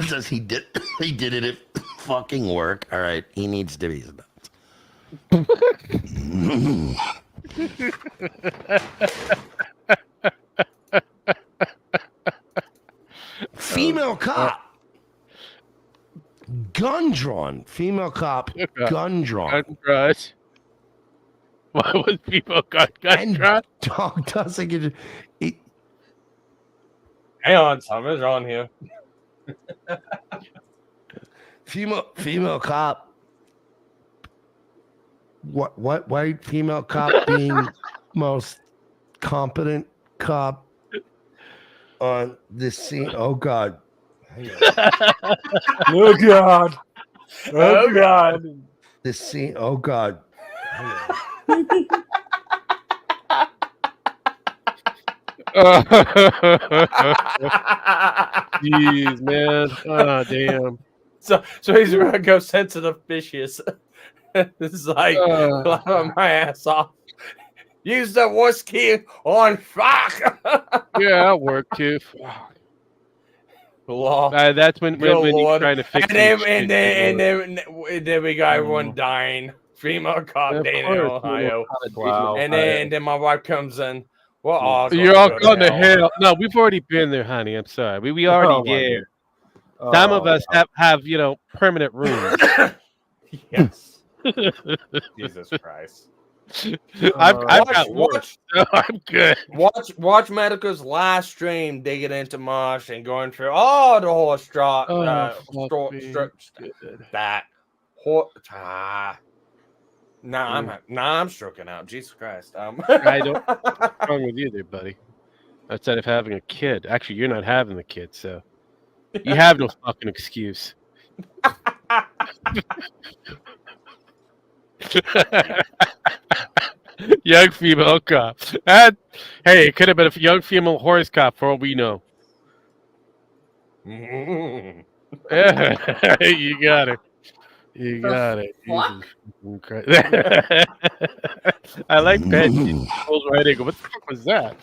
Says he did it at fucking work. All right, he needs to be female cop. Gun drawn. Female cop. Gun drawn. Gun drawn. Why was people got gun drawn? Dog doesn't get it. Hang on, something's wrong here. Female cop. What white female cop being most competent cop on this scene? Oh God. Oh God. Oh God. This scene. Oh God. Jeez, man. Oh, damn. So he's gonna go sensitive fishes. This is like laughing my ass off. Use the whiskey on fuck. Yeah, that worked too. That's when you're trying to fix it. And then we got everyone dying. Female cop day in Ohio. Wow. And then my wife comes in. We're all You're all going to hell. No, we've already been there, honey. I'm sorry. We already did. Some of us have permanent rooms. Yes. Jesus Christ. I've got watch. I'm good. Watch Metokur's last stream digging into Mosh and going through all the whole I'm stroking out. Jesus Christ. I don't. What's wrong with you there, buddy? Outside of having a kid. Actually, you're not having the kid, so you have no fucking excuse. Young female cop. Hey, it could have been a young female horse cop for all we know. You got it. You got it. I like that. Right, what the fuck was that?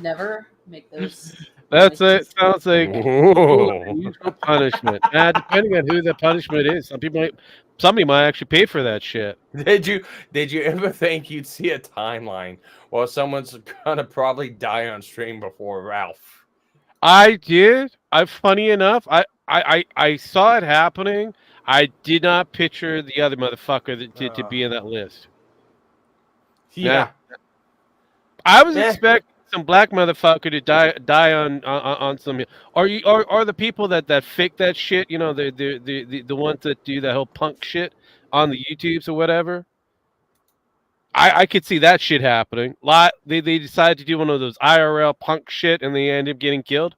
Never make those. That's it. Sounds like unusual punishment. Depending on who the punishment is, somebody might actually pay for that shit. Did you ever think you'd see a timeline or someone's gonna probably die on stream before Ralph? I did. Funny enough, I saw it happening. I did not picture the other motherfucker that did to be in that list. Yeah. I was expecting some black motherfucker to die on some, or the people that fake that shit, the ones that do the whole punk shit on the YouTubes or whatever. I could see that shit happening. They decided to do one of those IRL punk shit and they end up getting killed.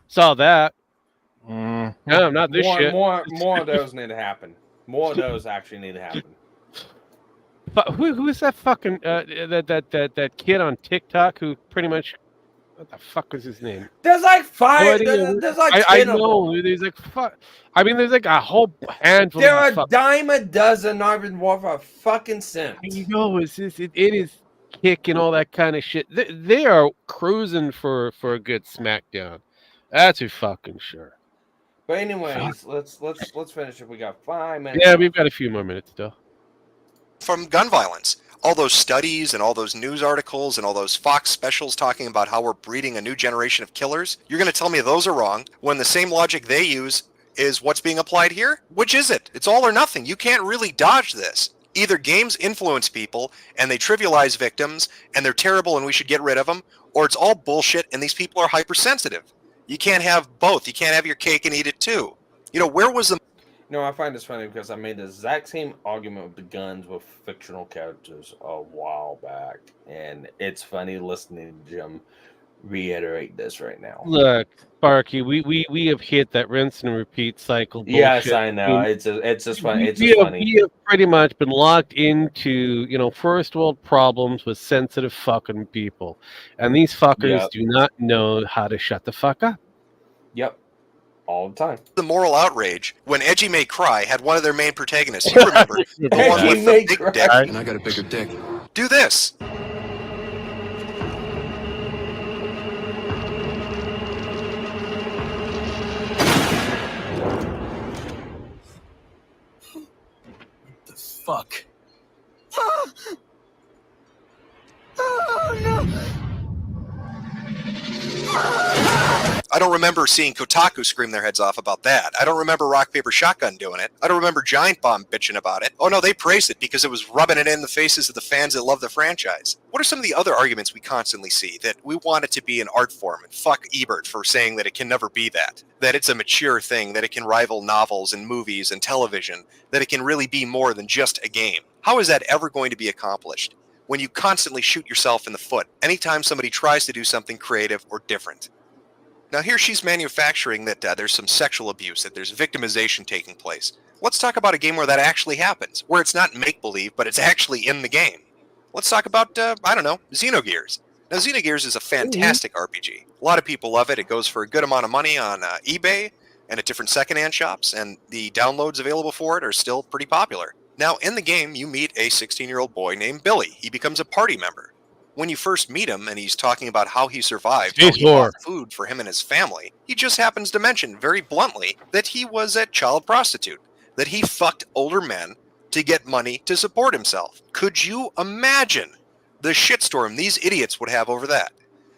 Saw that. No, not this shit. More of those need to happen. More of those actually need to happen. Who is that fucking that kid on TikTok who pretty much, what the fuck was his name? There's like five. There's like 10 I of know. them. There's like fuck. I mean, there's like a whole handful. There are a dime a dozen, not even worth a fucking cent. You know, it is kicking all that kind of shit. They are cruising for a good smackdown. That's for fucking sure. But anyways, let's finish it. We got 5 minutes. Yeah, we've got a few more minutes still. From gun violence. All those studies and all those news articles and all those Fox specials talking about how we're breeding a new generation of killers. You're going to tell me those are wrong when the same logic they use is what's being applied here? Which is it? It's all or nothing. You can't really dodge this. Either games influence people and they trivialize victims and they're terrible and we should get rid of them, or it's all bullshit and these people are hypersensitive. You can't have both. You can't have your cake and eat it too. Where was the... No, I find this funny because I made the exact same argument with the guns with fictional characters a while back, and it's funny listening to Jim reiterate this right now. Look, Sparky, we have hit that rinse and repeat cycle. Bullshit. Yes, I know. I mean, it's just funny. We have pretty much been locked into first world problems with sensitive fucking people, and these fuckers do not know how to shut the fuck up. Yep. All the time. The moral outrage when Edgy May Cry had one of their main protagonists. You remember the one with the big dick. And I got a bigger dick. Do this. The fuck? Oh no. I don't remember seeing Kotaku scream their heads off about that. I don't remember Rock Paper Shotgun doing it. I don't remember Giant Bomb bitching about it. Oh no, they praised it because it was rubbing it in the faces of the fans that love the franchise. What are some of the other arguments we constantly see? That we want it to be an art form, and fuck Ebert for saying that it can never be that. That it's a mature thing, that it can rival novels and movies and television, that it can really be more than just a game. How is that ever going to be accomplished when you constantly shoot yourself in the foot anytime somebody tries to do something creative or different? Now here she's manufacturing that there's some sexual abuse, that there's victimization taking place. Let's talk about a game where that actually happens, where it's not make-believe, but it's actually in the game. Let's talk about, Xenogears. Now Xenogears is a fantastic RPG. A lot of people love it. It goes for a good amount of money on eBay and at different secondhand shops, and the downloads available for it are still pretty popular. Now in the game, you meet a 16-year-old boy named Billy. He becomes a party member. When you first meet him and he's talking about how he survived, how he bought food for him and his family, he just happens to mention very bluntly that he was a child prostitute, that he fucked older men to get money to support himself. Could you imagine the shitstorm these idiots would have over that?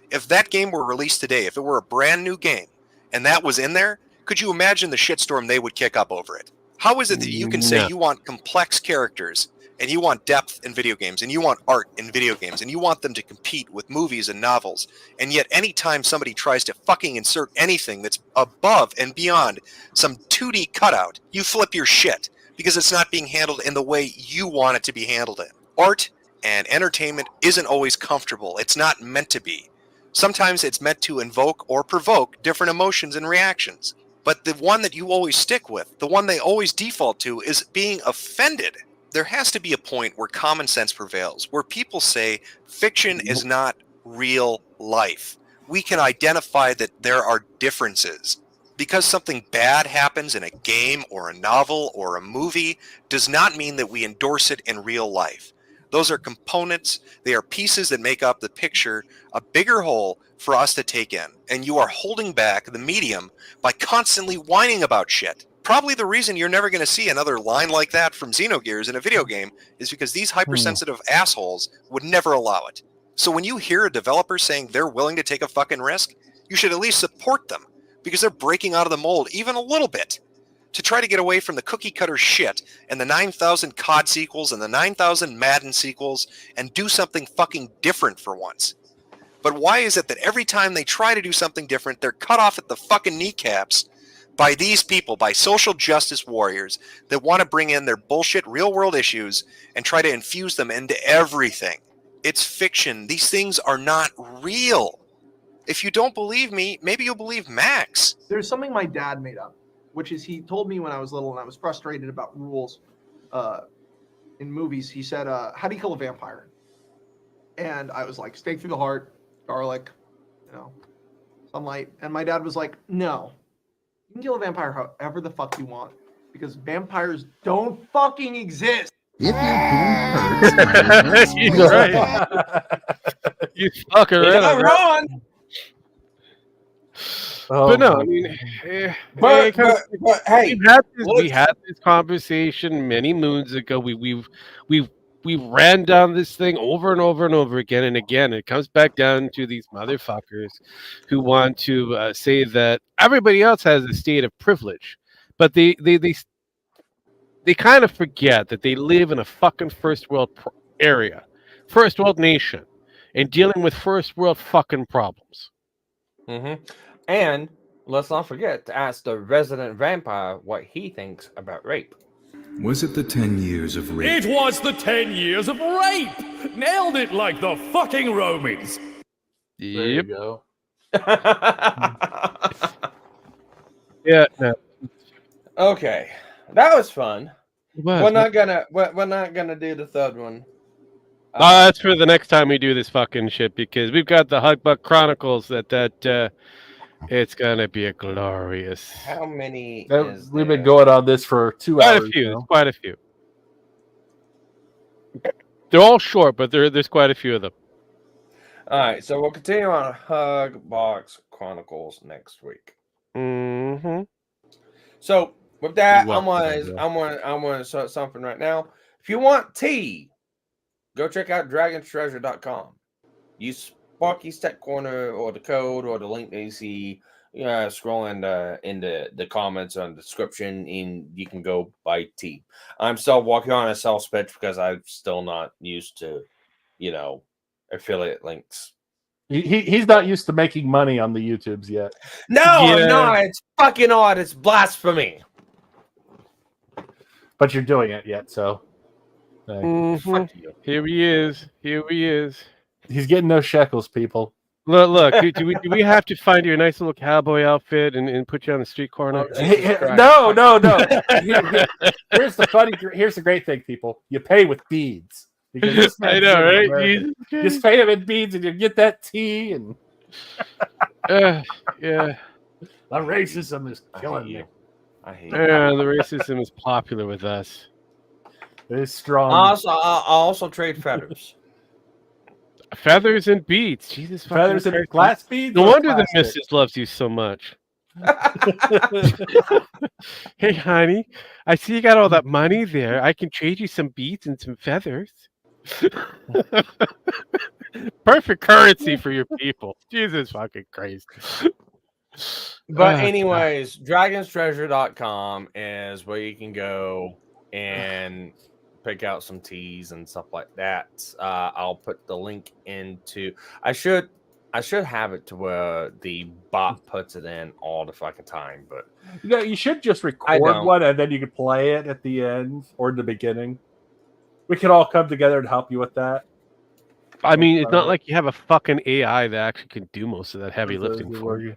If that game were released today, if it were a brand new game, and that was in there, could you imagine the shitstorm they would kick up over it? How is it that you can say you want complex characters and you want depth in video games and you want art in video games and you want them to compete with movies and novels, and yet anytime somebody tries to fucking insert anything that's above and beyond some 2D cutout, you flip your shit because it's not being handled in the way you want it to be handled in. Art and entertainment isn't always comfortable. It's not meant to be. Sometimes it's meant to invoke or provoke different emotions and reactions. But the one that you always stick with, the one they always default to, is being offended. There has to be a point where common sense prevails, where people say fiction is not real life. We can identify that there are differences. Because something bad happens in a game or a novel or a movie does not mean that we endorse it in real life. Those are components, they are pieces that make up the picture, a bigger whole for us to take in. And you are holding back the medium by constantly whining about shit. Probably the reason you're never going to see another line like that from Xenogears in a video game is because these hypersensitive assholes would never allow it. So when you hear a developer saying they're willing to take a fucking risk, you should at least support them because they're breaking out of the mold even a little bit to try to get away from the cookie cutter shit and the 9,000 COD sequels and the 9,000 Madden sequels and do something fucking different for once. But why is it that every time they try to do something different, they're cut off at the fucking kneecaps by these people, by social justice warriors that want to bring in their bullshit real-world issues and try to infuse them into everything? It's fiction. These things are not real. If you don't believe me, maybe you'll believe Max. There's something my dad made up, which is he told me when I was little and I was frustrated about rules in movies. He said, how do you kill a vampire? And I was like, stake through the heart, garlic, sunlight. And my dad was like, no. You can kill a vampire however the fuck you want because vampires don't fucking exist. If your boom hurts, He's right. You fucking He's right. not wrong. But no, I mean, hey, we had this conversation many moons ago. We ran down this thing over and over and over again and again. It comes back down to these motherfuckers who want to say that everybody else has a state of privilege, but they kind of forget that they live in a fucking first world area, first world nation, and dealing with first world fucking problems. Mm-hmm. And let's not forget to ask the resident vampire what he thinks about rape. Was it the 10 years of rape? It was the 10 years of rape! Nailed it like the fucking Romies! There you go. Yeah. No. Okay, that was fun. Was, we're not gonna do the third one. That's for the next time we do this fucking shit because we've got the Hugbox Chronicles that it's gonna be a glorious. How many? We've been going on this for 2 hours. Quite a few. There's quite a few. They're all short, but there's quite a few of them. All right, so we'll continue on Hugbox Chronicles next week. Mm-hmm. So with that, I'm gonna start something right now. If you want tea, go check out dragonstreasure.com. Use Sparky's Tech Corner or the code or the link that you see scrolling into the comments on the description, and you can go buy tea. I'm still working on a sales pitch because I'm still not used to, affiliate links. He's not used to making money on the YouTubes yet. No, I'm not. It's fucking odd. It's blasphemy. But you're doing it yet, so. Fuck you. Here he is. He's getting no shekels, people. Look. do we have to find you a nice little cowboy outfit and put you on the street corner? No. Here's the great thing, people. You pay with beads. I know, right? Just pay them in beads, and you get that tea. And yeah, the racism is killing me. I hate. Yeah, the racism is popular with us. It's strong. I also trade feathers. Feathers and beads. Jesus, feathers and glass beads. No wonder the missus loves you so much. Hey, honey, I see you got all that money there. I can trade you some beads and some feathers. Perfect currency for your people. Jesus fucking Christ. But anyways, dragonstreasure.com is where you can go and pick out some teas and stuff like that. I'll put the link into. I should have it to where the bot puts it in all the fucking time, but You should just record one and then you can play it at the end or in the beginning. We can all come together and help you with that. I mean, it's not like you have a fucking AI that actually can do most of that heavy lifting for you.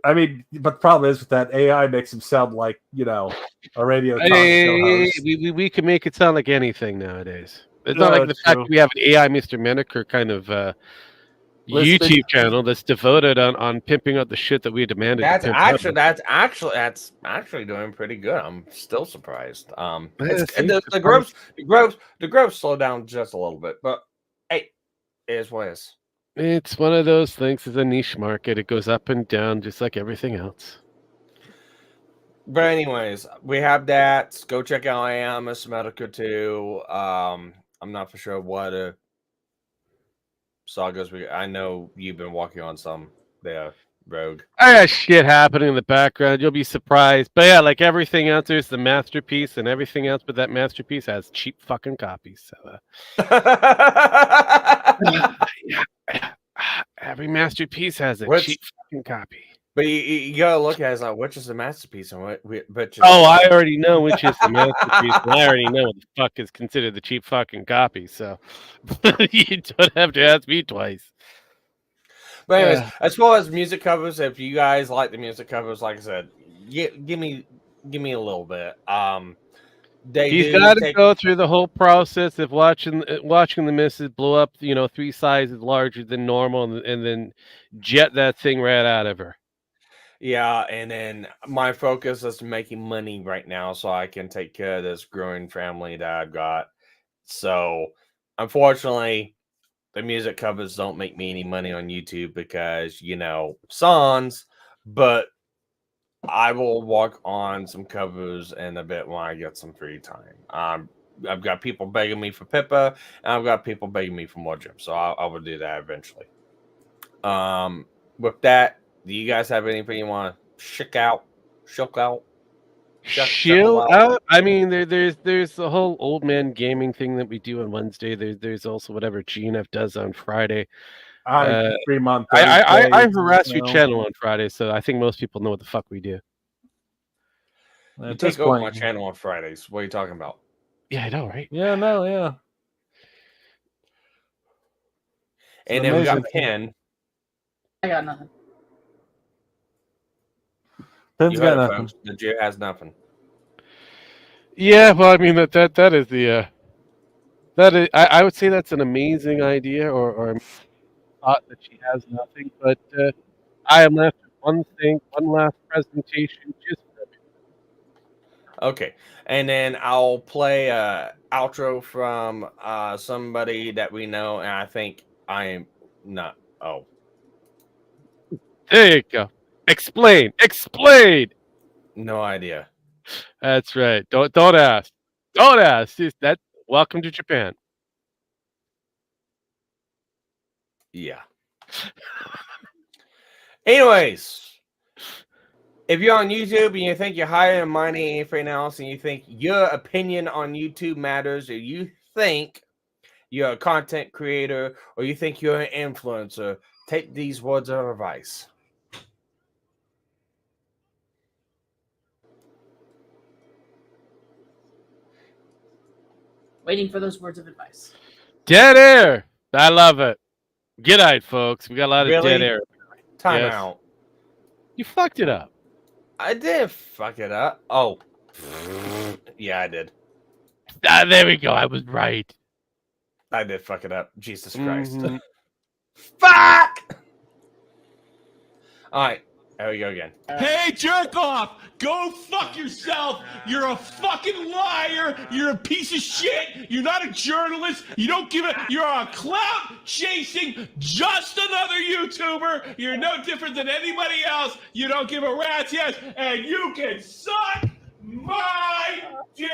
I mean, but the problem is with that AI makes him sound like, a radio talk show host. We can make it sound like anything nowadays. It's not like the fact that we have an AI MisterMetokur kind of YouTube channel that's devoted on pimping out the shit that we demanded. That's actually doing pretty good. I'm still surprised. The growth slowed down just a little bit, but hey, it is what it is. It's one of those things. It's a niche market. It goes up and down just like everything else. But anyways, we have that. Go check out MisterMetokur too. I'm not for sure what sagas I know you've been working on some there, Rogue. I got shit happening in the background. You'll be surprised. But yeah, like everything else, there's the masterpiece, and everything else but that masterpiece has cheap fucking copies. So, every masterpiece has a cheap fucking copy. But you gotta look at it like, which is the masterpiece and which is I already know which is the masterpiece, and I already know what the fuck is considered the cheap fucking copy, so you don't have to ask me twice. But anyways, as far as music covers, if you guys like the music covers, like I said, give me a little bit. He's got to go through the whole process of watching the missus blow up, 3 sizes larger than normal, and then jet that thing right out of her. Yeah, and then my focus is making money right now so I can take care of this growing family that I've got. So, unfortunately, the music covers don't make me any money on YouTube because, songs, but I will work on some covers in a bit when I get some free time. I've got people begging me for Pippa, and I've got people begging me for more gems, so I will do that eventually. With that, do you guys have anything you want to shook out? I mean, there's the whole old man gaming thing that we do on Wednesday. There's also whatever GNF does on Friday. I harass your channel on Friday, so I think most people know what the fuck we do. You take over my channel on Fridays. What are you talking about? Yeah, I know, right? Yeah, no, yeah. And then we got Pen. I got nothing. Pen's got nothing. The Jew has nothing. Yeah, well, I mean that is the that is I would say that's an amazing idea or thought that she has nothing, but I am left with one last presentation just for me. Okay, and then I'll play a outro from somebody that we know, and I think I am not. Oh, there you go. Explain. No idea. That's right. Don't ask. Don't ask. That. Welcome to Japan. Yeah. Anyways, if you're on YouTube and you think you're higher and mighty than anything else, and you think your opinion on YouTube matters, or you think you're a content creator, or you think you're an influencer, take these words of advice. Waiting for those words of advice. Dead air. I love it. Good night, folks. We got a lot of dead air. Time out. You fucked it up. I did fuck it up. Oh. Yeah, I did. There we go. I was right. I did fuck it up. Jesus Christ. Mm-hmm. Fuck! All right. There we go again. Hey, jerk off! Go fuck yourself! You're a fucking liar! You're a piece of shit! You're not a journalist! You don't give a... You're a clout chasing just another YouTuber! You're no different than anybody else! You don't give a rat's ass! And you can suck my dick!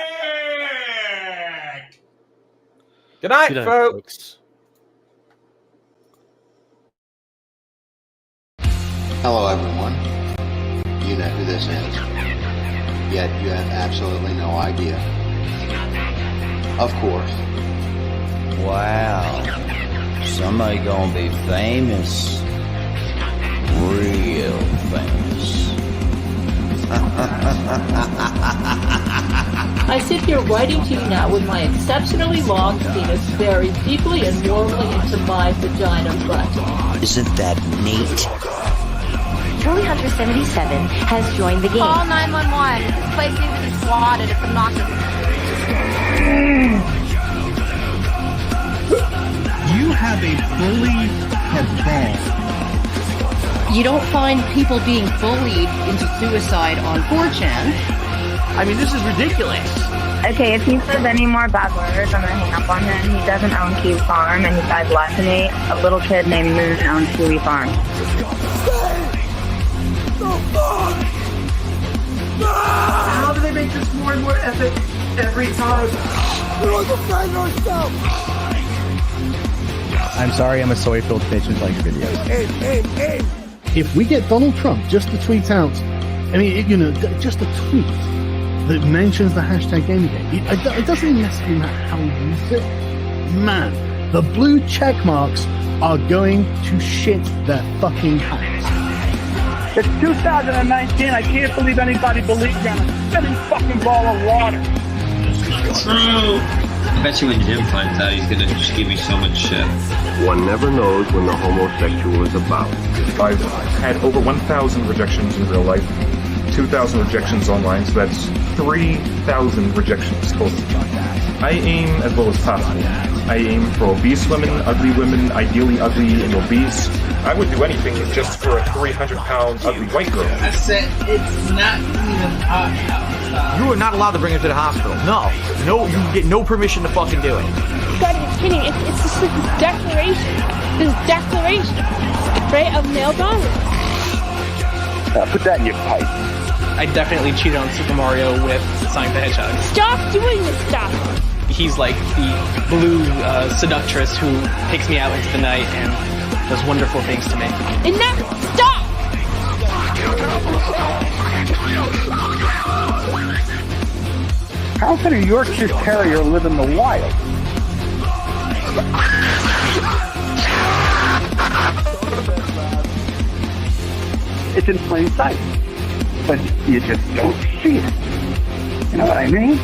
Good night, folks. Hello, everyone. You know who this is. Yet you have absolutely no idea. Of course. Wow. Somebody gonna be famous. Real famous. I sit here writing to you now with my exceptionally long penis buried deeply and warmly into my vagina butt. Isn't that neat? Charlie Hunter 77 has joined the game. Call 911. This place needs to be swatted. It's obnoxious. You have a bully cabal. You don't find people being bullied into suicide on 4chan. I mean, this is ridiculous. Okay, if he says any more bad words, I'm gonna hang up on him. He doesn't own Kiwi Farm, and he died last night. A little kid named Moon owns Kiwi Farm. How do they make this more and more epic every time? We're on the side ourselves. I'm sorry, I'm a soy-filled bitch and like videos. Hey. If we get Donald Trump just to tweet out, I mean, you know, just a tweet that mentions the hashtag Gamergate, it doesn't necessarily matter how we use it. Man, the blue check marks are going to shit their fucking pants. It's 2019. I can't believe anybody believes in a spinning fucking ball of water. True. I bet you when Jim finds out, he's gonna just give me so much shit. One never knows when the homosexual is about. I've had over 1,000 rejections in real life, 2,000 rejections online, so that's 3,000 rejections total. I aim as low as possible. I aim for obese women, ugly women, ideally ugly and obese. I would do anything just for a 300-pound ugly white girl. I said it's not even hot. You are not allowed to bring her to the hospital. No, you get no permission to fucking do it. You gotta be kidding. It's just like this declaration, right, of male dominance. Put that in your pipe. I definitely cheated on Super Mario with Sonic the Hedgehog. Stop doing this stuff. He's like the blue seductress who takes me out into the night and does wonderful things to me. Enough! Stop! How can a Yorkshire Terrier live in the wild? It's in plain sight, but you just don't see it. You know what I mean?